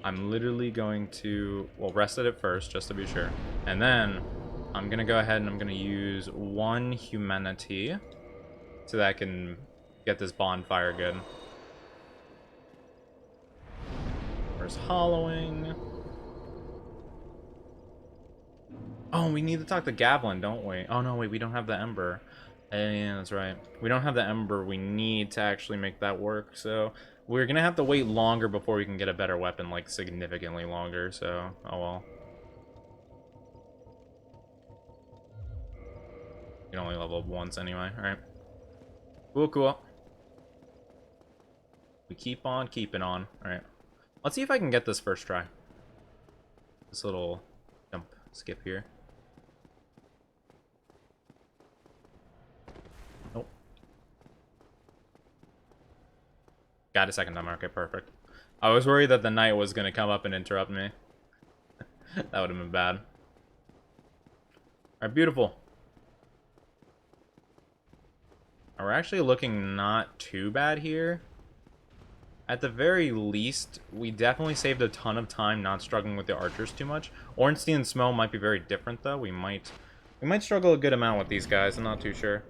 A: I'm literally going to, well, rest at it first, just to be sure. And then, I'm gonna go ahead and I'm gonna use 1 humanity so that I can get this bonfire good. Where's hollowing? Oh, we need to talk to Gavlin, don't we? Oh, no, wait, we don't have the Ember. Yeah, that's right. We don't have the Ember we need to actually make that work, so we're gonna have to wait longer before we can get a better weapon, like, significantly longer, so, oh well. You can only level up once anyway, alright. Cool. We keep on keeping on, alright. Let's see if I can get this first try. This little jump skip here. Nope. Got a second time. Okay, perfect. I was worried that the knight was going to come up and interrupt me. That would have been bad. Alright, beautiful. We're actually looking not too bad here. At the very least, we definitely saved a ton of time not struggling with the archers too much. Ornstein Smell might be very different, though. We might struggle a good amount with these guys. I'm not too sure.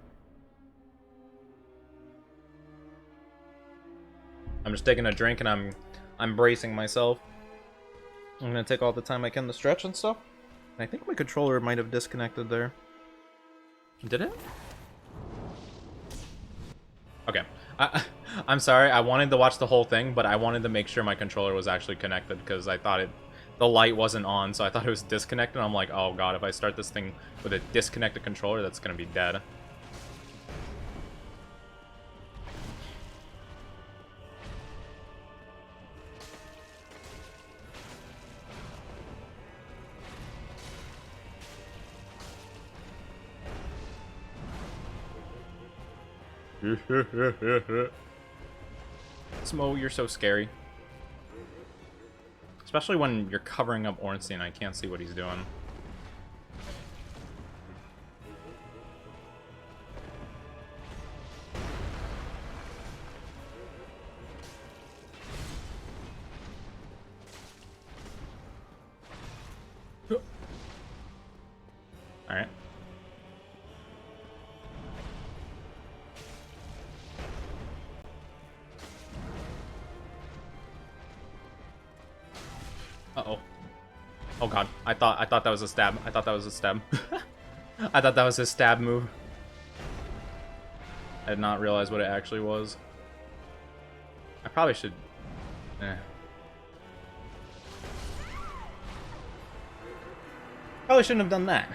A: I'm just taking a drink and I'm bracing myself. I'm gonna take all the time I can to stretch and stuff. I think my controller might have disconnected there. Did it? Okay. I'm sorry, I wanted to watch the whole thing, but I wanted to make sure my controller was actually connected because I thought the light wasn't on, so I thought it was disconnected. I'm like, oh god, if I start this thing with a disconnected controller, that's gonna be dead. Smo, you're so scary. Especially when you're covering up Ornstein, I can't see what he's doing. Alright. Uh-oh. Oh god. I thought that was a stab. I thought that was a stab. I thought that was his stab move. I did not realize what it actually was. I probably should Eh. Probably shouldn't have done that.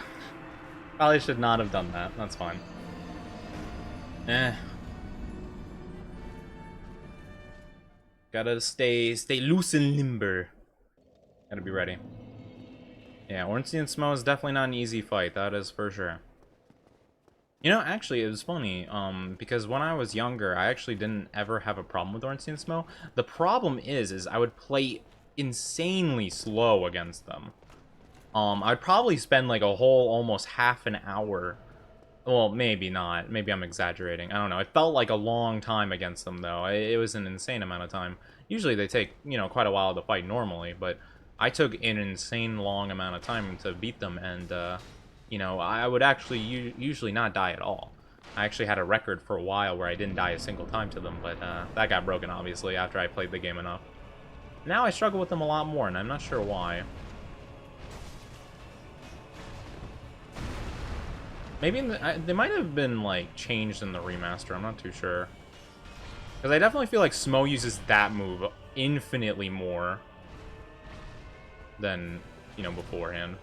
A: Probably should not have done that. That's fine. Eh. Gotta stay loose and limber. Gotta be ready. Yeah, Ornstein and Smo is definitely not an easy fight, that is for sure. You know, actually, it was funny, because when I was younger, I actually didn't ever have a problem with Ornstein and Smo. The problem is I would play insanely slow against them. I'd probably spend like a whole almost half an hour. Well, maybe not. Maybe I'm exaggerating. I don't know. It felt like a long time against them, though. It was an insane amount of time. Usually they take, you know, quite a while to fight normally, but I took an insane long amount of time to beat them, and, you know, I would actually usually not die at all. I actually had a record for a while where I didn't die a single time to them, but that got broken, obviously, after I played the game enough. Now I struggle with them a lot more, and I'm not sure why. Maybe they might have been, like, changed in the remaster. I'm not too sure. Because I definitely feel like Smo uses that move infinitely more than, you know, beforehand.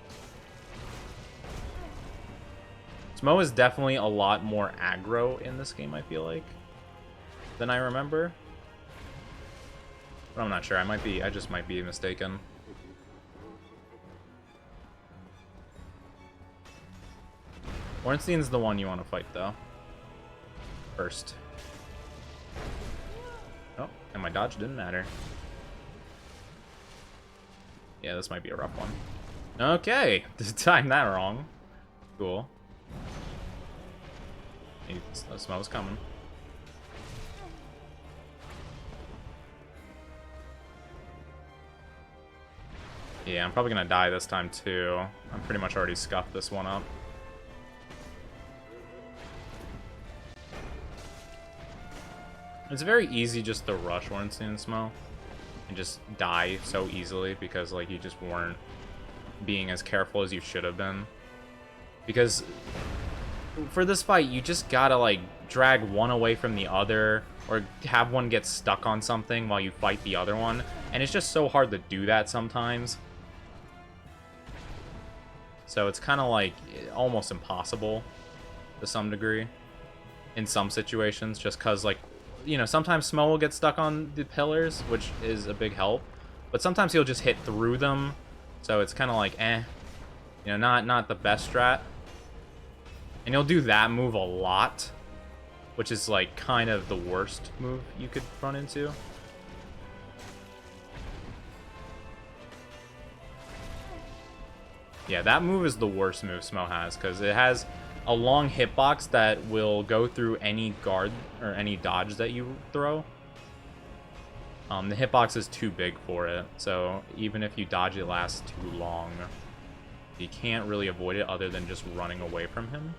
A: Smo is definitely a lot more aggro in this game, I feel like, than I remember. But I'm not sure. I just might be mistaken. Ornstein's the one you want to fight, though. First. Oh, and my dodge didn't matter. Yeah, this might be a rough one. Okay, timed that wrong. Cool. The Smo's coming. Yeah, I'm probably gonna die this time, too. I'm pretty much already scuffed this one up. It's very easy just to rush Ornstein and Smo and just die so easily because, like, you just weren't being as careful as you should have been. Because for this fight, you just gotta, like, drag one away from the other or have one get stuck on something while you fight the other one. And it's just so hard to do that sometimes. So it's kind of, like, almost impossible to some degree in some situations just because, like, you know, sometimes Smo will get stuck on the pillars, which is a big help. But sometimes he'll just hit through them. So it's kind of like, eh. You know, not the best strat. And he'll do that move a lot. Which is, like, kind of the worst move you could run into. Yeah, that move is the worst move Smo has. Because it has a long hitbox that will go through any guard or any dodge that you throw. The hitbox is too big for it, so even if you dodge it lasts too long, you can't really avoid it other than just running away from him.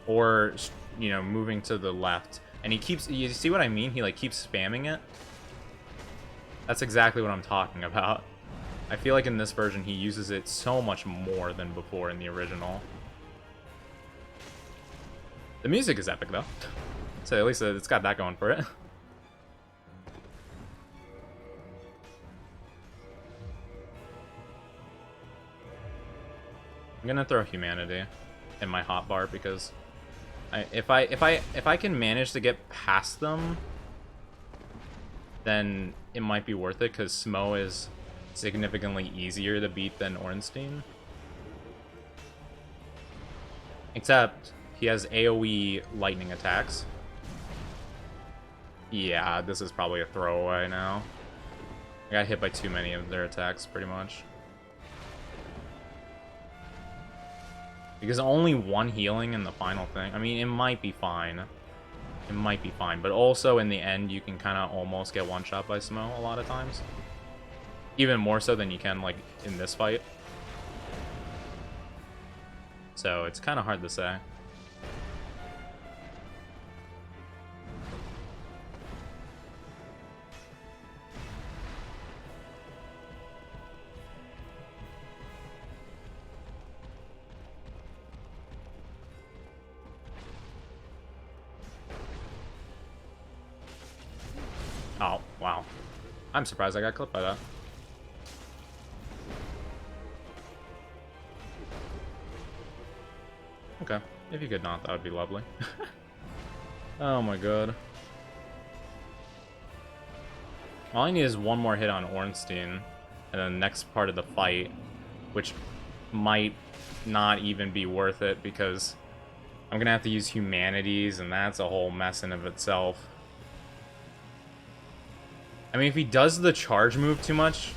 A: Or, you know, moving to the left. And he keeps, you see what I mean? He, like, keeps spamming it. That's exactly what I'm talking about. I feel like in this version he uses it so much more than before in the original. The music is epic, though. So at least it's got that going for it. I'm gonna throw Humanity in my hotbar because if I can manage to get past them, then it might be worth it because Smo is significantly easier to beat than Ornstein. Except he has AoE lightning attacks. Yeah, this is probably a throwaway now. I got hit by too many of their attacks, pretty much. Because only one healing in the final thing. I mean, it might be fine. It might be fine. But also, in the end, you can kind of almost get one-shot by Smo a lot of times. Even more so than you can, like, in this fight. So, it's kind of hard to say. Oh, wow. I'm surprised I got clipped by that. Okay. If you could not, that would be lovely. Oh my god. All I need is one more hit on Ornstein, and then the next part of the fight, which might not even be worth it because I'm gonna have to use humanities, and that's a whole mess in of itself. I mean, if he does the charge move too much...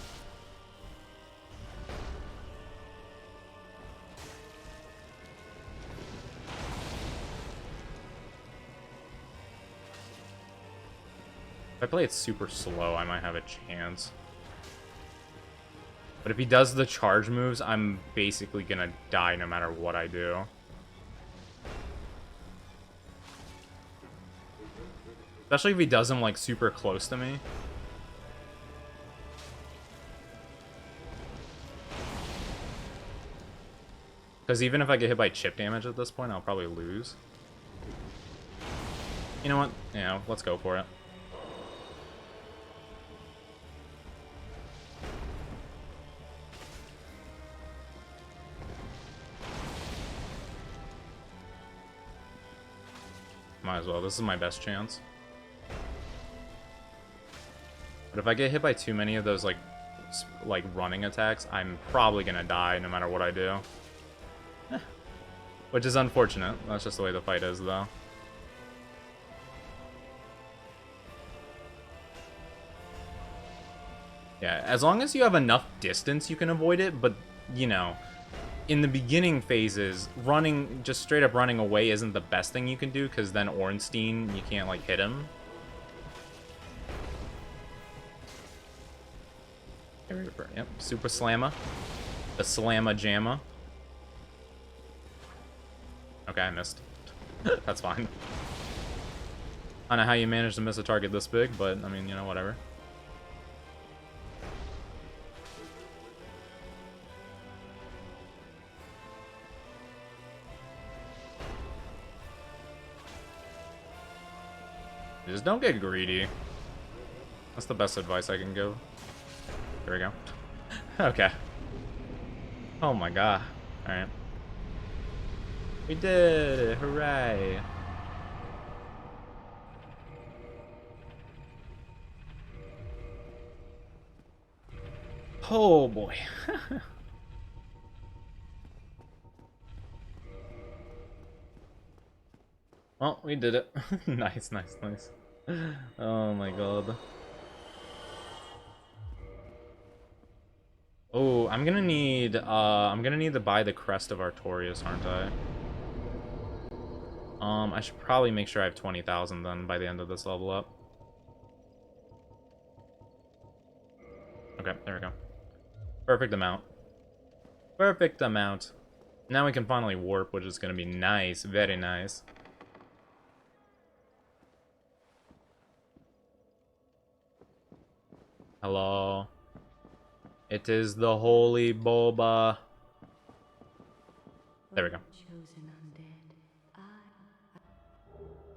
A: If I play it super slow, I might have a chance. But if he does the charge moves, I'm basically gonna die no matter what I do. Especially if he does them, like, super close to me. Because even if I get hit by chip damage at this point, I'll probably lose. You know what? Yeah, let's go for it. Might as well. This is my best chance. But if I get hit by too many of those, like running attacks, I'm probably gonna die no matter what I do. Which is unfortunate. That's just the way the fight is, though. Yeah, as long as you have enough distance, you can avoid it, but, you know, in the beginning phases, just straight up running away isn't the best thing you can do, because then Ornstein, you can't, like, hit him. Yep, Super Slamma. The Slamma Jamma. Okay, I missed. That's fine. I don't know how you managed to miss a target this big, but, I mean, you know, whatever. Just don't get greedy. That's the best advice I can give. There we go. Okay. Oh my god. Alright. We did it! Hooray! Oh boy. Well, we did it. Nice, nice, nice. Oh my god. Oh, I'm gonna need to buy the Crest of Artorias, aren't I? I should probably make sure I have 20,000 then by the end of this level up. Okay, there we go. Perfect amount. Perfect amount. Now we can finally warp, which is gonna be nice, very nice. Hello. It is the holy boba. There we go.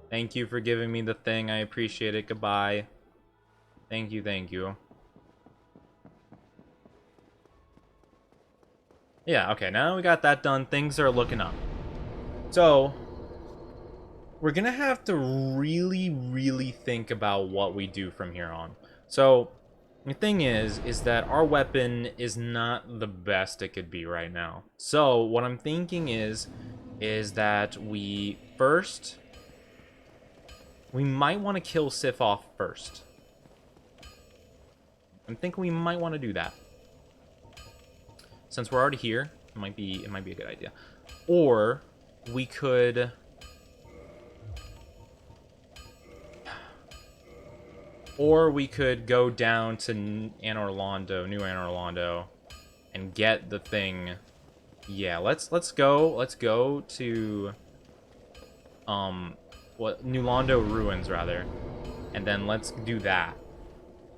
A: Thank you for giving me the thing. I appreciate it. Goodbye. Thank you, thank you. Yeah, okay, now we got that done. Things are looking up. So, we're gonna have to really, really think about what we do from here on. So, the thing is that our weapon is not the best it could be right now. So, what I'm thinking is that we might want to kill Sif off first. I'm thinking we might want to do that. Since we're already here, it might be a good idea. Or we could go down to New Anor Londo, and get the thing. Yeah, let's go to New Londo Ruins rather, and then let's do that.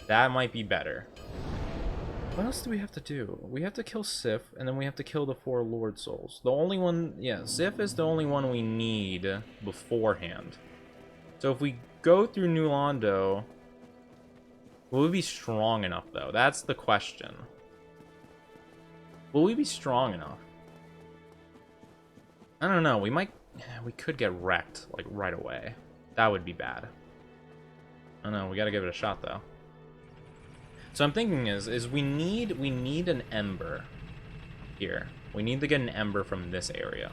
A: That might be better. What else do we have to do? We have to kill Sif, and then we have to kill the 4 Lord Souls. The only one, yeah, Sif is the only one we need beforehand. So if we go through New Londo, Will we be strong enough, though? That's the question. Will we be strong enough? I don't know. We might... We could get wrecked, like, right away. That would be bad. I don't know. We gotta give it a shot, though. So I'm thinking is we need an ember here. We need to get an ember from this area.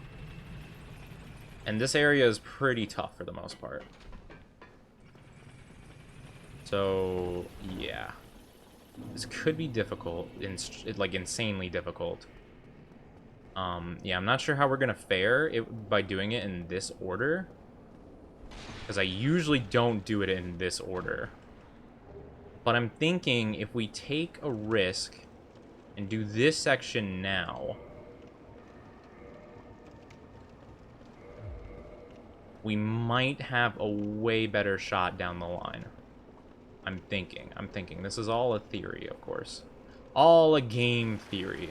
A: And this area is pretty tough for the most part. So, yeah. This could be difficult, like insanely difficult. Yeah, I'm not sure how we're gonna fare by doing it in this order. Because I usually don't do it in this order. But I'm thinking if we take a risk and do this section now, we might have a way better shot down the line. I'm thinking. This is all a theory, of course. All a game theory.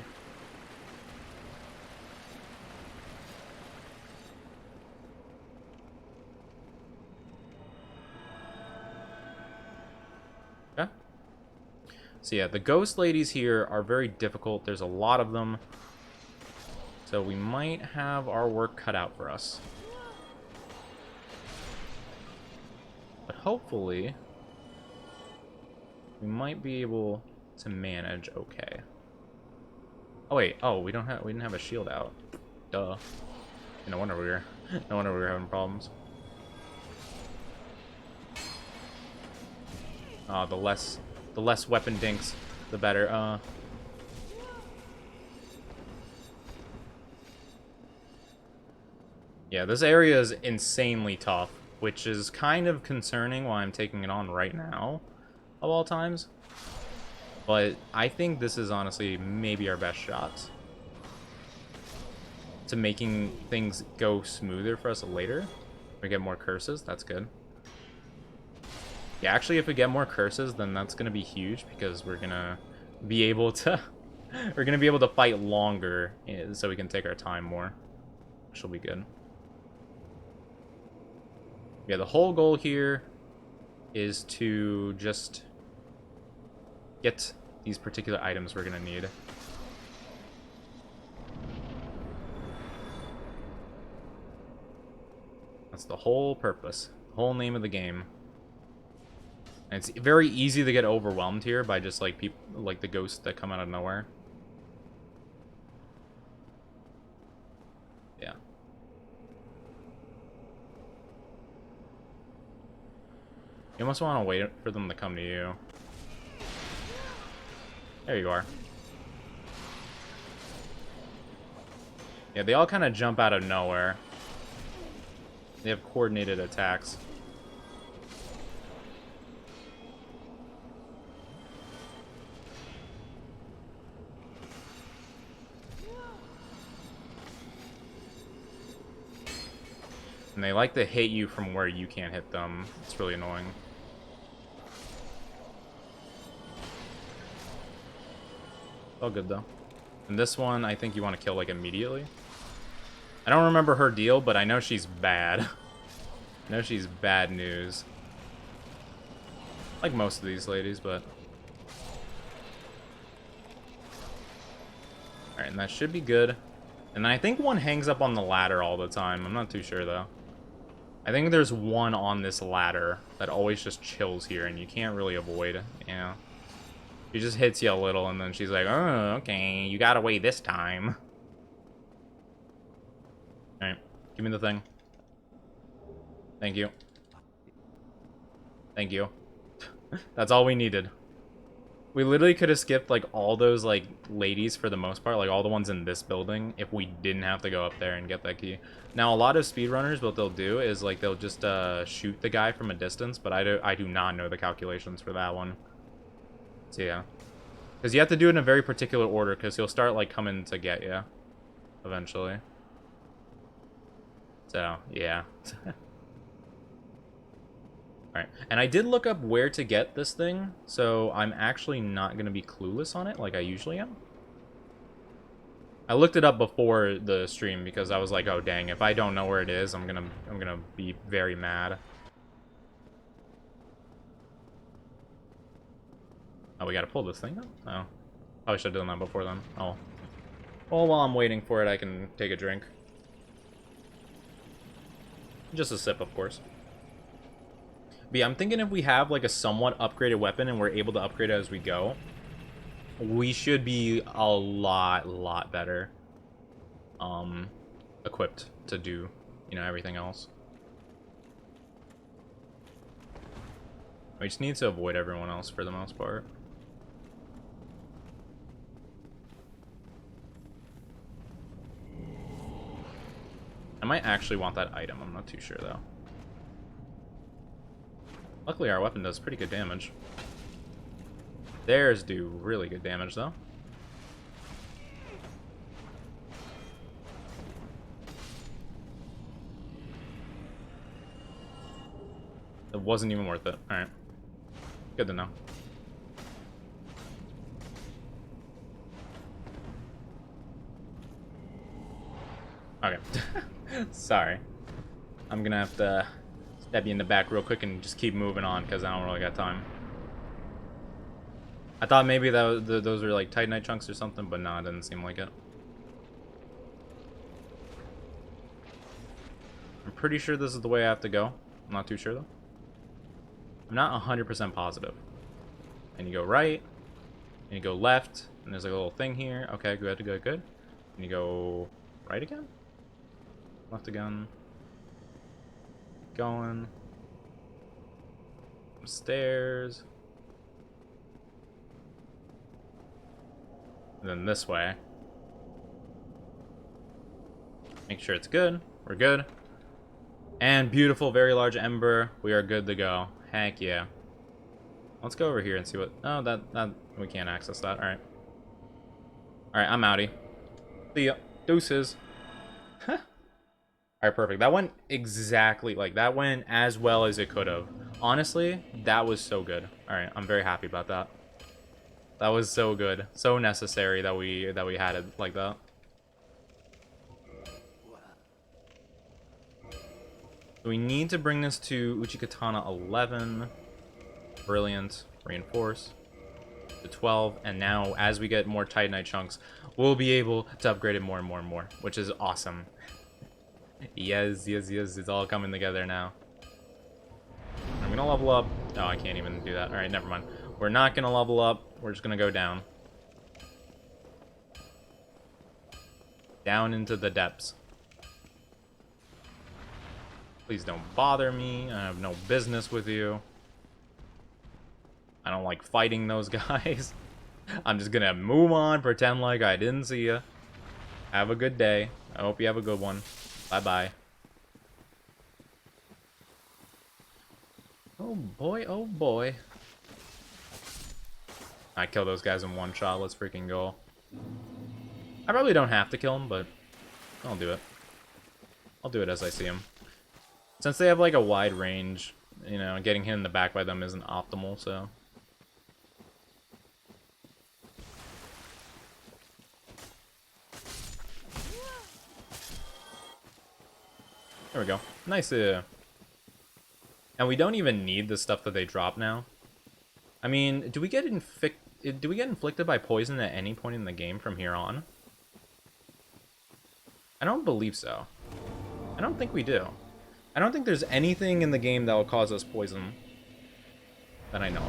A: Okay. So yeah, the ghost ladies here are very difficult. There's a lot of them. So we might have our work cut out for us. But hopefully we might be able to manage okay. Oh wait, we didn't have a shield out. Duh. No wonder we were having problems. The less weapon dinks, the better. Yeah, this area is insanely tough, which is kind of concerning why I'm taking it on right now, of all times. But I think this is honestly maybe our best shot to making things go smoother for us later. We get more curses, that's good. Yeah, actually, if we get more curses, then that's gonna be huge because we're gonna be able to fight longer, so we can take our time more, which will be good. Yeah, the whole goal here is to just get these particular items we're gonna need. That's the whole purpose, the whole name of the game. And it's very easy to get overwhelmed here by just like people, like the ghosts that come out of nowhere. Yeah. You almost want to wait for them to come to you. There you are. Yeah, they all kind of jump out of nowhere. They have coordinated attacks. And they like to hit you from where you can't hit them. It's really annoying. All good, though. And this one, I think you want to kill, like, immediately. I don't remember her deal, but I know she's bad. I know she's bad news. Like most of these ladies, but... Alright, and that should be good. And I think one hangs up on the ladder all the time. I'm not too sure, though. I think there's one on this ladder that always just chills here, and you can't really avoid, you know. She just hits you a little, and then she's like, oh, okay, you got away this time. Alright, give me the thing. Thank you. Thank you. That's all we needed. We literally could have skipped, like, all those, like, ladies for the most part, like, all the ones in this building, if we didn't have to go up there and get that key. Now, a lot of speedrunners, what they'll do is, like, they'll just, shoot the guy from a distance, but I do not know the calculations for that one. So, yeah. Because you have to do it in a very particular order, because he'll start, like, coming to get you, eventually. So, yeah. Alright, and I did look up where to get this thing, so I'm actually not going to be clueless on it like I usually am. I looked it up before the stream because I was like, oh dang, if I don't know where it is, I'm gonna be very mad. Oh, we gotta pull this thing up? Oh. Probably should have done that before then. Oh. Well, while I'm waiting for it, I can take a drink. Just a sip, of course. But yeah, I'm thinking if we have like a somewhat upgraded weapon and we're able to upgrade it as we go, we should be a lot better equipped to do, you know, everything else. We just need to avoid everyone else for the most part. I might actually want that item, I'm not too sure though. Luckily our weapon does pretty good damage. Theirs do really good damage though. It wasn't even worth it. Alright. Good to know. Okay. Sorry. I'm gonna have to stab you in the back real quick and just keep moving on because I don't really got time. I thought maybe that those were like Titanite chunks or something, but no, it didn't seem like it. I'm pretty sure this is the way I have to go. I'm not too sure though. I'm not 100% positive. And you go right, and you go left, and there's like a little thing here. Okay, good. And you go right again? Left again. Going. Stairs. And then this way. Make sure it's good. We're good. And beautiful, very large ember. We are good to go. Heck yeah. Let's go over here and see what... Oh, that we can't access that. Alright. Alright, I'm outie. See ya. Deuces. Alright, perfect. That went exactly... Like, that went as well as it could have. Honestly, that was so good. Alright, I'm very happy about that. That was so good. So necessary that we had it like that. So we need to bring this to Uchikatana 11. Brilliant. Reinforce. To 12. And now, as we get more Titanite chunks, we'll be able to upgrade it more and more and more. Which is awesome. Yes. It's all coming together now. I'm gonna level up. Oh, I can't even do that. Alright, never mind. We're not gonna level up. We're just gonna go down. Down into the depths. Please don't bother me. I have no business with you. I don't like fighting those guys. I'm just gonna move on, pretend like I didn't see you. Have a good day. I hope you have a good one. Bye-bye. Oh boy, oh boy. I kill those guys in one shot. Let's freaking go. I probably don't have to kill them, but I'll do it. I'll do it as I see them. Since they have like a wide range, you know, getting hit in the back by them isn't optimal, so. There we go. Nice. And we don't even need the stuff that they drop now. I mean, do we get inflicted by poison at any point in the game from here on? I don't believe so. I don't think we do. I don't think there's anything in the game that will cause us poison that I know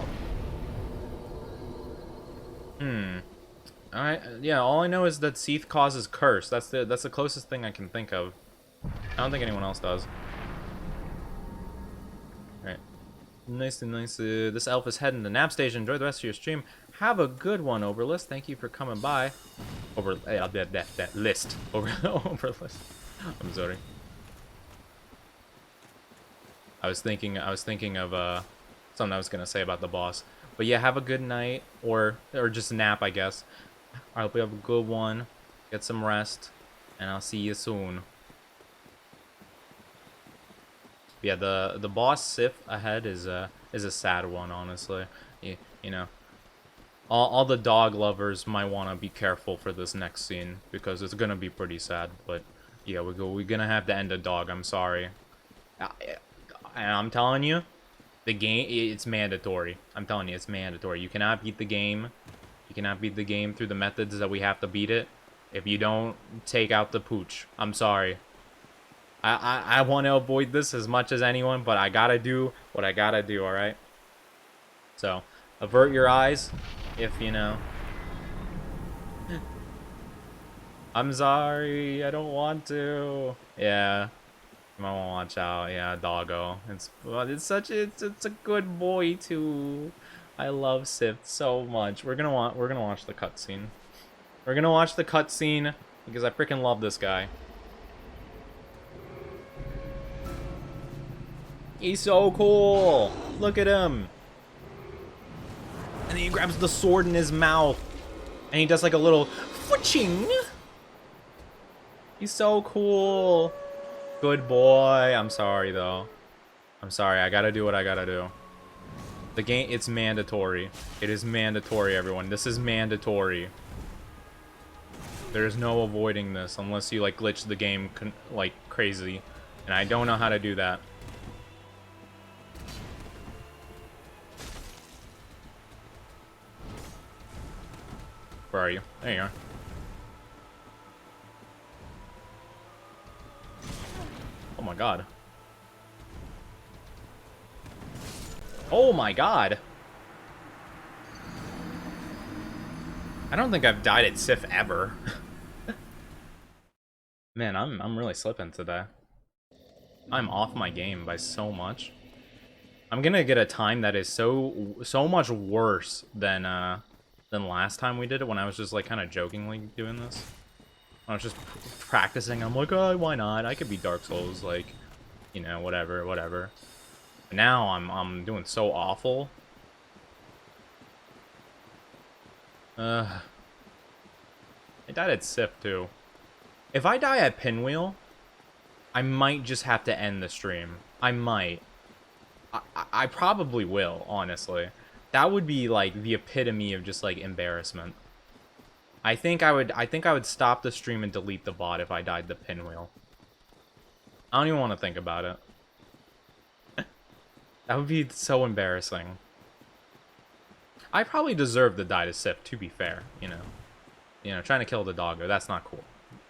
A: of. Alright, yeah, all I know is that Seath causes curse. That's the closest thing I can think of. I don't think anyone else does. Alright. Nice. This elf is heading to nap station. Enjoy the rest of your stream. Have a good one, Overlist. Thank you for coming by. That list. Overlist. I'm sorry. I was thinking of something I was gonna say about the boss. But yeah, have a good night, or just nap, I guess. I hope you have a good one. Get some rest, and I'll see you soon. Yeah, the boss Sif ahead is a sad one, honestly. You know, all the dog lovers might want to be careful for this next scene because it's gonna be pretty sad. But yeah, we're gonna have to end a dog. I'm sorry. And I'm telling you, The game, it's mandatory. I'm telling you, it's mandatory. You cannot beat the game. You cannot beat the game through the methods that we have to beat it if you don't take out the pooch. I'm sorry. I want to avoid this as much as anyone, but I gotta do what I gotta do, alright? So, avert your eyes if, you know. I'm sorry, I don't want to. Yeah. I want to watch out. Yeah, doggo. It's a good boy too. I love Sith so much. We're gonna watch the cutscene. We're gonna watch the cutscene because I freaking love this guy. He's so cool. Look at him. And then he grabs the sword in his mouth, and he does like a little fwitching. He's so cool. Good boy. I'm sorry though. I'm sorry. I gotta do what I gotta do. The game, it's mandatory. It is mandatory, everyone. This is mandatory. There's no avoiding this unless you like glitch the game like crazy, and I don't know how to do that. Where are you? There you are. Oh my god. Oh my god. I don't think I've died at Sif ever. Man, I'm really slipping today. I'm off my game by so much. I'm gonna get a time that is so much worse than last time we did it, when I was just like kind of jokingly doing this. I was just practicing. I'm like, oh, why not? I could be Dark Souls, like, you know, whatever. But now I'm doing so awful. I died at Sif too. If I die at Pinwheel, I might just have to end the stream. I might. I probably will, honestly. That would be like the epitome of just like embarrassment. I think I would stop the stream and delete the VOD if I died the Pinwheel. I don't even want to think about it. That would be so embarrassing. I probably deserve to die to Sif, to be fair, you know. You know, trying to kill the doggo, that's not cool.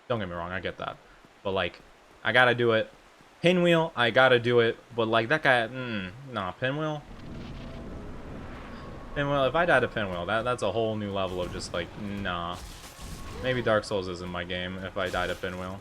A: Don't get me wrong, I get that. But like, I gotta do it. Pinwheel, I gotta do it. But like, that guy, nah, Pinwheel? Pinwheel, if I die to Pinwheel, that's a whole new level of just like, nah. Maybe Dark Souls isn't my game if I die to Pinwheel.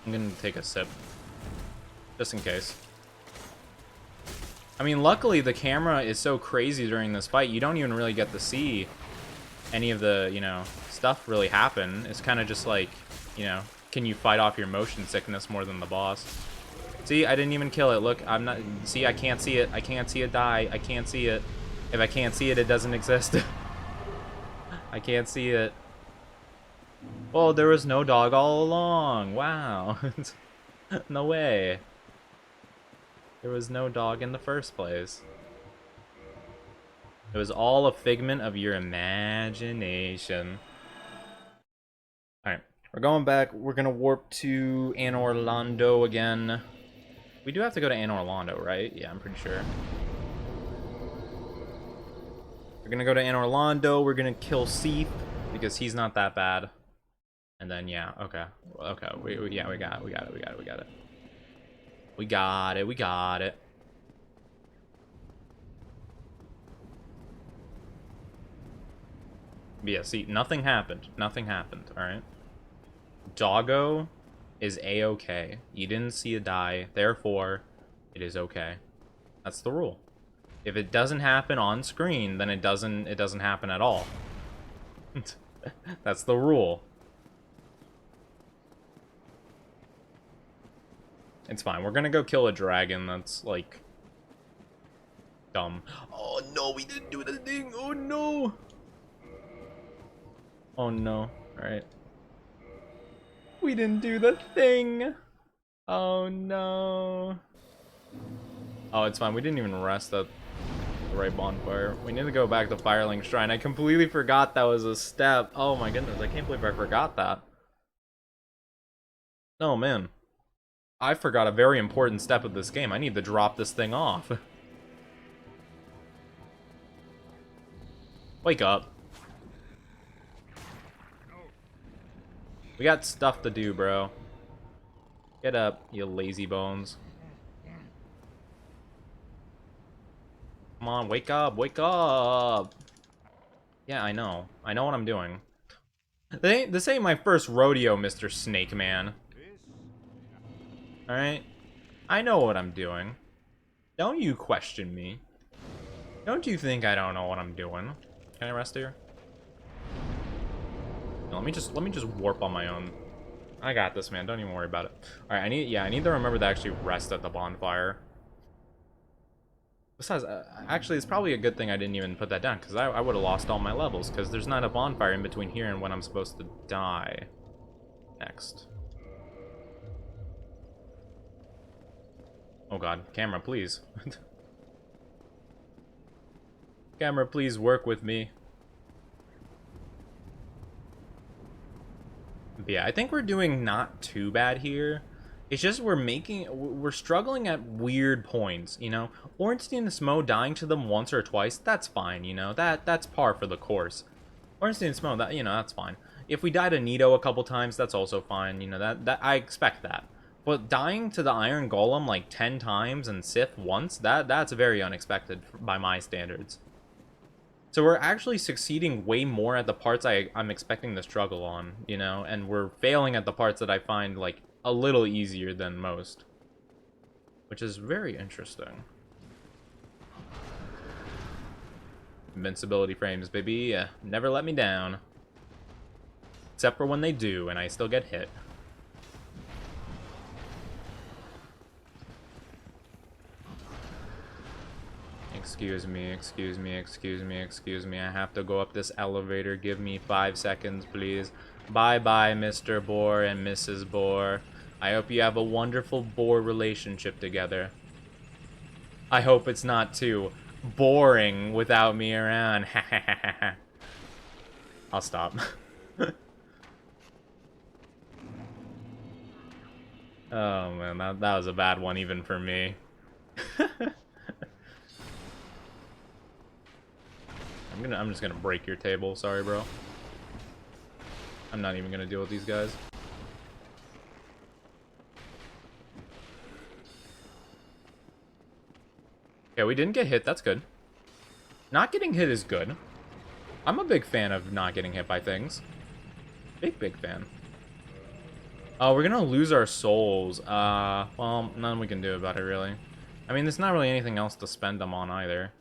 A: I'm gonna take a sip. Just in case. I mean, luckily the camera is so crazy during this fight, you don't even really get to see any of the, you know, stuff really happen. It's kind of just like, you know, can you fight off your motion sickness more than the boss? See, I didn't even kill it. Look, I'm not... See, I can't see it. I can't see it die. I can't see it. If I can't see it, it doesn't exist. I can't see it. Oh, there was no dog all along. Wow. No way. There was no dog in the first place. It was all a figment of your imagination. Alright, we're going back. We're gonna warp to Anne Orlando again. We do have to go to Anne Orlando, right? Yeah, I'm pretty sure. We're gonna go to Anne Orlando. We're gonna kill Seath because he's not that bad. And then, yeah, okay. Okay, yeah, we got it. We got it. But yeah, see, nothing happened. Nothing happened, alright? Doggo is A-okay. You didn't see it die, therefore, it is okay. That's the rule. If it doesn't happen on screen, then it doesn't happen at all. That's the rule. It's fine. We're gonna go kill a dragon that's, like, dumb. Oh, no, we didn't do the thing. Oh, no. Oh, no. Alright. We didn't do the thing. Oh no. Oh, it's fine. We didn't even rest at the right bonfire. We need to go back to Firelink Shrine. I completely forgot that was a step. Oh my goodness, I can't believe I forgot that. Oh man. I forgot a very important step of this game. I need to drop this thing off. Wake up. We got stuff to do, bro. Get up, you lazy bones. Come on, wake up, wake up! Yeah, I know. I know what I'm doing. This ain't my first rodeo, Mr. Snake Man. Alright? I know what I'm doing. Don't you question me. Don't you think I don't know what I'm doing? Can I rest here? No, let me just warp on my own. I got this, man. Don't even worry about it. Alright, I need to remember to actually rest at the bonfire. Besides, actually, it's probably a good thing I didn't even put that down, because I would have lost all my levels, because there's not a bonfire in between here and when I'm supposed to die. Next. Oh god, camera, please. Camera, please work with me. But yeah, I think we're doing not too bad here. It's just we're struggling at weird points, you know? Ornstein and Smo dying to them once or twice, that's fine, you know? That's par for the course. Ornstein and Smo, that, you know, that's fine. If we die to Nito a couple times, that's also fine, you know, that I expect that. But dying to the Iron Golem like 10 times and Sith once, that's very unexpected by my standards. So we're actually succeeding way more at the parts I'm expecting to struggle on, you know, and we're failing at the parts that I find, like, a little easier than most. Which is very interesting. Invincibility frames, baby. Never let me down. Except for when they do, and I still get hit. Excuse me, excuse me, excuse me, excuse me. I have to go up this elevator. Give me 5 seconds, please. Bye-bye, Mr. Boar and Mrs. Boar. I hope you have a wonderful boar relationship together. I hope it's not too boring without me around. I'll stop. Oh man, that was a bad one even for me. I'm just gonna break your table. Sorry, bro. I'm not even gonna deal with these guys. Okay, we didn't get hit. That's good. Not getting hit is good. I'm a big fan of not getting hit by things. Big fan. Oh, we're gonna lose our souls. Well, nothing we can do about it, really. I mean, there's not really anything else to spend them on, either.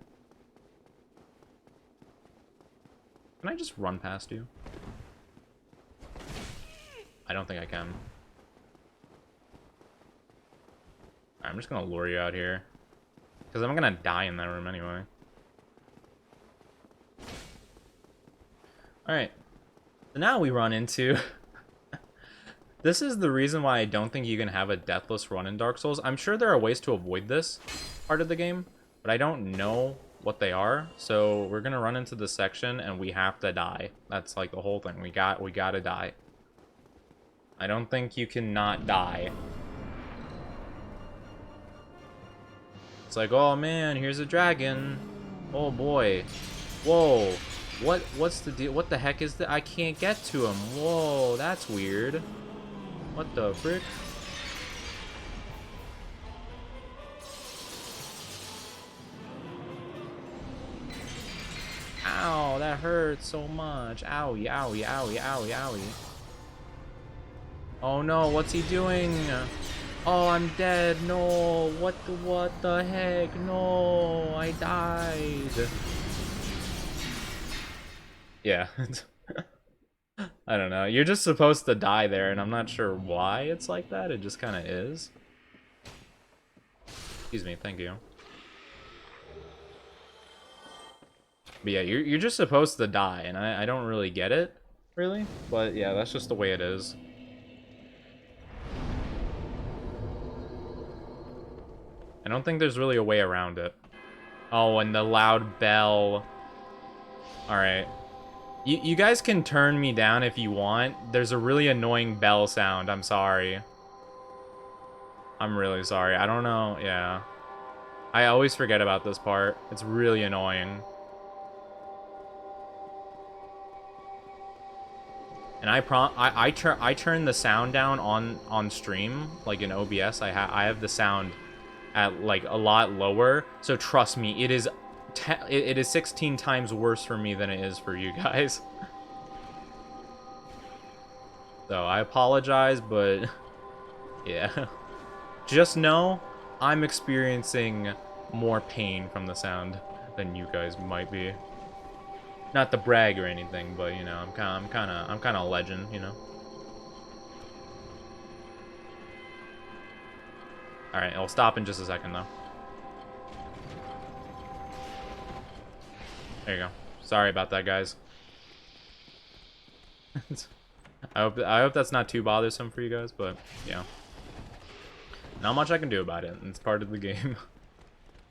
A: Can I just run past you? I don't think I can. I'm just gonna lure you out here. Because I'm gonna die in that room anyway. Alright. So now we run into... This is the reason why I don't think you can have a deathless run in Dark Souls. I'm sure there are ways to avoid this part of the game, but I don't know what they are. So we're gonna run into this section and we have to die. That's like the whole thing. We gotta die. I don't think you can not die. It's like, oh man, here's a dragon. Oh boy. Whoa. What's the deal? What the heck is that? I can't get to him. Whoa, that's weird. What the frick? Ow, that hurts so much. Owie, owie, owie, owie, owie. Oh no, what's he doing? Oh, I'm dead. No, what the heck? No, I died. Yeah. I don't know. You're just supposed to die there, and I'm not sure why it's like that. It just kind of is. Excuse me, thank you. But yeah, you're just supposed to die, and I don't really get it, really. But yeah, that's just the way it is. don't think there's really a way around it. Oh, and the loud bell. Alright. You guys can turn me down if you want. There's a really annoying bell sound. I'm sorry. I'm really sorry. I don't know. Yeah. I always forget about this part. It's really annoying. And I turn the sound down on stream, like in OBS. I have the sound at like a lot lower. So trust me, it is 16 times worse for me than it is for you guys. So I apologize, but yeah. Just know I'm experiencing more pain from the sound than you guys might be. Not to brag or anything, but you know, I'm kind of a legend, you know. All right, I'll stop in just a second though. There you go. Sorry about that, guys. I hope that's not too bothersome for you guys, but yeah. Not much I can do about it. It's part of the game.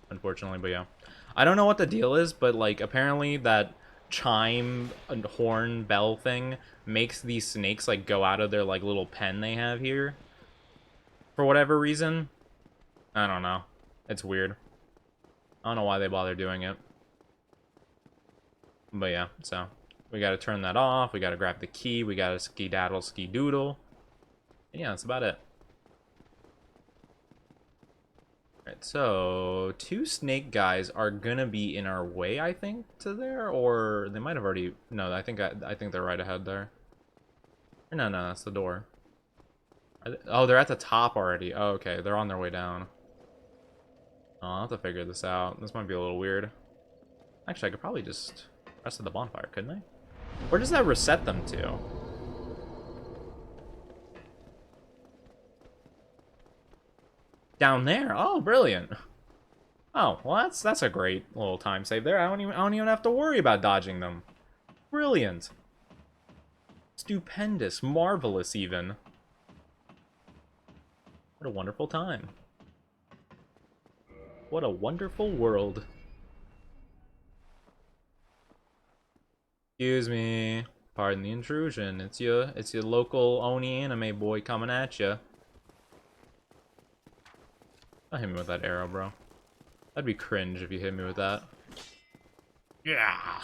A: Unfortunately, but yeah. I don't know what the deal is, but like apparently that chime and horn bell thing makes these snakes like go out of their like little pen they have here. For whatever reason. I don't know. It's weird. I don't know why they bother doing it. But yeah, so we gotta turn that off, we gotta grab the key, we gotta skedaddle ski-doodle. Yeah, that's about it. Alright, so 2 snake guys are gonna be in our way, I think, to there, or they might have already. No, I think they're right ahead there. No, that's the door. Oh, they're at the top already. Oh, okay, they're on their way down. Oh, I'll have to figure this out. This might be a little weird. Actually, I could probably just rest of the bonfire, couldn't I? Where does that reset them to? Down there. Oh, brilliant. Oh, well, that's a great little time save there. I don't even have to worry about dodging them. Brilliant. Stupendous, marvelous even. What a wonderful time. What a wonderful world. Excuse me. Pardon the intrusion. It's your local Oni anime boy coming at you. Don't hit me with that arrow, bro. That'd be cringe if you hit me with that. Yeah.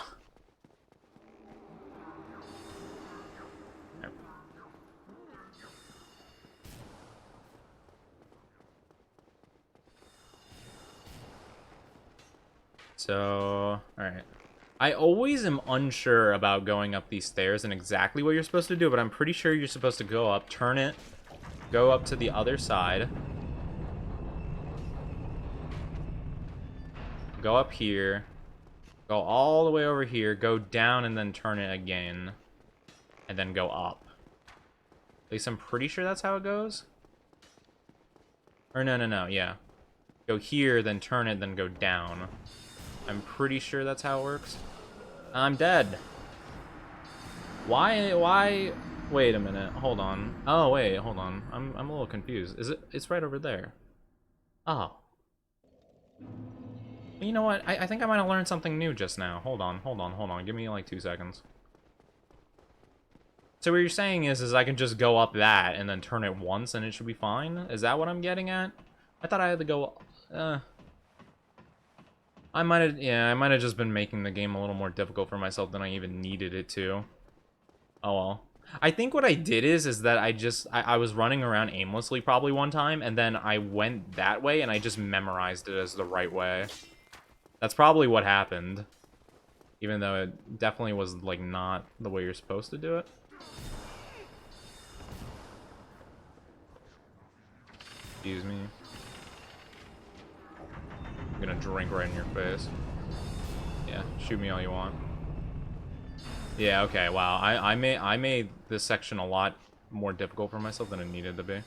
A: So, alright. I always am unsure about going up these stairs and exactly what you're supposed to do, but I'm pretty sure you're supposed to go up, turn it, go up to the other side. Go up here. Go all the way over here, go down and then turn it again. And then go up. At least I'm pretty sure that's how it goes. Or no, yeah. Go here, then turn it, then go down. I'm pretty sure that's how it works. I'm dead. Why? Wait a minute. Hold on. Oh, wait, hold on. I'm a little confused. It's right over there. Oh. You know what? I think I might have learned something new just now. Hold on. Give me like 2 seconds. So what you're saying is I can just go up that and then turn it once and it should be fine? Is that what I'm getting at? I thought I had to go... I might have just been making the game a little more difficult for myself than I even needed it to. Oh well. I think what I did is that I was running around aimlessly probably one time, and then I went that way and I just memorized it as the right way. That's probably what happened. Even though it definitely was, like, not the way you're supposed to do it. Excuse me. I'm gonna drink right in your face. Yeah, shoot me all you want. Yeah, okay, wow. I made this section a lot more difficult for myself than it needed to be.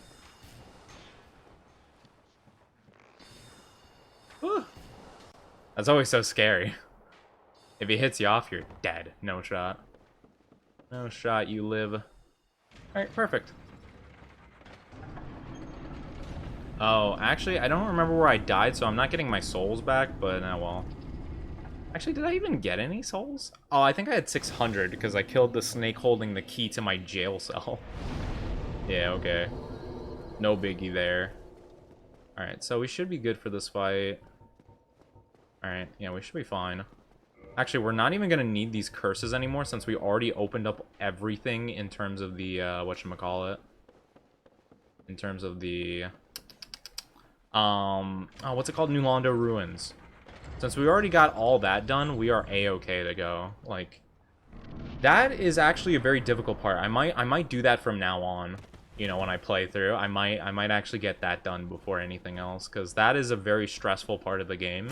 A: Whew. That's always so scary. If he hits you off, you're dead. No shot. No shot, you live. Alright, perfect. Oh, actually, I don't remember where I died, so I'm not getting my souls back, but well. Actually, did I even get any souls? Oh, I think I had 600 because I killed the snake holding the key to my jail cell. Yeah, okay. No biggie there. Alright, so we should be good for this fight. Alright, yeah, we should be fine. Actually, we're not even going to need these curses anymore since we already opened up everything in terms of the, whatchamacallit. In terms of the, oh, what's it called? New Londo Ruins. Since we already got all that done, we are A-okay to go. Like, that is actually a very difficult part. I might do that from now on. You know, when I play through, I might actually get that done before anything else, because that is a very stressful part of the game.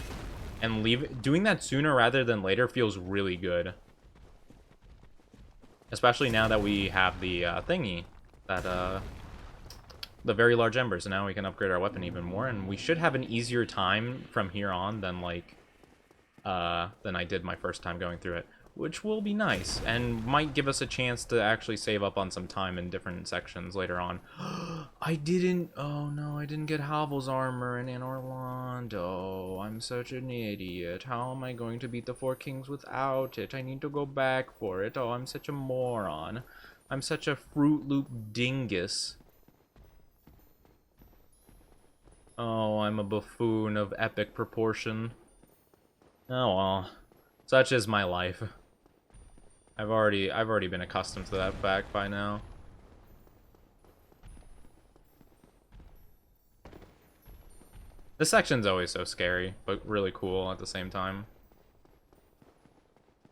A: And doing that sooner rather than later feels really good. Especially now that we have the thingy. That, the very large embers. And now we can upgrade our weapon even more. And we should have an easier time from here on than, like, than I did my first time going through it. Which will be nice. And might give us a chance to actually save up on some time in different sections later on. I didn't... Oh, no, I didn't get Havel's armor in Orlando. I'm such an idiot. How am I going to beat the Four Kings without it? I need to go back for it. Oh, I'm such a moron. I'm such a Fruit Loop dingus. Oh, I'm a buffoon of epic proportion. Oh, well. Such is my life. I've already been accustomed to that fact by now. This section's always so scary, but really cool at the same time.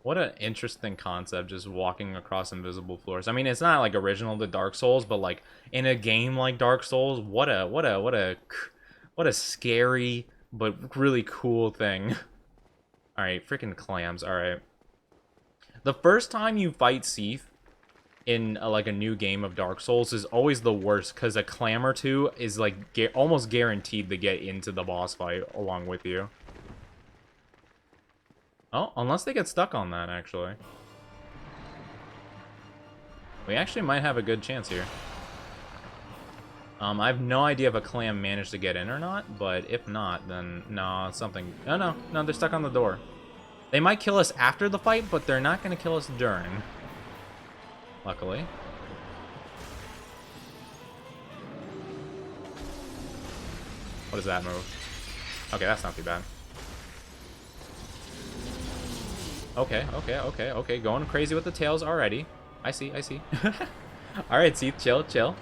A: What an interesting concept, just walking across invisible floors. I mean, it's not like original to Dark Souls, but like in a game like Dark Souls, what a scary but really cool thing. All right, freaking clams. All right. The first time you fight Seath in like a new game of Dark Souls is always the worst because a clam or two is like almost guaranteed to get into the boss fight along with you. Oh, unless they get stuck on that, actually. We actually might have a good chance here. I have no idea if a clam managed to get in or not, but if not, then no, something... Oh, no, they're stuck on the door. They might kill us after the fight, but they're not going to kill us during. Luckily. What is that move? Okay, that's not too bad. Okay. Going crazy with the tails already. I see. Alright, Seath, chill.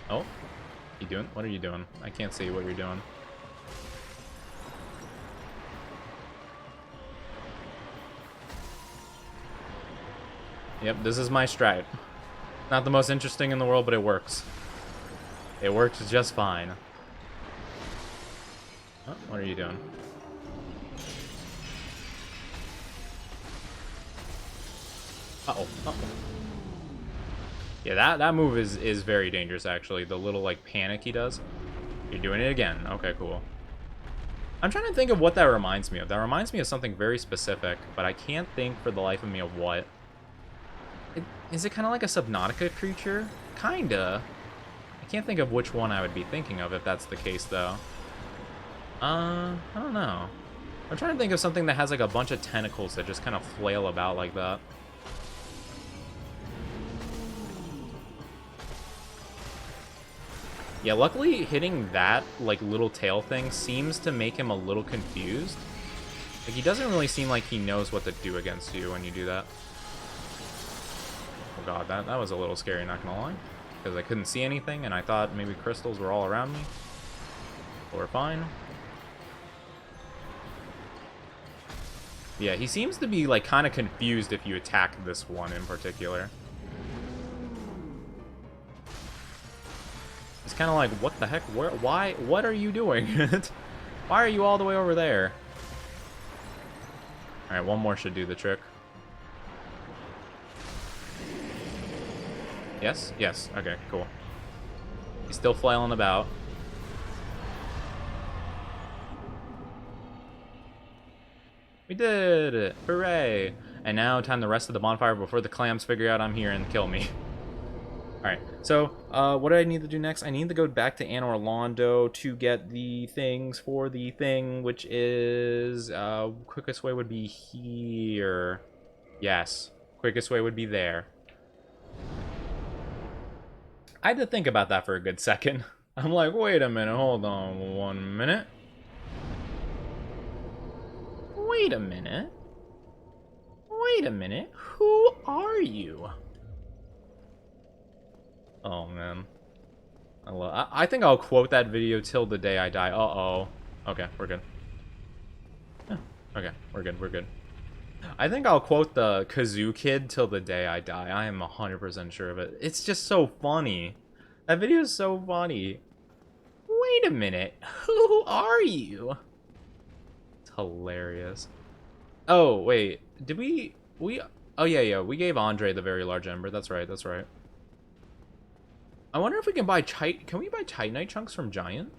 A: Oh. What are you doing? I can't see what you're doing. Yep, this is my strat. Not the most interesting in the world, but it works. It works just fine. Oh, what are you doing? Uh-oh. Yeah, that move is very dangerous, actually. The little, like, panic he does. You're doing it again. Okay, cool. I'm trying to think of what that reminds me of. That reminds me of something very specific, but I can't think for the life of me of what. Is it kind of like a Subnautica creature? Kinda. I can't think of which one I would be thinking of if that's the case, though. I don't know. I'm trying to think of something that has, like, a bunch of tentacles that just kind of flail about like that. Yeah, luckily hitting that, like, little tail thing seems to make him a little confused. Like, he doesn't really seem like he knows what to do against you when you do that. Oh god, that was a little scary, not gonna lie. Because I couldn't see anything, and I thought maybe crystals were all around me. But we're fine. Yeah, he seems to be, like, kind of confused if you attack this one in particular. It's kind of like, what the heck? Where? Why? What are you doing? Why are you all the way over there? Alright, one more should do the trick. Yes? Yes. Okay, cool. He's still flailing about. We did it! Hooray! And now time to rest of the bonfire before the clams figure out I'm here and kill me. Alright, so what do I need to do next? I need to go back to Anne Orlando to get the things for the thing, which is quickest way would be here. Yes, quickest way would be there. I had to think about that for a good second. I'm like, wait a minute, hold on 1 minute. Wait a minute. Wait a minute, who are you? Oh man, I think I'll quote that video till the day I die. Uh-oh. Okay, we're good. Yeah, okay, we're good, we're good. I think I'll quote the Kazoo Kid till the day I die. I am 100% sure of it. It's just so funny. That video is so funny. Wait a minute, who are you? It's hilarious. Oh, wait, did we... Oh, yeah, we gave Andre the very large ember. That's right, that's right. I wonder if we can buy Can we buy Titanite chunks from Giant?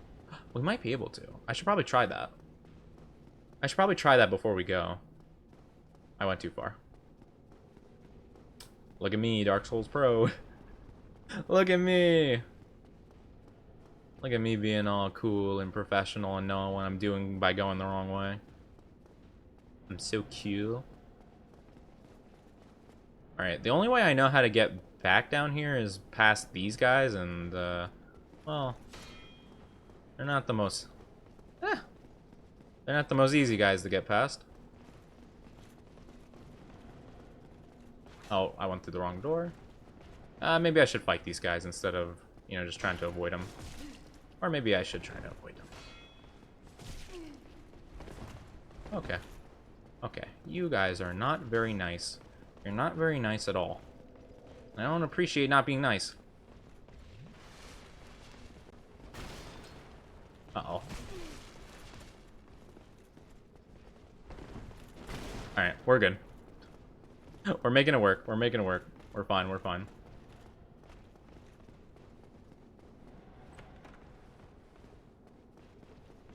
A: We might be able to. I should probably try that. I should probably try that before we go. I went too far. Look at me, Dark Souls Pro. Look at me. Look at me being all cool and professional and knowing what I'm doing by going the wrong way. I'm so cool. Alright, the only way I know how to get back down here is past these guys, and, well, they're not the most, they're not the most easy guys to get past. Oh, I went through the wrong door. Maybe I should fight these guys instead of, you know, just trying to avoid them. Or maybe I should try to avoid them. Okay. Okay, you guys are not very nice. You're not very nice at all. I don't appreciate not being nice. Uh-oh. Alright, we're good. We're making it work. We're making it work. We're fine, we're fine.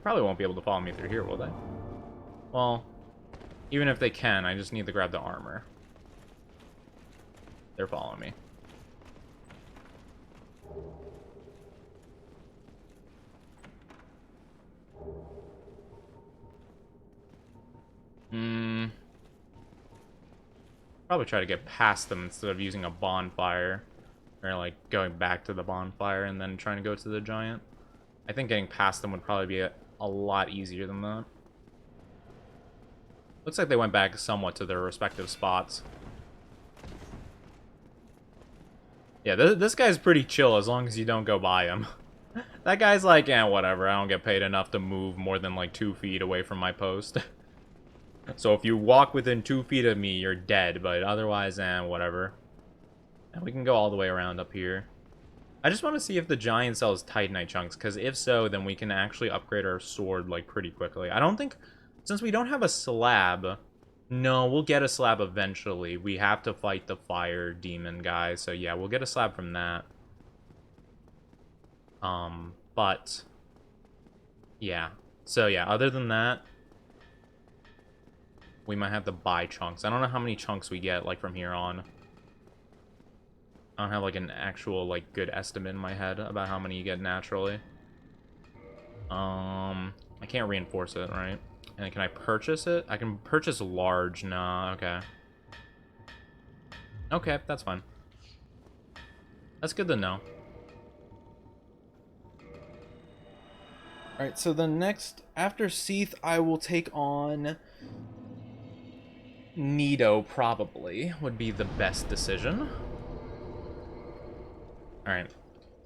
A: Probably won't be able to follow me through here, will they? Well, even if they can, I just need to grab the armor. They're following me. Probably try to get past them instead of using a bonfire. Or like going back to the bonfire and then trying to go to the giant. I think getting past them would probably be a lot easier than that. Looks like they went back somewhat to their respective spots. Yeah, this guy's pretty chill as long as you don't go by him. That guy's like, eh, whatever, I don't get paid enough to move more than like 2 feet away from my post. So if you walk within 2 feet of me, you're dead, but otherwise, eh, whatever. And we can go all the way around up here. I just want to see if the giant sells Titanite chunks, because if so, then we can actually upgrade our sword, like, pretty quickly. I don't think, since we don't have a slab, no, we'll get a slab eventually. We have to fight the fire demon guy, so yeah, we'll get a slab from that. But, yeah. So yeah, other than that, we might have to buy chunks. I don't know how many chunks we get, like, from here on. I don't have, like, an actual, like, good estimate in my head about how many you get naturally. I can't reinforce it, right? And can I purchase it? I can purchase large. Nah, okay. Okay, that's fine. That's good to know. Alright, so the next, after Seath, I will take on Nito, probably, would be the best decision. Alright,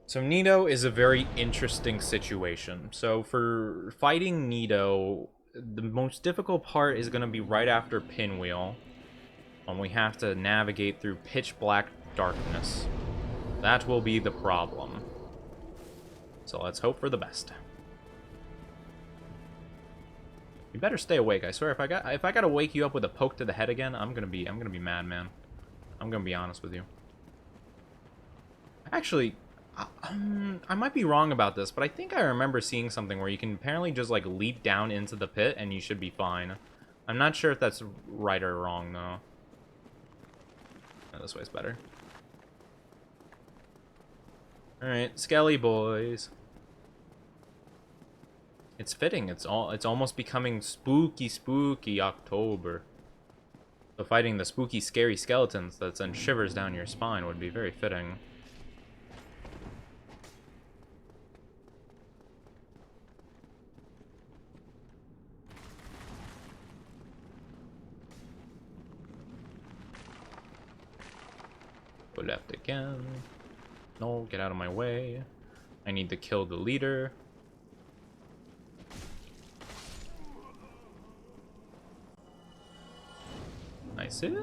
A: so Nito is a very interesting situation. So for fighting Nito, the most difficult part is going to be right after Pinwheel, when we have to navigate through pitch black darkness. That will be the problem. So let's hope for the best. You better stay awake. I swear, if I gotta wake you up with a poke to the head again, I'm gonna be mad, man. I'm gonna be honest with you. Actually, I might be wrong about this, but I think I remember seeing something where you can apparently just like leap down into the pit and you should be fine. I'm not sure if that's right or wrong though. Yeah, this way's better. Alright, Skelly boys. It's fitting. It's almost becoming spooky October. So fighting the spooky, scary skeletons that send shivers down your spine would be very fitting. Go left again. No, get out of my way. I need to kill the leader. Nice hit.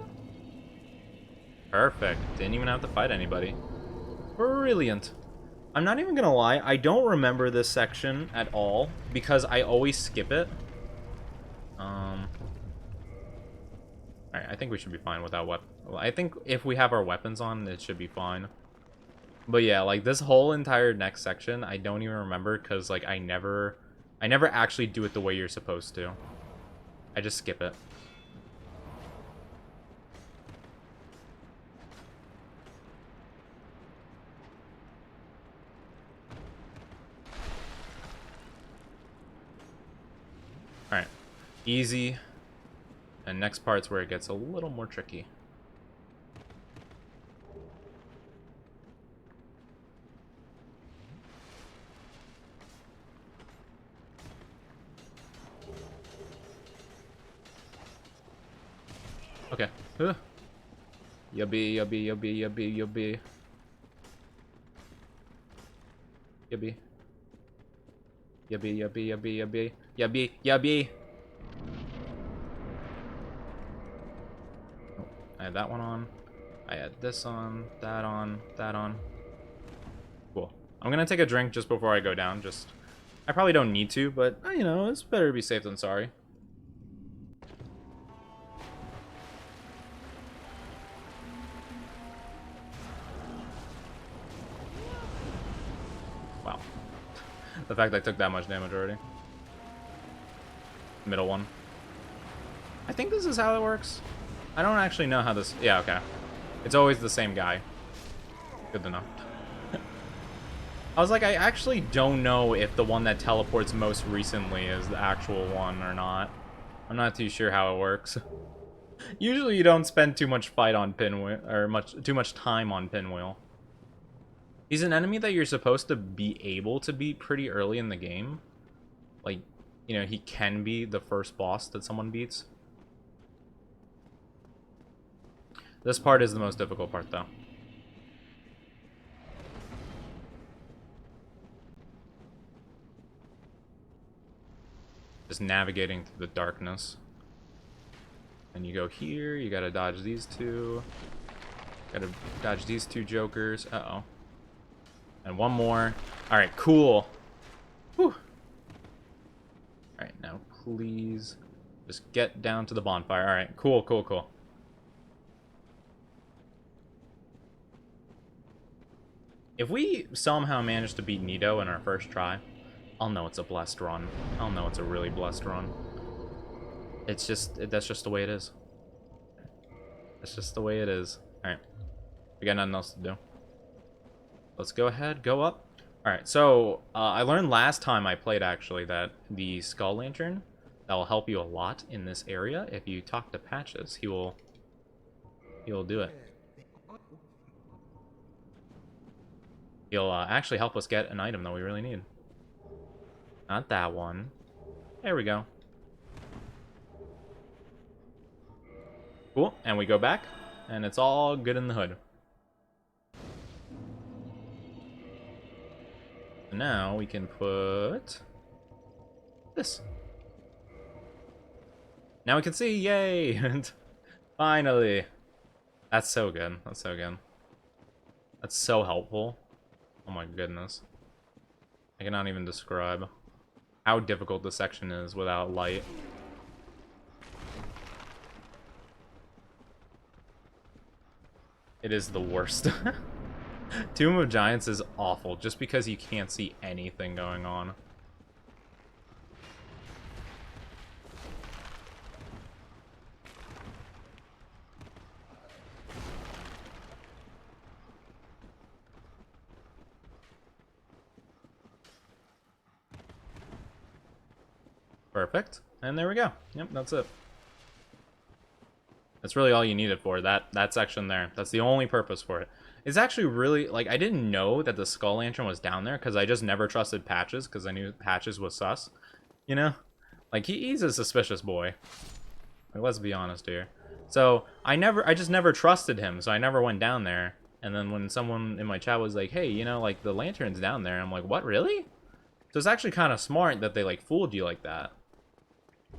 A: Perfect. Didn't even have to fight anybody. Brilliant. I'm not even gonna lie, I don't remember this section at all because I always skip it. Alright, I think we should be fine without weapon. Well, I think if we have our weapons on, it should be fine. But yeah, like this whole entire next section, I don't even remember because like I never actually do it the way you're supposed to. I just skip it. Alright, easy. And next part's where it gets a little more tricky. Okay. Yubby. Yubby. Oh, I had that one on. I had this on, that on, that on. Cool. I'm gonna take a drink just before I go down. I probably don't need to, but you know, it's better to be safe than sorry. Wow. The fact I took that much damage already. Middle one. I think this is how it works. I don't actually know how this... Yeah, okay. It's always the same guy. Good to know. I was like, I actually don't know if the one that teleports most recently is the actual one or not. I'm not too sure how it works. Usually you don't spend too much fight on Pinwheel, or too much time on Pinwheel. He's an enemy that you're supposed to be able to beat pretty early in the game. Like, you know, he can be the first boss that someone beats. This part is the most difficult part, though. Just navigating through the darkness. And you go here, you gotta dodge these two. Gotta dodge these two jokers. Uh-oh. And one more. Alright, cool. Whew. Alright, now please just get down to the bonfire. Alright, cool. If we somehow manage to beat Nito in our first try, I'll know it's a blessed run. I'll know it's a really blessed run. It's just, that's just the way it is. That's just the way it is. Alright. We got nothing else to do. Let's go ahead, go up. Alright, so, I learned last time I played, actually, that the Skull Lantern, that will help you a lot in this area. If you talk to Patches, he will do it. He'll actually help us get an item that we really need. Not that one. There we go. Cool, and we go back, and it's all good in the hood. So now we can put this. Now we can see, yay! Finally! That's so good, that's so good. That's so helpful. Oh my goodness. I cannot even describe how difficult this section is without light. It is the worst. Tomb of Giants is awful just because you can't see anything going on. Perfect. And there we go. Yep, that's it. That's really all you need it for, that section there. That's the only purpose for it. It's actually really, like, I didn't know that the Skull Lantern was down there, because I just never trusted Patches, because I knew Patches was sus. You know? Like, he's a suspicious boy. Like, let's be honest here. So, I just never trusted him, so I never went down there. And then when someone in my chat was like, hey, you know, like, the lantern's down there, I'm like, what, really? So it's actually kind of smart that they, like, fooled you like that.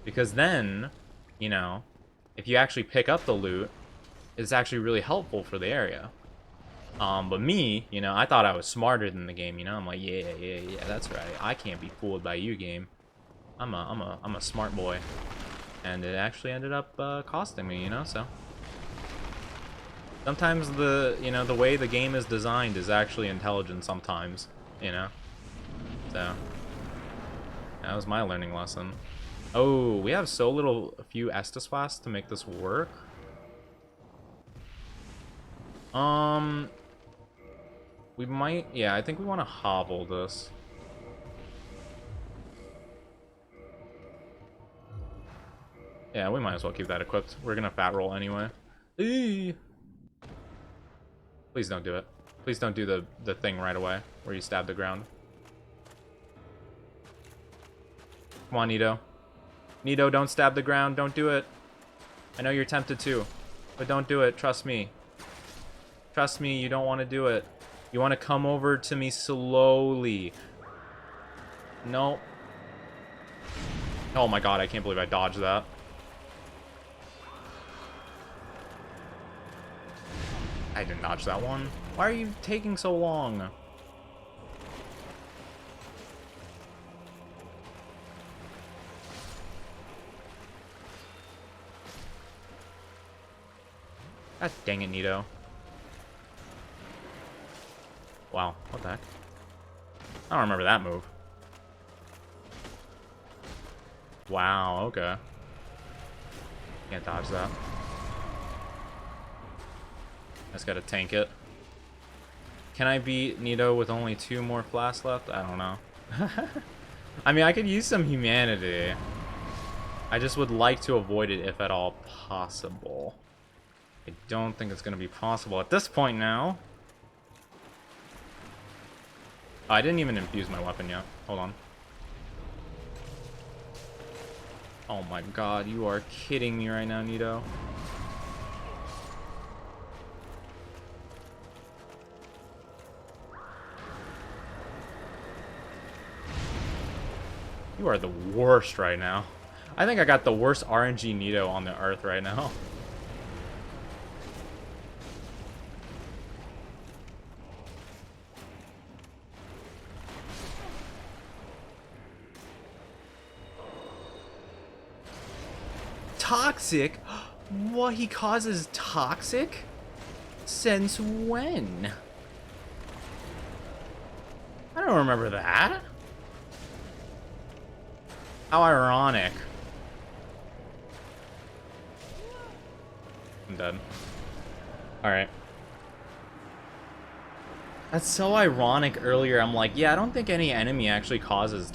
A: Because then, you know, if you actually pick up the loot, it's actually really helpful for the area. But me, you know, I thought I was smarter than the game, you know? I'm like, yeah, that's right. I can't be fooled by you, game. I'm a smart boy. And it actually ended up costing me, you know, so. Sometimes you know, the way the game is designed is actually intelligent sometimes, you know? So, that was my learning lesson. Oh, we have a few Estus Flasks to make this work. We might, yeah, I think we want to hobble this. Yeah, we might as well keep that equipped. We're gonna fat roll anyway. Eee. Please don't do it. Please don't do the thing right away where you stab the ground. Come on, Nito. Nito, don't stab the ground. Don't do it. I know you're tempted to, but don't do it. Trust me. Trust me, you don't want to do it. You want to come over to me slowly. No. Oh my god, I can't believe I dodged that. I didn't dodge that one. Why are you taking so long? God dang it, Nito. Wow, what the heck? I don't remember that move. Wow, okay. Can't dodge that. Just gotta tank it. Can I beat Nito with only 2 more flasks left? I don't know. I mean, I could use some humanity. I just would like to avoid it if at all possible. I don't think it's gonna be possible at this point now. Oh, I didn't even infuse my weapon yet. Hold on. Oh my god, you are kidding me right now, Nito. You are the worst right now. I think I got the worst RNG Nito on the earth right now. Toxic? What, he causes toxic? Since when? I don't remember that. How ironic. I'm dead. Alright. That's so ironic earlier. I'm like, yeah, I don't think any enemy actually causes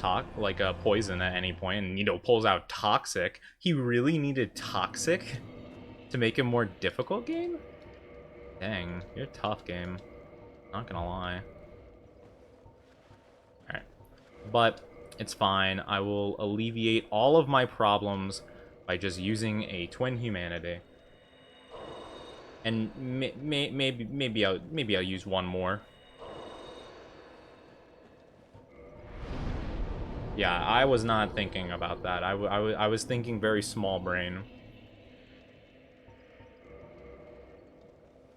A: poison at any point. And Nito pulls out toxic. He really needed toxic to make it more difficult, game? Dang, you're a tough, game. Not gonna lie. Alright. But it's fine. I will alleviate all of my problems by just using a twin humanity. And maybe I'll use one more. Yeah, I was not thinking about that. I was thinking very small brain.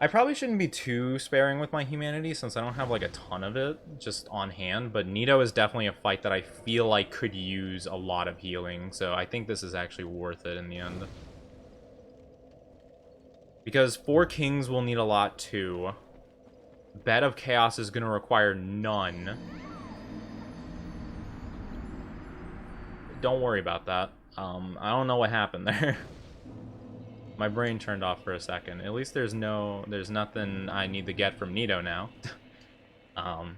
A: I probably shouldn't be too sparing with my humanity since I don't have like a ton of it just on hand, but Nito is definitely a fight that I feel like could use a lot of healing, so I think this is actually worth it in the end. Because 4 kings will need a lot too. Bed of Chaos is going to require none. Don't worry about that. I don't know what happened there. My brain turned off for a second. At least there's nothing I need to get from Nito now. I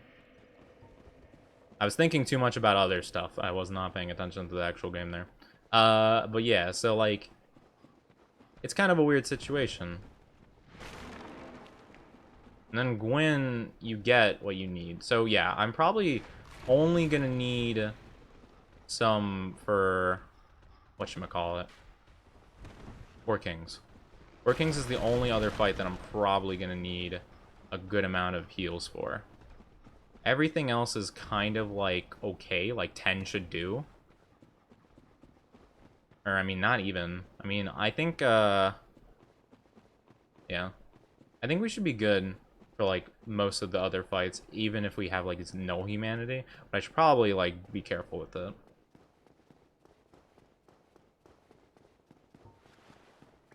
A: was thinking too much about other stuff. I was not paying attention to the actual game there. But yeah, so, like, it's kind of a weird situation. And then Gwyn, you get what you need. So yeah, I'm probably only gonna need some for whatchamacallit. Four Kings. Four Kings is the only other fight that I'm probably gonna need a good amount of heals for. Everything else is kind of like okay, like 10 should do. Or I mean not even. I mean I think yeah. I think we should be good for, like, most of the other fights, even if we have, like, no humanity. But I should probably, like, be careful with it.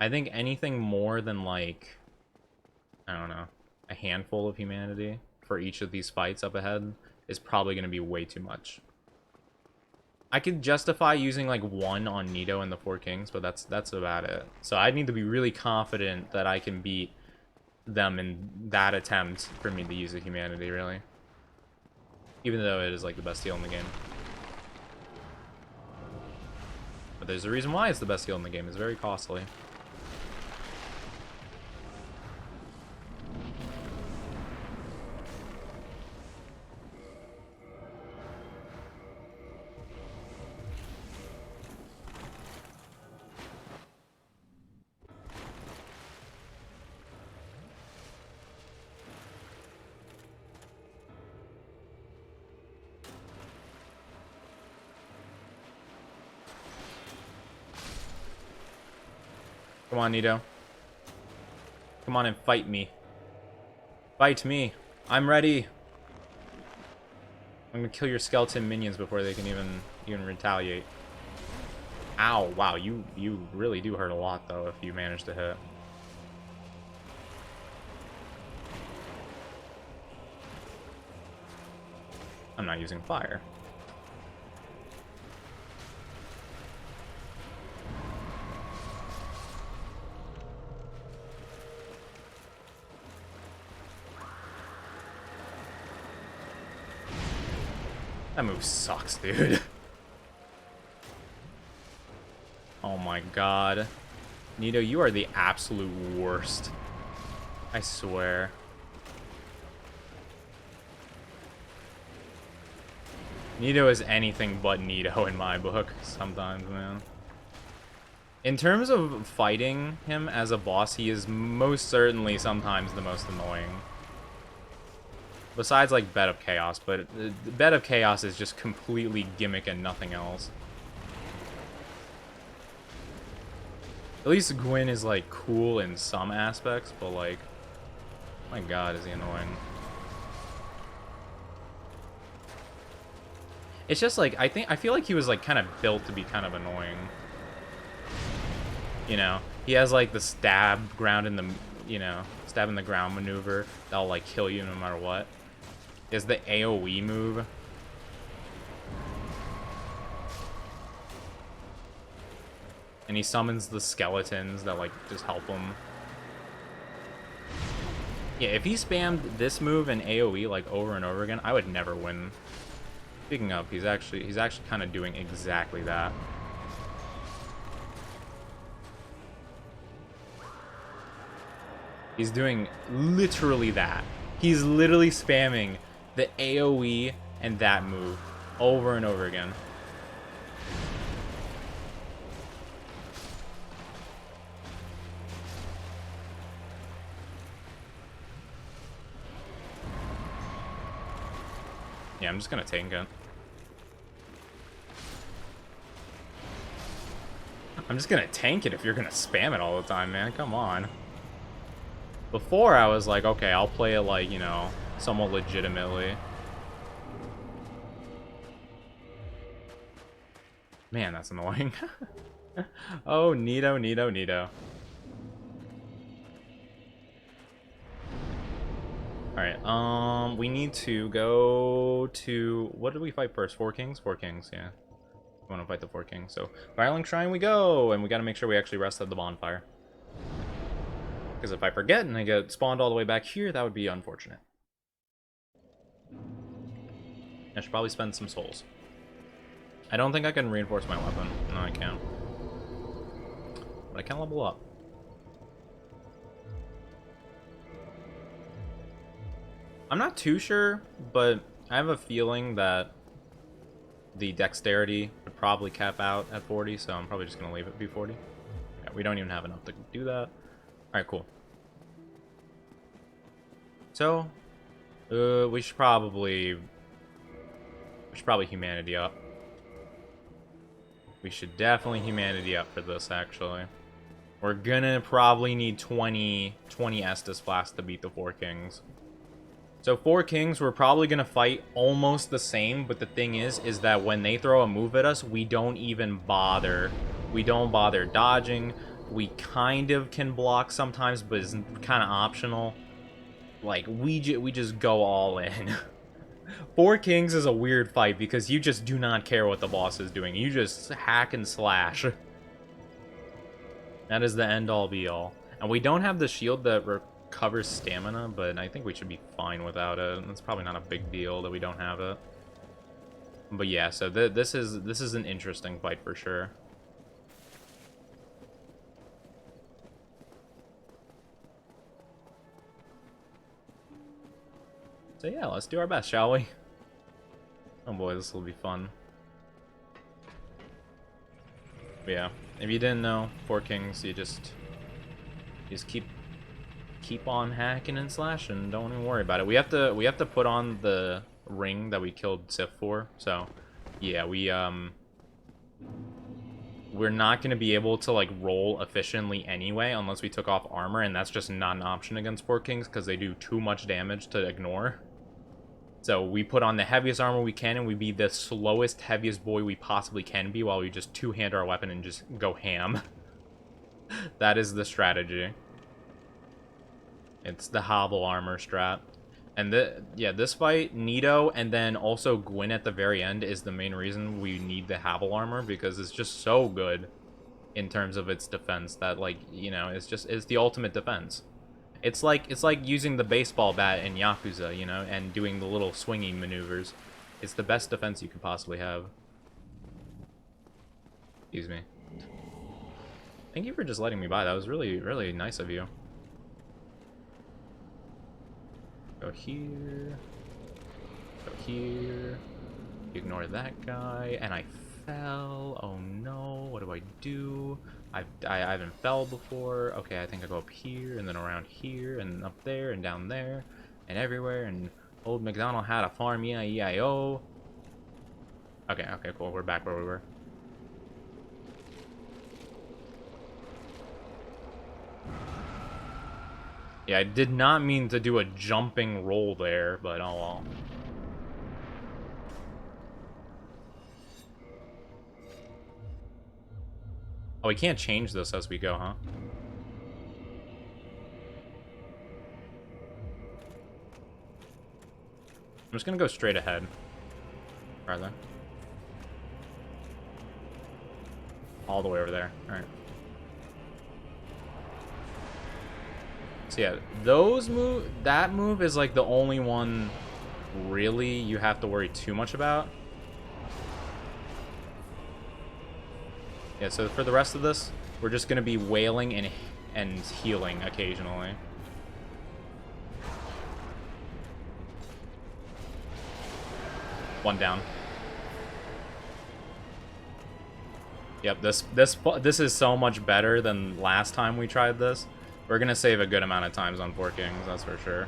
A: I think anything more than, like, I don't know, a handful of humanity for each of these fights up ahead is probably going to be way too much. I could justify using, like, one on Nito and the Four Kings, but that's about it. So I need to be really confident that I can beat them in that attempt for me to use a humanity, really. Even though it is, like, the best heal in the game. But there's a reason why it's the best heal in the game. It's very costly. Come on, Nito. Come on and fight me. Fight me. I'm ready. I'm gonna kill your skeleton minions before they can even retaliate. Ow, wow, you really do hurt a lot, though, if you manage to hit. I'm not using fire. That move sucks, dude. Oh my god. Nito, you are the absolute worst. I swear. Nito is anything but Nito in my book sometimes, man. In terms of fighting him as a boss, he is most certainly sometimes the most annoying. Besides, like, Bed of Chaos, but Bed of Chaos is just completely gimmick and nothing else. At least Gwyn is, like, cool in some aspects, but, like, my god, is he annoying. It's just, like, I feel like he was, like, kind of built to be kind of annoying. You know? He has, like, the stab ground in the, you know, stab in the ground maneuver that'll, like, kill you no matter what. Is the AoE move. And he summons the skeletons that, like, just help him. Yeah, if he spammed this move and AoE, like, over and over again, I would never win. Speaking of, he's actually kind of doing exactly that. He's doing literally that. He's literally spamming the AoE and that move over and over again. Yeah, I'm just gonna tank it. I'm just gonna tank it if you're gonna spam it all the time, man. Come on. Before, I was like, okay, I'll play it, like, you know, somewhat legitimately. Man, that's annoying. Oh, Nito, Nito, Nito. Alright, we need to go to... What did we fight first? Four Kings? Four Kings, yeah. We want to fight the Four Kings. So, Firelink Shrine we go! And we gotta make sure we actually rest at the bonfire. Because if I forget and I get spawned all the way back here, that would be unfortunate. I should probably spend some souls. I don't think I can reinforce my weapon. No, I can't. But I can level up. I'm not too sure, but I have a feeling that the dexterity would probably cap out at 40, so I'm probably just going to leave it be 40. Yeah, we don't even have enough to do that. Alright, cool. So, we should probably humanity up. We should definitely humanity up for this, actually. We're gonna probably need 20 Estus Flasks to beat the 4 Kings. So 4 Kings, we're probably gonna fight almost the same, but the thing is that when they throw a move at us, we don't even bother. We don't bother dodging. We kind of can block sometimes, but it's kind of optional. Like, we just go all in. 4 Kings is a weird fight because you just do not care what the boss is doing. You just hack and slash. That is the end-all be-all. And we don't have the shield that recovers stamina, but I think we should be fine without it. It's probably not a big deal that we don't have it. But yeah, so this is an interesting fight for sure. So yeah, let's do our best, shall we? Oh boy, this will be fun. But yeah, if you didn't know, 4 Kings, you just keep on hacking and slashing. Don't even worry about it. We have to put on the ring that we killed Sif for. So yeah, we're not going to be able to like roll efficiently anyway unless we took off armor, and that's just not an option against 4 Kings because they do too much damage to ignore. So we put on the heaviest armor we can, and we be the slowest, heaviest boy we possibly can be while we just two-hand our weapon and just go ham. That is the strategy. It's the hobble armor strat. And yeah, this fight, Nito, and then also Gwyn at the very end is the main reason we need the hobble armor, because it's just so good in terms of its defense that, like, you know, it's the ultimate defense. It's like using the baseball bat in Yakuza, you know, and doing the little swinging maneuvers. It's the best defense you could possibly have. Excuse me. Thank you for just letting me by. That was really, really nice of you. Go here. Go here. Ignore that guy. And I fell. Oh no. What do I do? I haven't fell before. Okay, I think I go up here and then around here and up there and down there and everywhere. And old MacDonald had a farm, E-I-E-I-O. Okay, okay, cool. We're back where we were. Yeah, I did not mean to do a jumping roll there, but oh well. Oh, we can't change this as we go, huh? I'm just gonna go straight ahead. Rather. All the way over there. Alright. So yeah, that move is like the only one really you have to worry too much about. Yeah, so for the rest of this, we're just gonna be wailing and healing occasionally. One down. Yep, this is so much better than last time we tried this. We're gonna save a good amount of times on 4 Kings, that's for sure.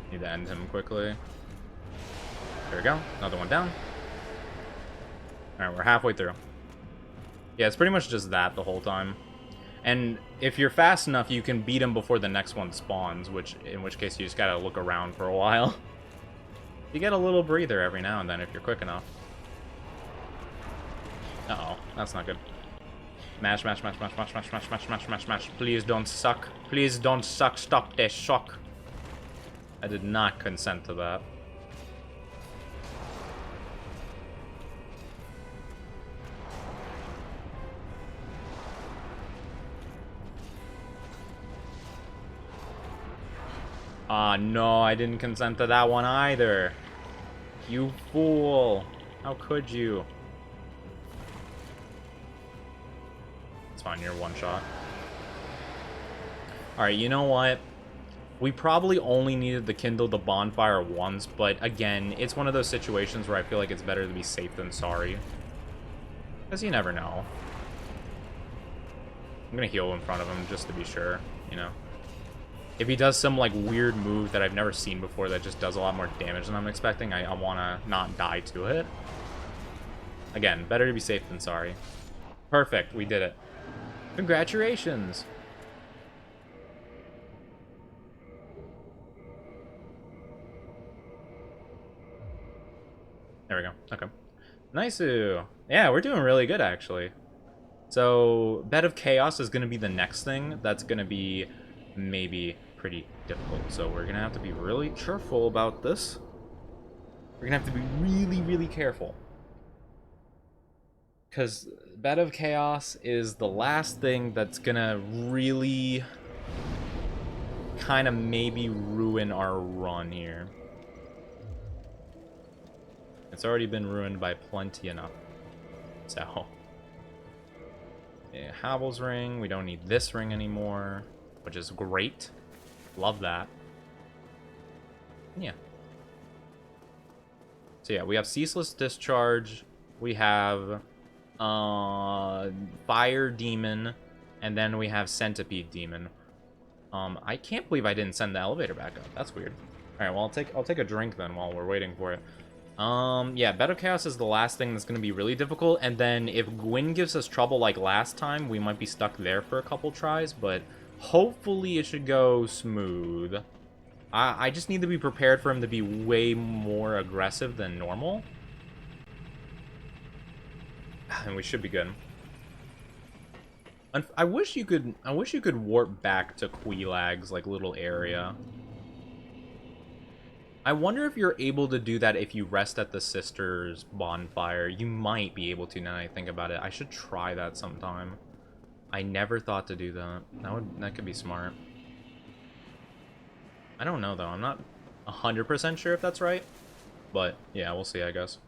A: Need to end him quickly. There we go. Another one down. Alright, we're halfway through. Yeah, it's pretty much just that the whole time. And if you're fast enough, you can beat him before the next one spawns, in which case you just gotta look around for a while. You get a little breather every now and then if you're quick enough. Uh-oh, that's not good. Mash, mash, mash, mash, mash, mash, mash, mash, mash, mash, mash. Please don't suck. Please don't suck. Stop this shock. I did not consent to that. No, I didn't consent to that one either. You fool. How could you? It's fine, you're one shot. Alright, you know what? We probably only needed to kindle the bonfire once, but again, it's one of those situations where I feel like it's better to be safe than sorry. Because you never know. I'm gonna heal in front of him just to be sure, you know. If he does some, like, weird move that I've never seen before that just does a lot more damage than I'm expecting, I want to not die to it. Again, better to be safe than sorry. Perfect, we did it. Congratulations! There we go. Okay. Nice. Yeah, we're doing really good, actually. So, Bed of Chaos is going to be the next thing. That's going to be maybe pretty difficult. So we're going to have to be really careful about this. We're going to have to be really, really careful. Because Bed of Chaos is the last thing that's going to really kind of maybe ruin our run here. It's already been ruined by plenty enough. So, yeah, Havel's ring. We don't need this ring anymore, which is great. Love that. Yeah. So yeah, we have Ceaseless Discharge. We have Fire Demon, and then we have Centipede Demon. I can't believe I didn't send the elevator back up. That's weird. All right, well I'll take a drink then while we're waiting for it. Yeah, Bed of Chaos is the last thing that's going to be really difficult, and then if Gwyn gives us trouble like last time, we might be stuck there for a couple tries, but hopefully it should go smooth. I just need to be prepared for him to be way more aggressive than normal. And we should be good. I wish you could warp back to Quilag's like little area. I wonder if you're able to do that if you rest at the sister's bonfire. You might be able to now that I think about it. I should try that sometime. I never thought to do that. That could be smart. I don't know though. I'm not 100% sure if that's right. But yeah, we'll see, I guess.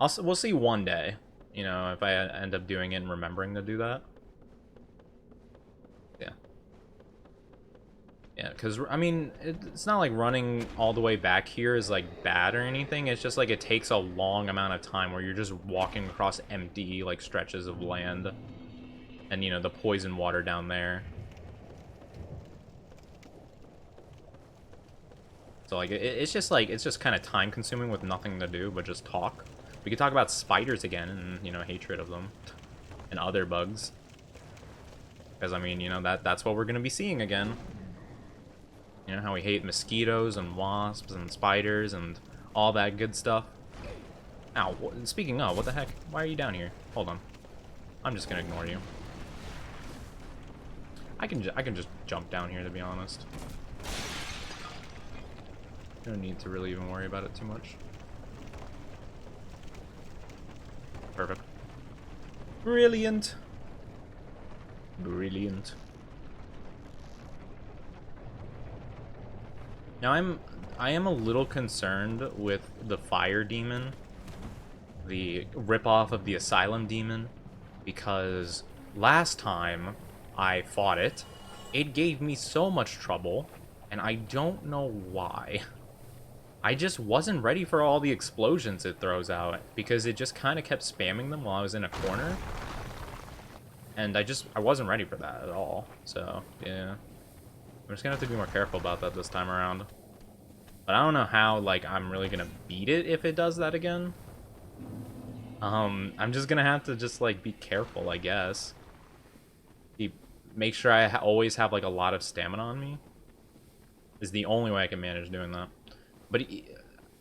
A: We'll see one day. You know, if I end up doing it and remembering to do that. Yeah. Yeah, because, I mean, it's not like running all the way back here is, like, bad or anything. It's just, like, it takes a long amount of time where you're just walking across empty, like, stretches of land. And, you know, the poison water down there. So, like, it's just, like, it's just kind of time-consuming with nothing to do but just talk. We could talk about spiders again and, you know, hatred of them. And other bugs. Because, I mean, you know, that's what we're going to be seeing again. You know, how we hate mosquitoes and wasps and spiders and all that good stuff. Ow, speaking of, what the heck? Why are you down here? Hold on. I'm just going to ignore you. I can just jump down here, to be honest. No need to really even worry about it too much. Perfect. Brilliant. Brilliant. Now I am a little concerned with the fire demon, the ripoff of the asylum demon, because last time I fought it, it gave me so much trouble, and I don't know why. I just wasn't ready for all the explosions it throws out, because it just kind of kept spamming them while I was in a corner. And I wasn't ready for that at all, so, yeah. I'm just gonna have to be more careful about that this time around. But I don't know how, like, I'm really gonna beat it if it does that again. I'm just gonna have to just, like, be careful, I guess. Make sure I always have, like, a lot of stamina on me. Is the only way I can manage doing that. But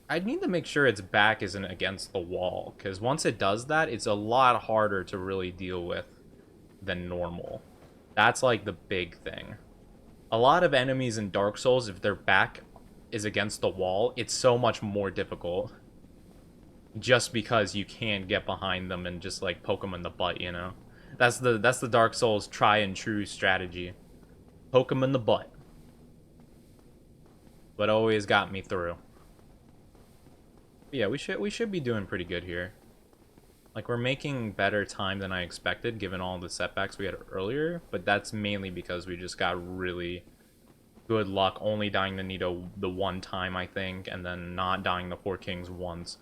A: I need to make sure its back isn't against the wall, because once it does that, it's a lot harder to really deal with than normal. That's, like, the big thing. A lot of enemies in Dark Souls, if their back is against the wall, it's so much more difficult. Just because you can't get behind them and just like poke them in the butt, you know? That's the Dark Souls try and true strategy. Poke them in the butt. But always got me through. But yeah, we should be doing pretty good here. Like, we're making better time than I expected, given all the setbacks we had earlier, but that's mainly because we just got really good luck, only dying to Nito the one time, I think, and then not dying the Four Kings once.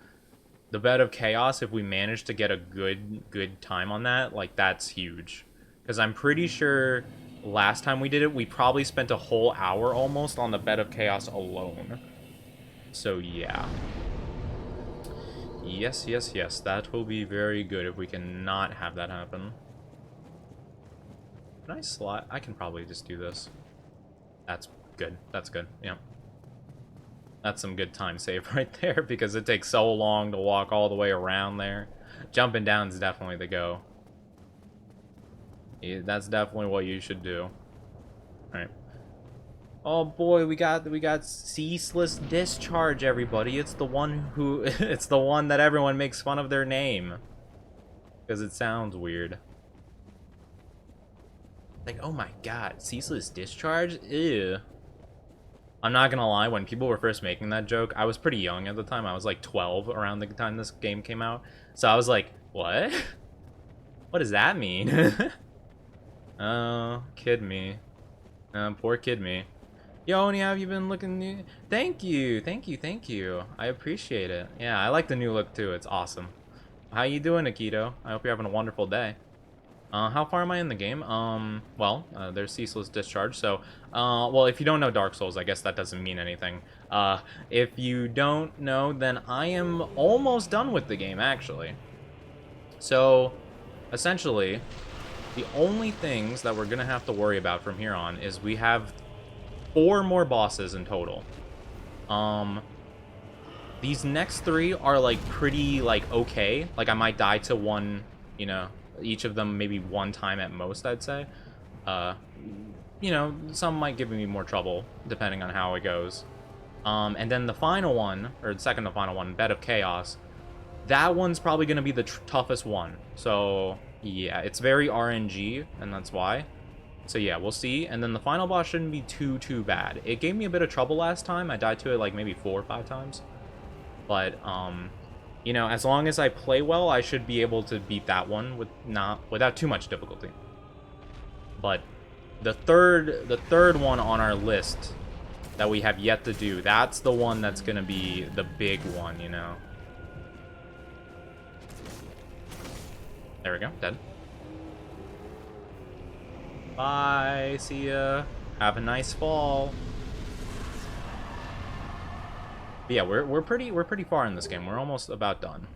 A: The Bed of Chaos, if we manage to get a good time on that, like, that's huge. Because I'm pretty sure last time we did it, we probably spent a whole hour almost on the Bed of Chaos alone. So, yeah. Yes, yes, yes. That will be very good if we can not have that happen. Can I slide? I can probably just do this. That's good. That's good. Yeah. That's some good time save right there, because it takes so long to walk all the way around there. Jumping down is definitely the go. Yeah, that's definitely what you should do. Alright. Oh boy, we got ceaseless discharge, everybody. It's the one who it's the one that everyone makes fun of their name. Because it sounds weird. Like, oh my god, ceaseless discharge? Ew. I'm not gonna lie, when people were first making that joke, I was pretty young at the time. I was like 12 around the time this game came out. So I was like, what? What does that mean? Oh, kid me. Poor kid me. Yo, Oni, have you been looking new? Thank you, thank you, thank you. I appreciate it. Yeah, I like the new look too. It's awesome. How you doing, Akito? I hope you're having a wonderful day. How far am I in the game? Well, there's ceaseless discharge. So, well, if you don't know Dark Souls, I guess that doesn't mean anything. If you don't know, then I am almost done with the game, actually. So, essentially, the only things that we're gonna have to worry about from here on is we have 4 more bosses in total. These next 3 are, like, pretty, like, okay. Like, I might die to one, you know, each of them maybe one time at most, I'd say. You know, some might give me more trouble, depending on how it goes. And then the final one, or the second to final one, Bed of Chaos, that one's probably going to be the toughest one. So, yeah, it's very RNG, and that's why. So yeah, we'll see. And then the final boss shouldn't be too bad. It gave me a bit of trouble last time. I died to it like maybe 4 or 5 times. But, you know, as long as I play well, I should be able to beat that one without too much difficulty. But the third one on our list that we have yet to do, that's the one that's going to be the big one, you know. There we go, dead. Bye, see ya. Have a nice fall. But yeah, we're pretty far in this game. We're almost about done.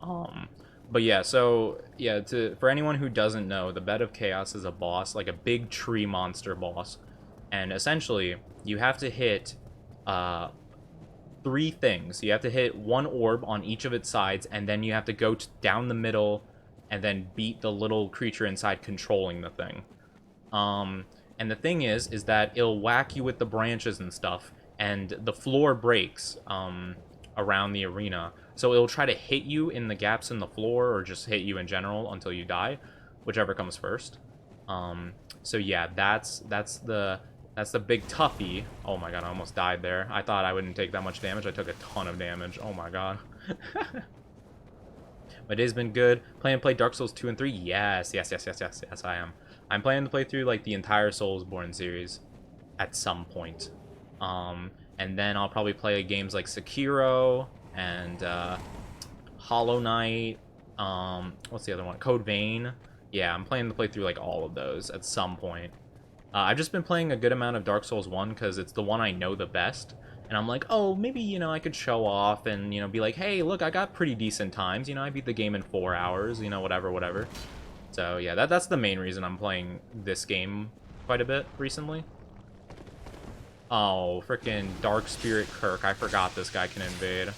A: But yeah, so yeah, for anyone who doesn't know, the Bed of Chaos is a boss, like a big tree monster boss, and essentially you have to hit 3 things. You have to hit 1 orb on each of its sides, and then you have to go down the middle and then beat the little creature inside controlling the thing. And the thing is that it'll whack you with the branches and stuff, and the floor breaks around the arena. So it'll try to hit you in the gaps in the floor, or just hit you in general until you die, whichever comes first. So yeah, that's the big toughie. Oh my god, I almost died there. I thought I wouldn't take that much damage. I took a ton of damage. Oh my god. My day's been good. Planning to play Dark Souls 2 and 3? Yes, I am. I'm planning to play through, like, the entire Soulsborne series at some point. And then I'll probably play games like Sekiro and Hollow Knight. What's the other one? Code Vein. Yeah, I'm planning to play through, like, all of those at some point. I've just been playing a good amount of Dark Souls 1 because it's the one I know the best. And I'm like, oh, maybe, you know, I could show off and, you know, be like, hey, look, I got pretty decent times. You know, I beat the game in 4 hours, you know, whatever. So, yeah, that's the main reason I'm playing this game quite a bit recently. Oh, freaking Dark Spirit Kirk. I forgot this guy can invade.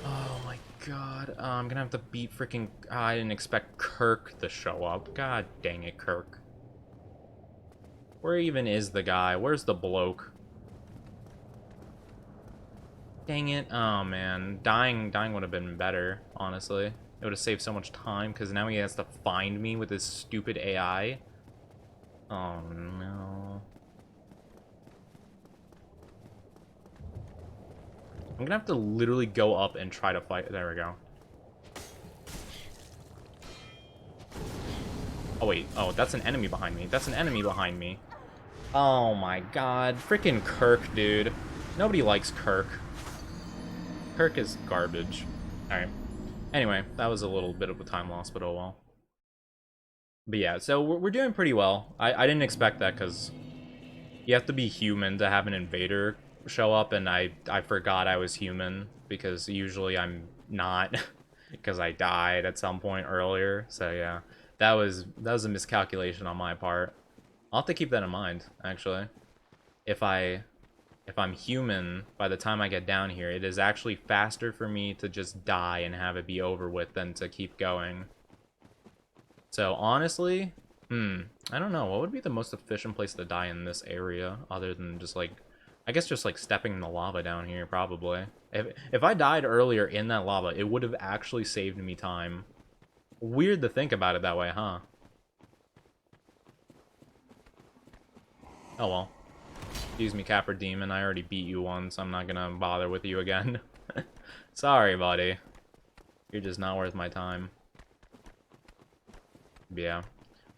A: Oh, my God. I'm gonna have to beat freaking... I didn't expect Kirk to show up. God dang it, Kirk. Where even is the guy? Where's the bloke? Dang it. Oh, man. Dying would have been better, honestly. It would have saved so much time, because now he has to find me with his stupid AI. Oh, no. I'm gonna have to literally go up and try to fight. There we go. Oh, wait. Oh, that's an enemy behind me. That's an enemy behind me. Oh, my God. Freaking Kirk, dude. Nobody likes Kirk. Kirk is garbage. Alright. Anyway, that was a little bit of a time loss, but oh well. But yeah, so we're doing pretty well. I didn't expect that, because you have to be human to have an invader show up, and I forgot I was human, because usually I'm not, because I died at some point earlier. So yeah, that was a miscalculation on my part. I'll have to keep that in mind, actually. If I'm human, by the time I get down here, it is actually faster for me to just die and have it be over with than to keep going. So, honestly, I don't know. What would be the most efficient place to die in this area, other than just, like, I guess just, like, stepping in the lava down here, probably. If I died earlier in that lava, it would have actually saved me time. Weird to think about it that way, huh? Oh, well. Excuse me, Capra Demon. I already beat you once. I'm not gonna bother with you again. Sorry, buddy. You're just not worth my time. But yeah.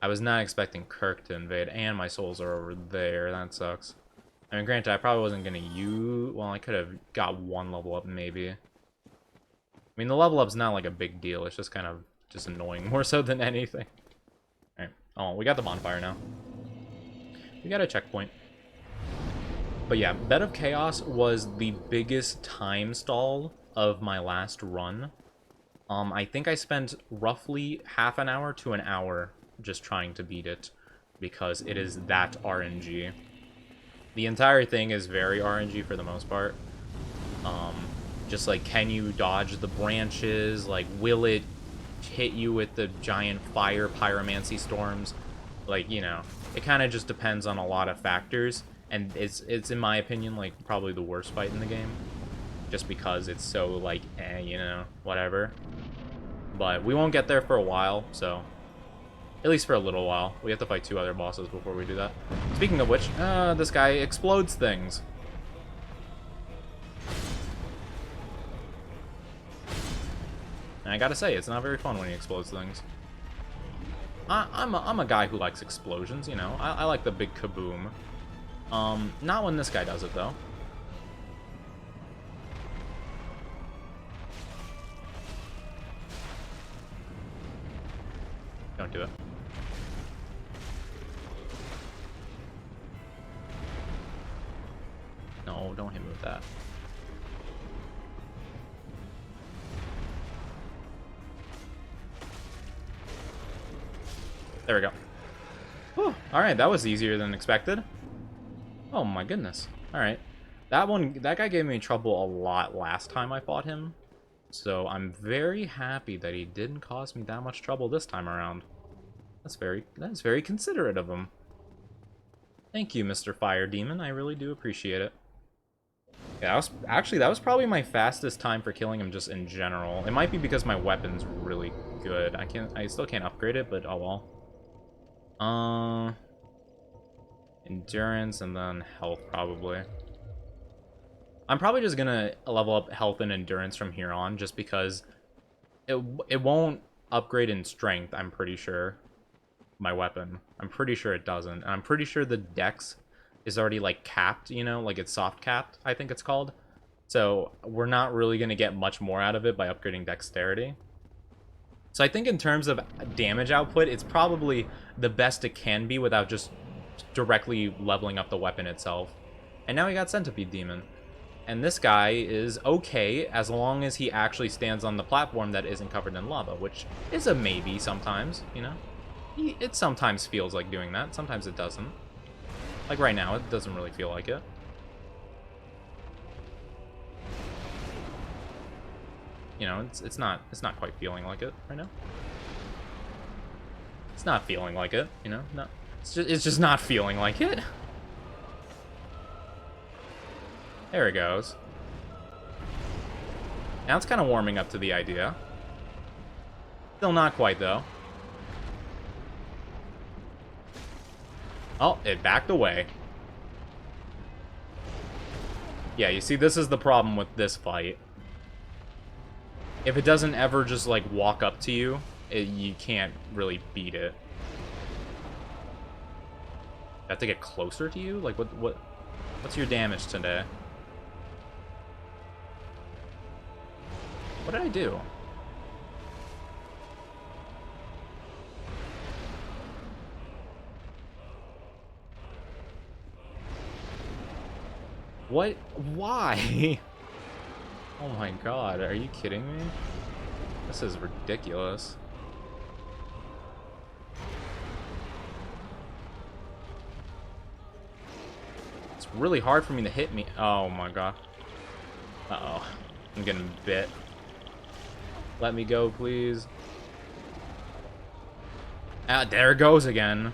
A: I was not expecting Kirk to invade, and my souls are over there. That sucks. I mean, granted, I probably wasn't gonna use... Well, I could have got one level up, maybe. I mean, the level up's not like a big deal. It's just kind of just annoying, more so than anything. Alright. Oh, we got the bonfire now. We got a checkpoint. But yeah, Bed of Chaos was the biggest time stall of my last run. I think I spent roughly half an hour to an hour just trying to beat it, because it is that RNG. The entire thing is very RNG for the most part. Just like, can you dodge the branches? Like, will it hit you with the giant fire pyromancy storms? Like, you know, it kind of just depends on a lot of factors. And it's in my opinion, like, probably the worst fight in the game. Just because it's so, like, you know, whatever. But we won't get there for a while, so... At least for a little while. We have to fight 2 other bosses before we do that. Speaking of which, this guy explodes things. And I gotta say, it's not very fun when he explodes things. I'm a guy who likes explosions, you know. I like the big kaboom. Not when this guy does it, though. Don't do it. No, don't hit me with that. There we go. Whew. Alright, that was easier than expected. Oh my goodness. Alright. That guy gave me trouble a lot last time I fought him. So I'm very happy that he didn't cause me that much trouble this time around. That's very considerate of him. Thank you, Mr. Fire Demon. I really do appreciate it. Yeah, that was probably my fastest time for killing him just in general. It might be because my weapon's really good. I still can't upgrade it, but oh well. Endurance and then health, probably. I'm probably just gonna level up health and endurance from here on, just because it won't upgrade in strength, I'm pretty sure. My weapon. I'm pretty sure it doesn't. And I'm pretty sure the dex is already, like, capped, you know? Like, it's soft capped, I think it's called. So, we're not really gonna get much more out of it by upgrading dexterity. So I think in terms of damage output, it's probably the best it can be without just directly leveling up the weapon itself. And now we got Centipede Demon. And this guy is okay as long as he actually stands on the platform that isn't covered in lava, which is a maybe sometimes, you know? It sometimes feels like doing that, sometimes it doesn't. Like right now, it doesn't really feel like it. You know, it's not quite feeling like it right now. It's not feeling like it, you know? It's just not feeling like it. There it goes. Now it's kind of warming up to the idea. Still not quite, though. Oh, it backed away. Yeah, you see, this is the problem with this fight. If it doesn't ever just, like, walk up to you, you can't really beat it. I have to get closer to you? Like, what's your damage today? What did I do? What? Why? Oh my god, are you kidding me? This is ridiculous. It's really hard for me to hit me. Oh my god. Uh-oh. I'm getting bit. Let me go, please. Ah, there it goes again.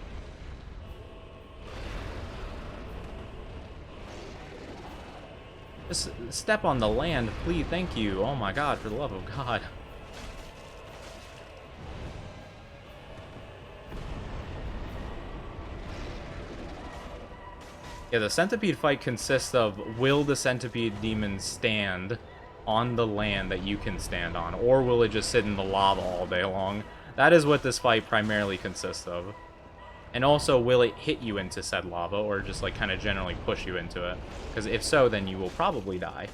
A: Just step on the land, please. Thank you. Oh my god, for the love of God. Yeah, the centipede fight consists of, will the centipede demon stand on the land that you can stand on, or will it just sit in the lava all day long? That is what this fight primarily consists of. And also, will it hit you into said lava, or just, like, kind of generally push you into it? Because if so, then you will probably die.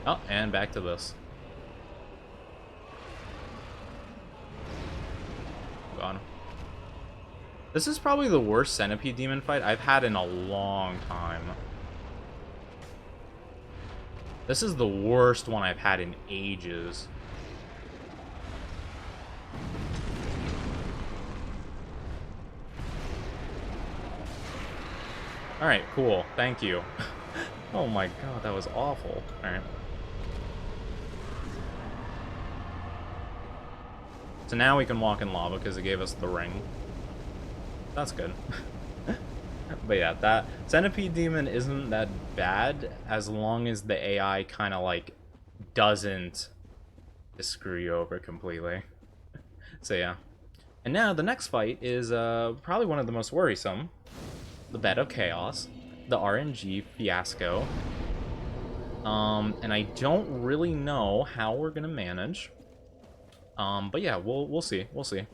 A: Oh, and back to this. Gone. This is probably the worst centipede demon fight I've had in a long time. This is the worst one I've had in ages. Alright, cool. Thank you. Oh my god, that was awful. Alright. So now we can walk in lava because it gave us the ring. That's good. But yeah, that centipede demon isn't that bad as long as the AI kind of like doesn't screw you over completely. So yeah. And now the next fight is probably one of the most worrisome. The Bed of Chaos, the RNG fiasco. And I don't really know how we're gonna manage. But yeah, we'll see. We'll see.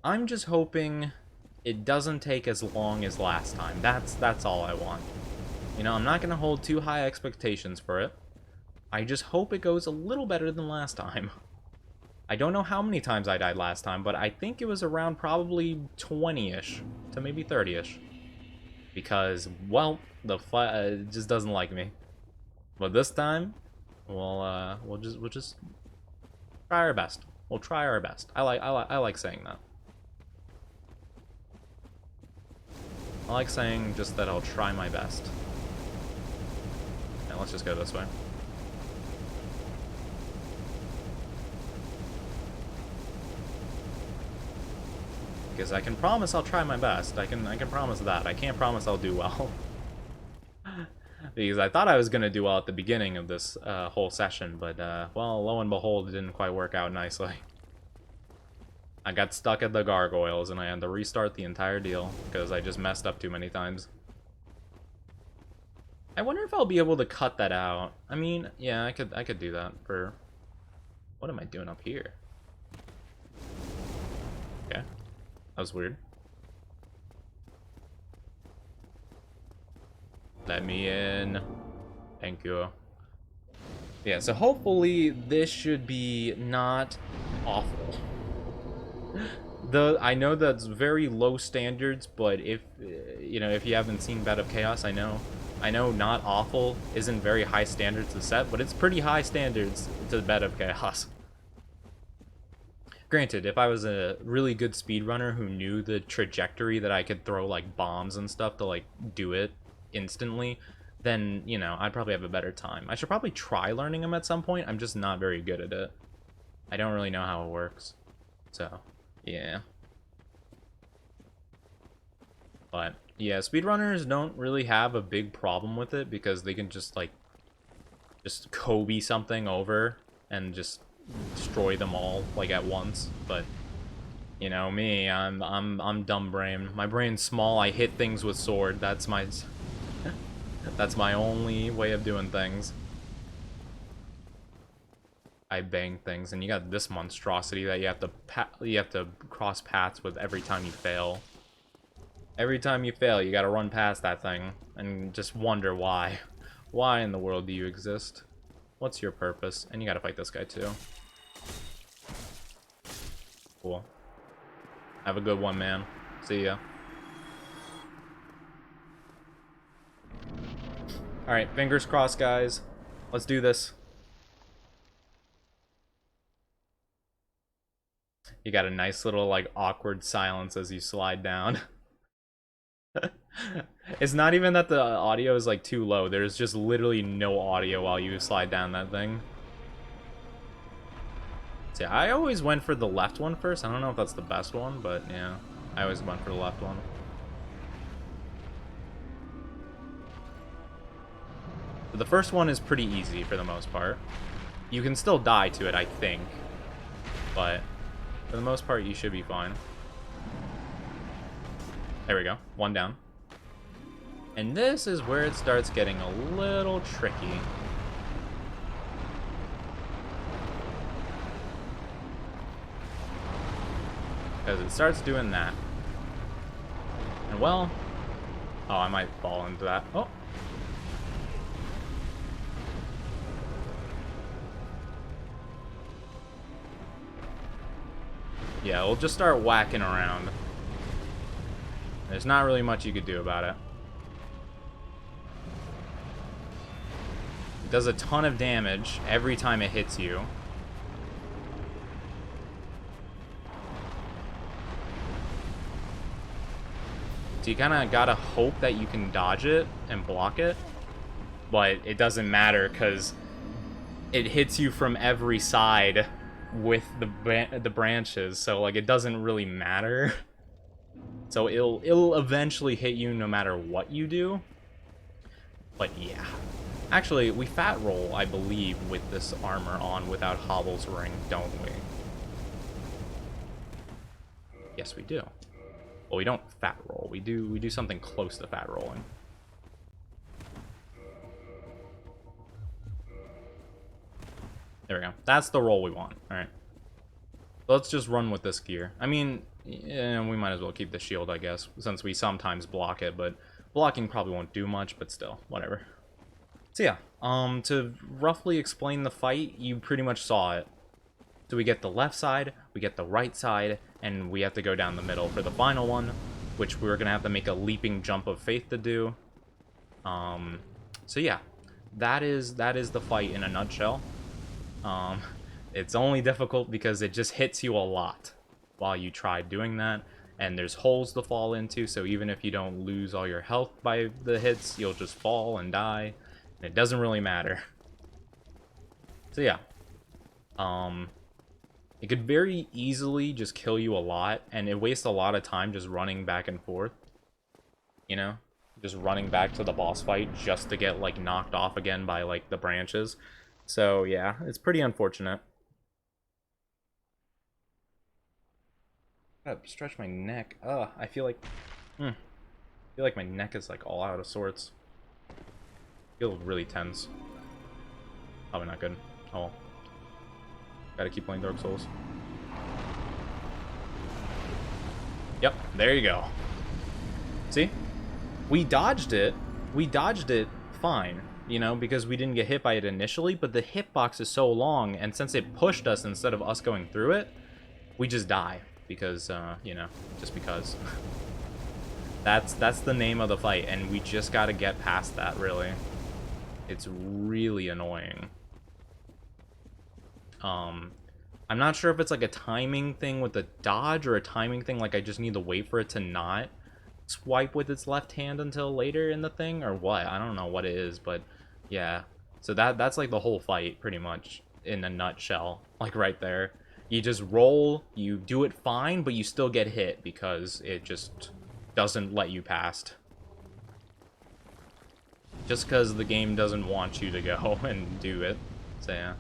A: I'm just hoping it doesn't take as long as last time. That's all I want. You know, I'm not gonna hold too high expectations for it. I just hope it goes a little better than last time. I don't know how many times I died last time, but I think it was around probably 20-ish to maybe 30-ish. Because, well, the fight just doesn't like me. But this time, we'll just try our best. We'll try our best. I like saying that. I like saying just that I'll try my best. Now let's just go this way. Because I can promise I'll try my best. I can promise that. I can't promise I'll do well. Because I thought I was going to do well at the beginning of this whole session, but, well, lo and behold, it didn't quite work out nicely. I got stuck at the gargoyles, and I had to restart the entire deal, because I just messed up too many times. I wonder if I'll be able to cut that out. I mean, yeah, I could do that for... What am I doing up here? Okay. That was weird. Let me in. Thank you. Yeah, so hopefully this should be not awful. I know that's very low standards, but if you know, if you haven't seen Bed of Chaos, I know not awful isn't very high standards to set, but it's pretty high standards to Bed of Chaos. Granted, if I was a really good speedrunner who knew the trajectory that I could throw like bombs and stuff to like do it instantly, then, you know, I'd probably have a better time. I should probably try learning them at some point. I'm just not very good at it. I don't really know how it works. So, Yeah. But, yeah, speedrunners don't really have a big problem with it because they can just, like, just Kobe something over and just destroy them all, like, at once. But, you know, me, I'm dumb brain. My brain's small, I hit things with sword. That's my... that's my only way of doing things. I bang things, and you got this monstrosity that you have to cross paths with every time you fail. Every time you fail, you gotta run past that thing and just wonder why. Why in the world do you exist? What's your purpose? And you gotta fight this guy too. Cool. Have a good one, man. See ya. Alright, fingers crossed, guys. Let's do this. You got a nice little, like, awkward silence as you slide down. It's not even that the audio is, like, too low. There's just literally no audio while you slide down that thing. See, I always went for the left one first. I don't know if that's the best one, but yeah. I always went for the left one. But the first one is pretty easy for the most part. You can still die to it, I think. But for the most part, you should be fine. There we go. One down. And this is where it starts getting a little tricky. Because it starts doing that. And well... oh, I might fall into that. Oh! Yeah, we'll just start whacking around. There's not really much you could do about it. It does a ton of damage every time it hits you. So you kind of gotta hope that you can dodge it and block it. But it doesn't matter because it hits you from every side with the branches. So, like, it doesn't really matter. So it'll eventually hit you no matter what you do. But yeah. Actually, we fat roll, I believe, with this armor on without Hobble's ring, don't we? Yes, we do. Well, we don't fat roll. We do something close to fat rolling. There we go. That's the roll we want. Alright. So let's just run with this gear. I mean, yeah, we might as well keep the shield, I guess, since we sometimes block it, but blocking probably won't do much, but still, whatever. So yeah, to roughly explain the fight, you pretty much saw it. So we get the left side, we get the right side, and we have to go down the middle for the final one, which we're gonna have to make a leaping jump of faith to do. So yeah, that is the fight in a nutshell. It's only difficult because it just hits you a lot while you try doing that, and there's holes to fall into, so even if you don't lose all your health by the hits, you'll just fall and die, and it doesn't really matter. So yeah, it could very easily just kill you a lot, and it wastes a lot of time just running back and forth, you know? Just running back to the boss fight just to get, like, knocked off again by, like, the branches. So yeah, it's pretty unfortunate. Gotta stretch my neck. Ugh, I feel like... I feel like my neck is, like, all out of sorts. I feel really tense. Probably not good. Oh well. Gotta keep playing Dark Souls. Yep, there you go. See? We dodged it. We dodged it fine, you know, because we didn't get hit by it initially, but the hitbox is so long, and since it pushed us instead of us going through it, we just die. Because, you know, just because. That's the name of the fight, and we just gotta get past that, really. It's really annoying. I'm not sure if it's like a timing thing with the dodge or a timing thing, like I just need to wait for it to not swipe with its left hand until later in the thing, or what. I don't know what it is, but yeah. So that's like the whole fight, pretty much, in a nutshell. Like, right there. You just roll, you do it fine, but you still get hit because it just doesn't let you past. Just because the game doesn't want you to go and do it. So yeah.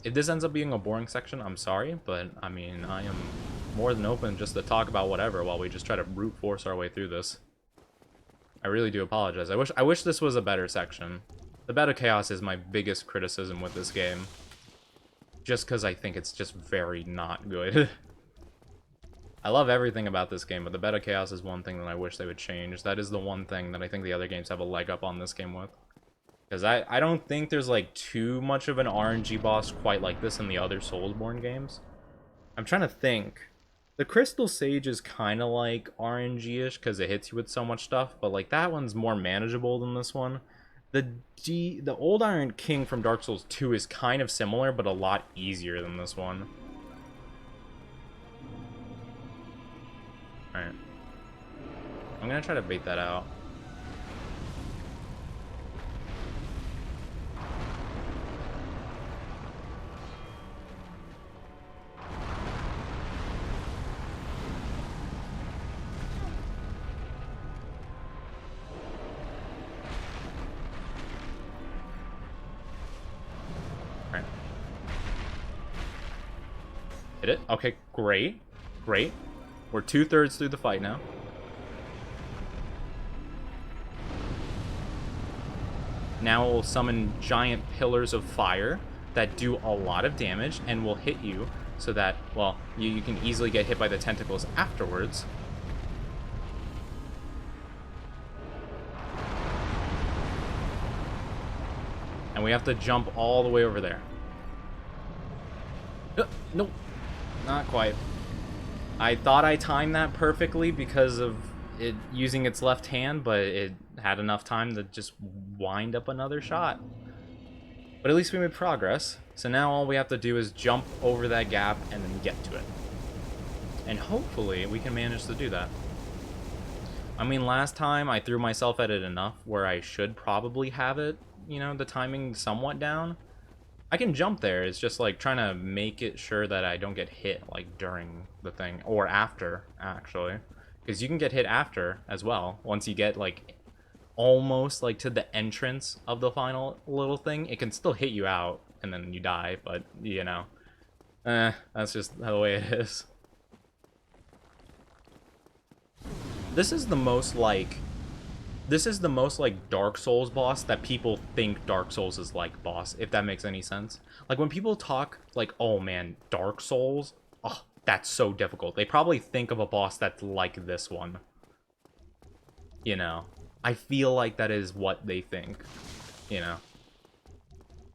A: If this ends up being a boring section, I'm sorry, but I mean, I am more than open just to talk about whatever while we just try to brute force our way through this. I really do apologize. I wish this was a better section. The Bed of Chaos is my biggest criticism with this game. Just because I think it's just very not good. I love everything about this game, but the Bed of Chaos is one thing that I wish they would change. That is the one thing that I think the other games have a leg up on this game with. Because I don't think there's, like, too much of an RNG boss quite like this in the other Soulsborne games. I'm trying to think. The Crystal Sage is kind of like RNG-ish because it hits you with so much stuff, but, like, that one's more manageable than this one. The Old Iron King from Dark Souls 2 is kind of similar, but a lot easier than this one. Alright. I'm gonna try to bait that out. Alright. Hit it? Okay, great. Great. We're 2/3 through the fight now. Now it will summon giant pillars of fire that do a lot of damage and will hit you so that, well, you can easily get hit by the tentacles afterwards. And we have to jump all the way over there. Nope. Not quite. I thought I timed that perfectly because of it using its left hand, but it had enough time to just wind up another shot. But at least we made progress. So now all we have to do is jump over that gap and then get to it. And hopefully we can manage to do that. I mean, last time I threw myself at it enough where I should probably have it, you know, the timing somewhat down. I can jump there, it's just like trying to make it sure that I don't get hit like during the thing, or after, actually. Because you can get hit after as well, once you get like almost like to the entrance of the final little thing. It can still hit you out, and then you die, but you know. That's just the way it is. This is the most like Dark Souls boss that people think Dark Souls is like boss, if that makes any sense. Like when people talk like, oh man, Dark Souls, oh, that's so difficult. They probably think of a boss that's like this one. You know, I feel like that is what they think, you know.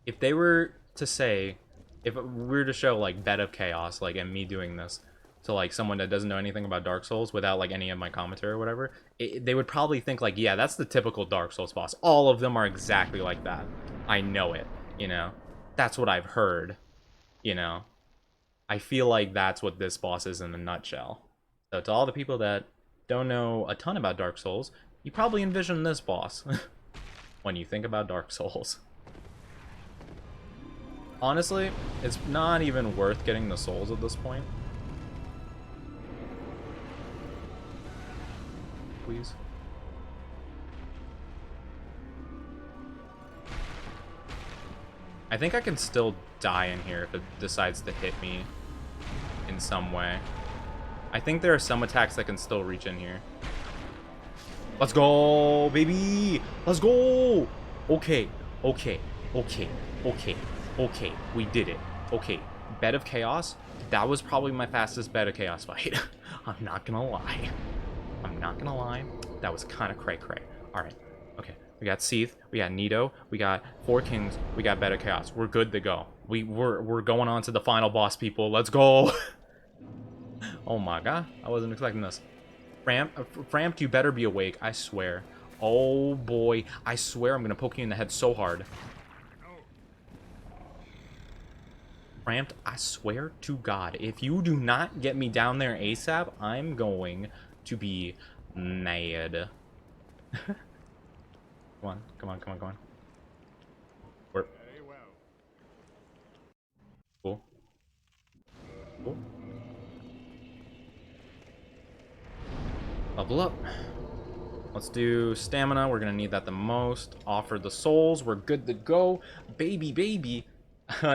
A: If they were to say, if we were to show like Bed of Chaos, like, and me doing this to like someone that doesn't know anything about Dark Souls without like any of my commentary or whatever, they would probably think like, yeah, that's the typical Dark Souls boss. All of them are exactly like that. I know it, you know. That's what I've heard, you know. I feel like that's what this boss is in a nutshell. So to all the people that don't know a ton about Dark Souls, you probably envision this boss when you think about Dark Souls. Honestly, it's not even worth getting the souls at this point. Please. I think I can still die in here if it decides to hit me in some way. I think there are some attacks that can still reach in here. Let's go, baby! Let's go! Okay, okay, okay, okay, okay. We did it. Okay, Bed of Chaos. That was probably my fastest Bed of Chaos fight. I'm not gonna lie. I'm not gonna lie. That was kind of cray-cray. Alright, okay. We got Seath, we got Nito, we got Four Kings, we got Bed of Chaos. We're good to go. We're going on to the final boss, people. Let's go! Oh my god, I wasn't expecting this. Frampt, you better be awake, I swear. Oh boy, I swear I'm gonna poke you in the head so hard. Frampt, I swear to God, if you do not get me down there ASAP, I'm going to be mad. Come on, come on, come on, come on. We're... Cool. Cool. Level up. Let's do stamina. We're gonna need that the most. Offer the souls. We're good to go. Baby, baby.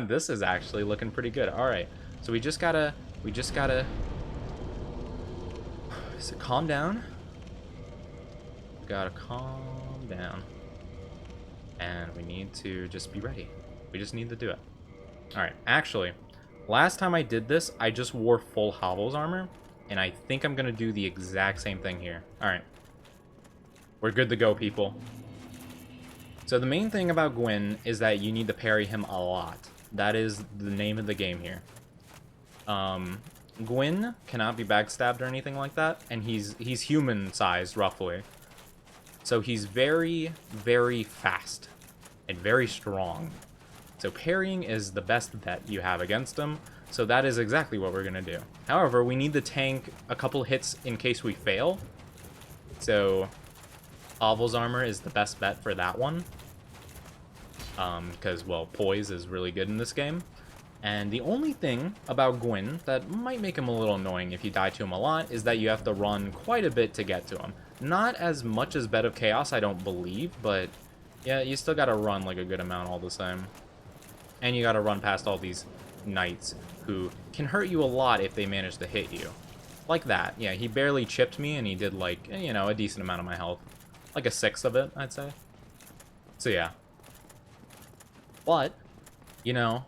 A: This is actually looking pretty good. Alright. So we just gotta... So calm down. We gotta calm down. And we need to just be ready. We just need to do it. Alright, actually, last time I did this, I just wore full Hovels armor. And I think I'm gonna do the exact same thing here. Alright. We're good to go, people. So the main thing about Gwyn is that you need to parry him a lot. That is the name of the game here. Gwyn cannot be backstabbed or anything like that, and he's human-sized, roughly. So he's very, very fast and very strong. So parrying is the best bet you have against him, so that is exactly what we're going to do. However, we need to tank a couple hits in case we fail. So Hovels armor is the best bet for that one. Because, well, poise is really good in this game. And the only thing about Gwyn that might make him a little annoying if you die to him a lot is that you have to run quite a bit to get to him. Not as much as Bed of Chaos, I don't believe, but yeah, you still gotta run like a good amount all the same. And you gotta run past all these knights who can hurt you a lot if they manage to hit you. Like that. Yeah, he barely chipped me and he did like, you know, a decent amount of my health. Like a sixth of it, I'd say. So yeah. But, you know,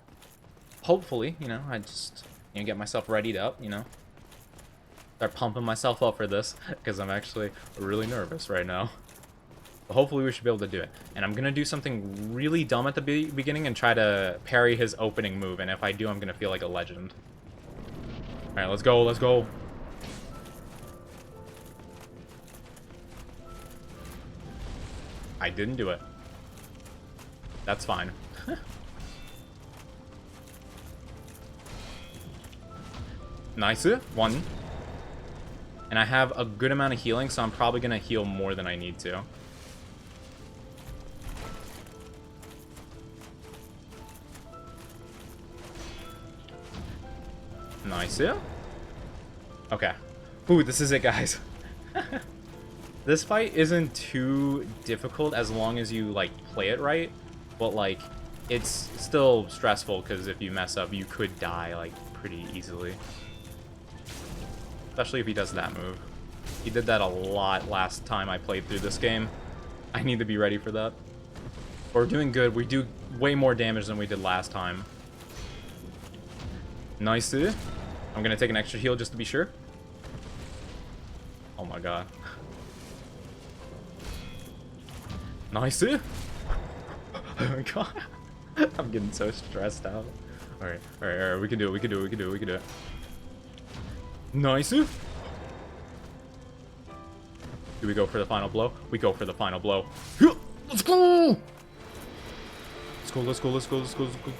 A: hopefully, you know, I just, you know, get myself readied up, you know. Start pumping myself up for this, because I'm actually really nervous right now. But hopefully we should be able to do it. And I'm going to do something really dumb at the beginning and try to parry his opening move. And if I do, I'm going to feel like a legend. Alright, let's go, let's go. I didn't do it. That's fine. Nice. One. And I have a good amount of healing, so I'm probably going to heal more than I need to. Nice. Okay. Ooh, this is it, guys. This fight isn't too difficult as long as you, like, play it right. But, like, it's still stressful, because if you mess up, you could die, like, pretty easily. Especially if he does that move. He did that a lot last time I played through this game. I need to be ready for that. We're doing good. We do way more damage than we did last time. Nice. I'm going to take an extra heal just to be sure. Oh my god. Nice. Oh my god. I'm getting so stressed out. Alright, alright, alright. We can do it. We can do it. We can do it. We can do it. Nice. Do we go for the final blow? We go for the final blow. Let's go! Let's go, let's go, let's go, let's go, let's go.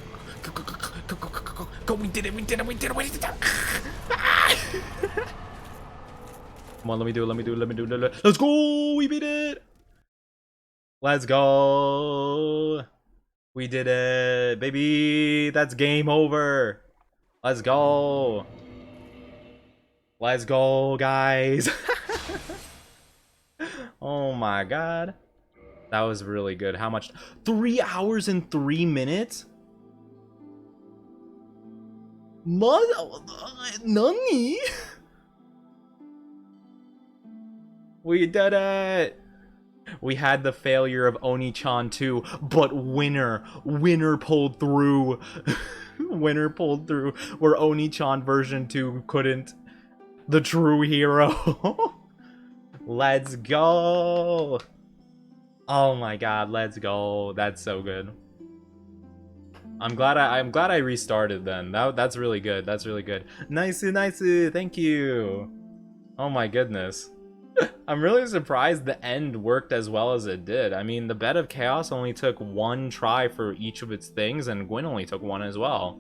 A: Go, go, go, go, go, go, go, go. We did it, we did it, we did it, we did it. Come on, let me do it, let me do it, let me do it. Let's go! We beat it! Let's go! We did it, baby! That's game over! Let's go! Let's go, guys! Oh my god. That was really good. How much? 3 hours and 3 minutes? Nani? We did it! We had the failure of Oni-chan too, but winner pulled through. Winner pulled through, where Oni-chan version 2 couldn't. The true hero. Let's go. Oh my god, let's go. That's so good. I'm glad I restarted then. That's really good. That's really good. Nice, nice. Thank you. Oh my goodness. I'm really surprised the end worked as well as it did. I mean, the Bed of Chaos only took 1 try for each of its things, and Gwyn only took 1 as well.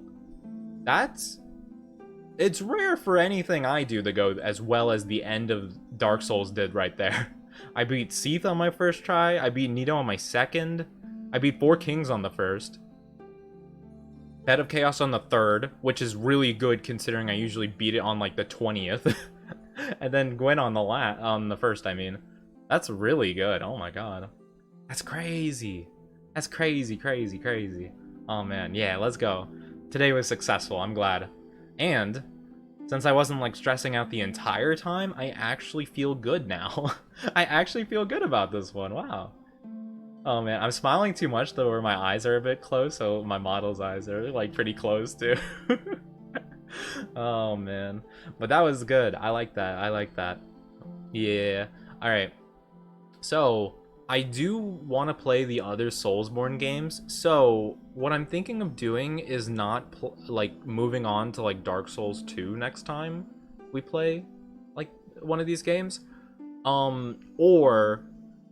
A: It's rare for anything I do to go as well as the end of Dark Souls did right there. I beat Seath on my first try, I beat Nito on my second, I beat 4 Kings on the first. Bed of Chaos on the 3rd, which is really good considering I usually beat it on like the 20th. And then Gwen on the 1st, I mean. That's really good. Oh my god. That's crazy. That's crazy, crazy, crazy. Oh man, yeah, let's go. Today was successful, I'm glad. And since I wasn't like stressing out the entire time, I actually feel good now. I actually feel good about this one. Wow. Oh man, I'm smiling too much though where my eyes are a bit close, so my model's eyes are like pretty close too. Oh man. But that was good. I like that. I like that. Yeah. Alright. So, I do want to play the other Soulsborne games. So, what I'm thinking of doing is not like moving on to like Dark Souls 2 next time we play like one of these games. Or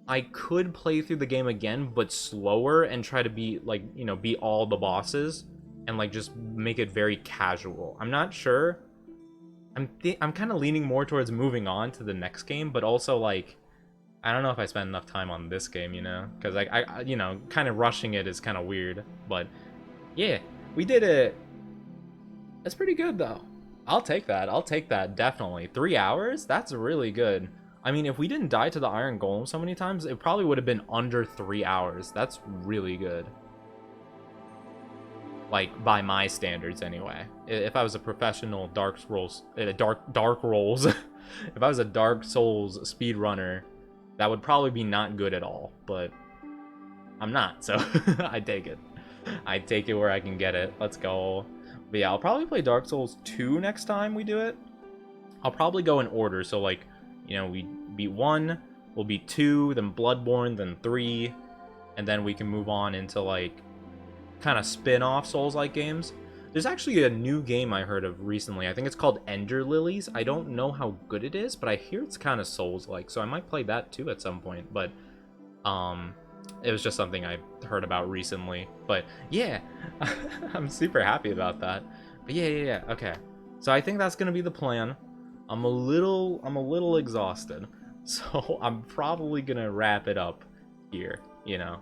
A: I could play through the game again but slower and try to beat like, you know, beat all the bosses and like just make it very casual. I'm not sure. I'm kind of leaning more towards moving on to the next game, but also like I don't know if I spent enough time on this game, you know, because I you know, kind of rushing it is kind of weird. But yeah, we did it. That's pretty good though. I'll take that. I'll take that definitely. 3 hours? That's really good. I mean, if we didn't die to the Iron Golem so many times, it probably would have been under 3 hours. That's really good. Like by my standards, anyway. If I was a professional Dark Souls, Dark Rolls, if I was a Dark Souls speedrunner, that would probably be not good at all, but I'm not, so I take it. I take it where I can get it. Let's go. But yeah, I'll probably play Dark Souls 2 next time we do it. I'll probably go in order, so like, you know, we beat 1, we'll beat 2, then Bloodborne, then 3, and then we can move on into like kind of spin-off Souls-like games. There's actually a new game I heard of recently. I think it's called Ender Lilies. I don't know how good it is, but I hear it's kind of Souls-like, so I might play that too at some point. But it was just something I heard about recently. But yeah, I'm super happy about that. But yeah. Okay, so I think that's gonna be the plan. I'm a little exhausted, so I'm probably gonna wrap it up here. You know.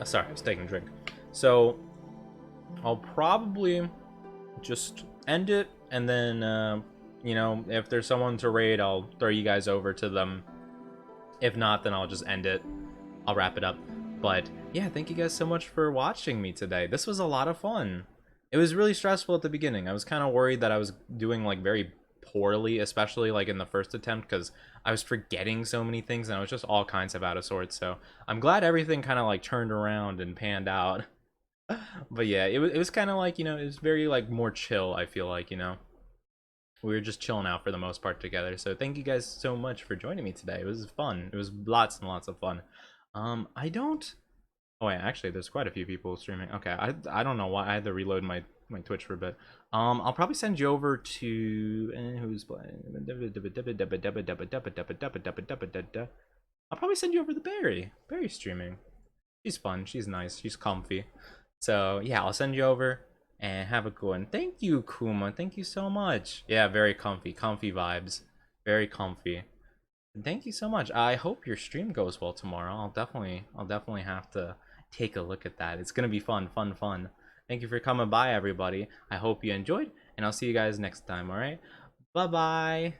A: Sorry, I was taking a drink. So, I'll probably just end it, and then, you know, if there's someone to raid, I'll throw you guys over to them. If not, then I'll just end it. I'll wrap it up. But, yeah, thank you guys so much for watching me today. This was a lot of fun. It was really stressful at the beginning. I was kind of worried that I was doing, like, very poorly, especially, like, in the first attempt, because I was forgetting so many things, and I was just all kinds of out of sorts. So, I'm glad everything kind of, like, turned around and panned out. But yeah, it was kind of like, you know, it was very like more chill, I feel like, you know. We were just chilling out for the most part together. So thank you guys so much for joining me today. It was fun. It was lots and lots of fun. I don't Oh wait, actually there's quite a few people streaming. Okay, I don't know why I had to reload my Twitch for a bit. I'll probably send you over to who's playing. I'll probably send you over to Barry. Barry's streaming. She's fun. She's nice. She's comfy. So yeah, I'll send you over and have a good one. Thank you, Kuma. Thank you so much. Yeah, very comfy vibes. Very comfy. Thank you so much. I hope your stream goes well tomorrow. I'll definitely have to take a look at that. It's gonna be fun. Thank you for coming by, everybody. I hope you enjoyed, and I'll see you guys next time. All right, bye bye.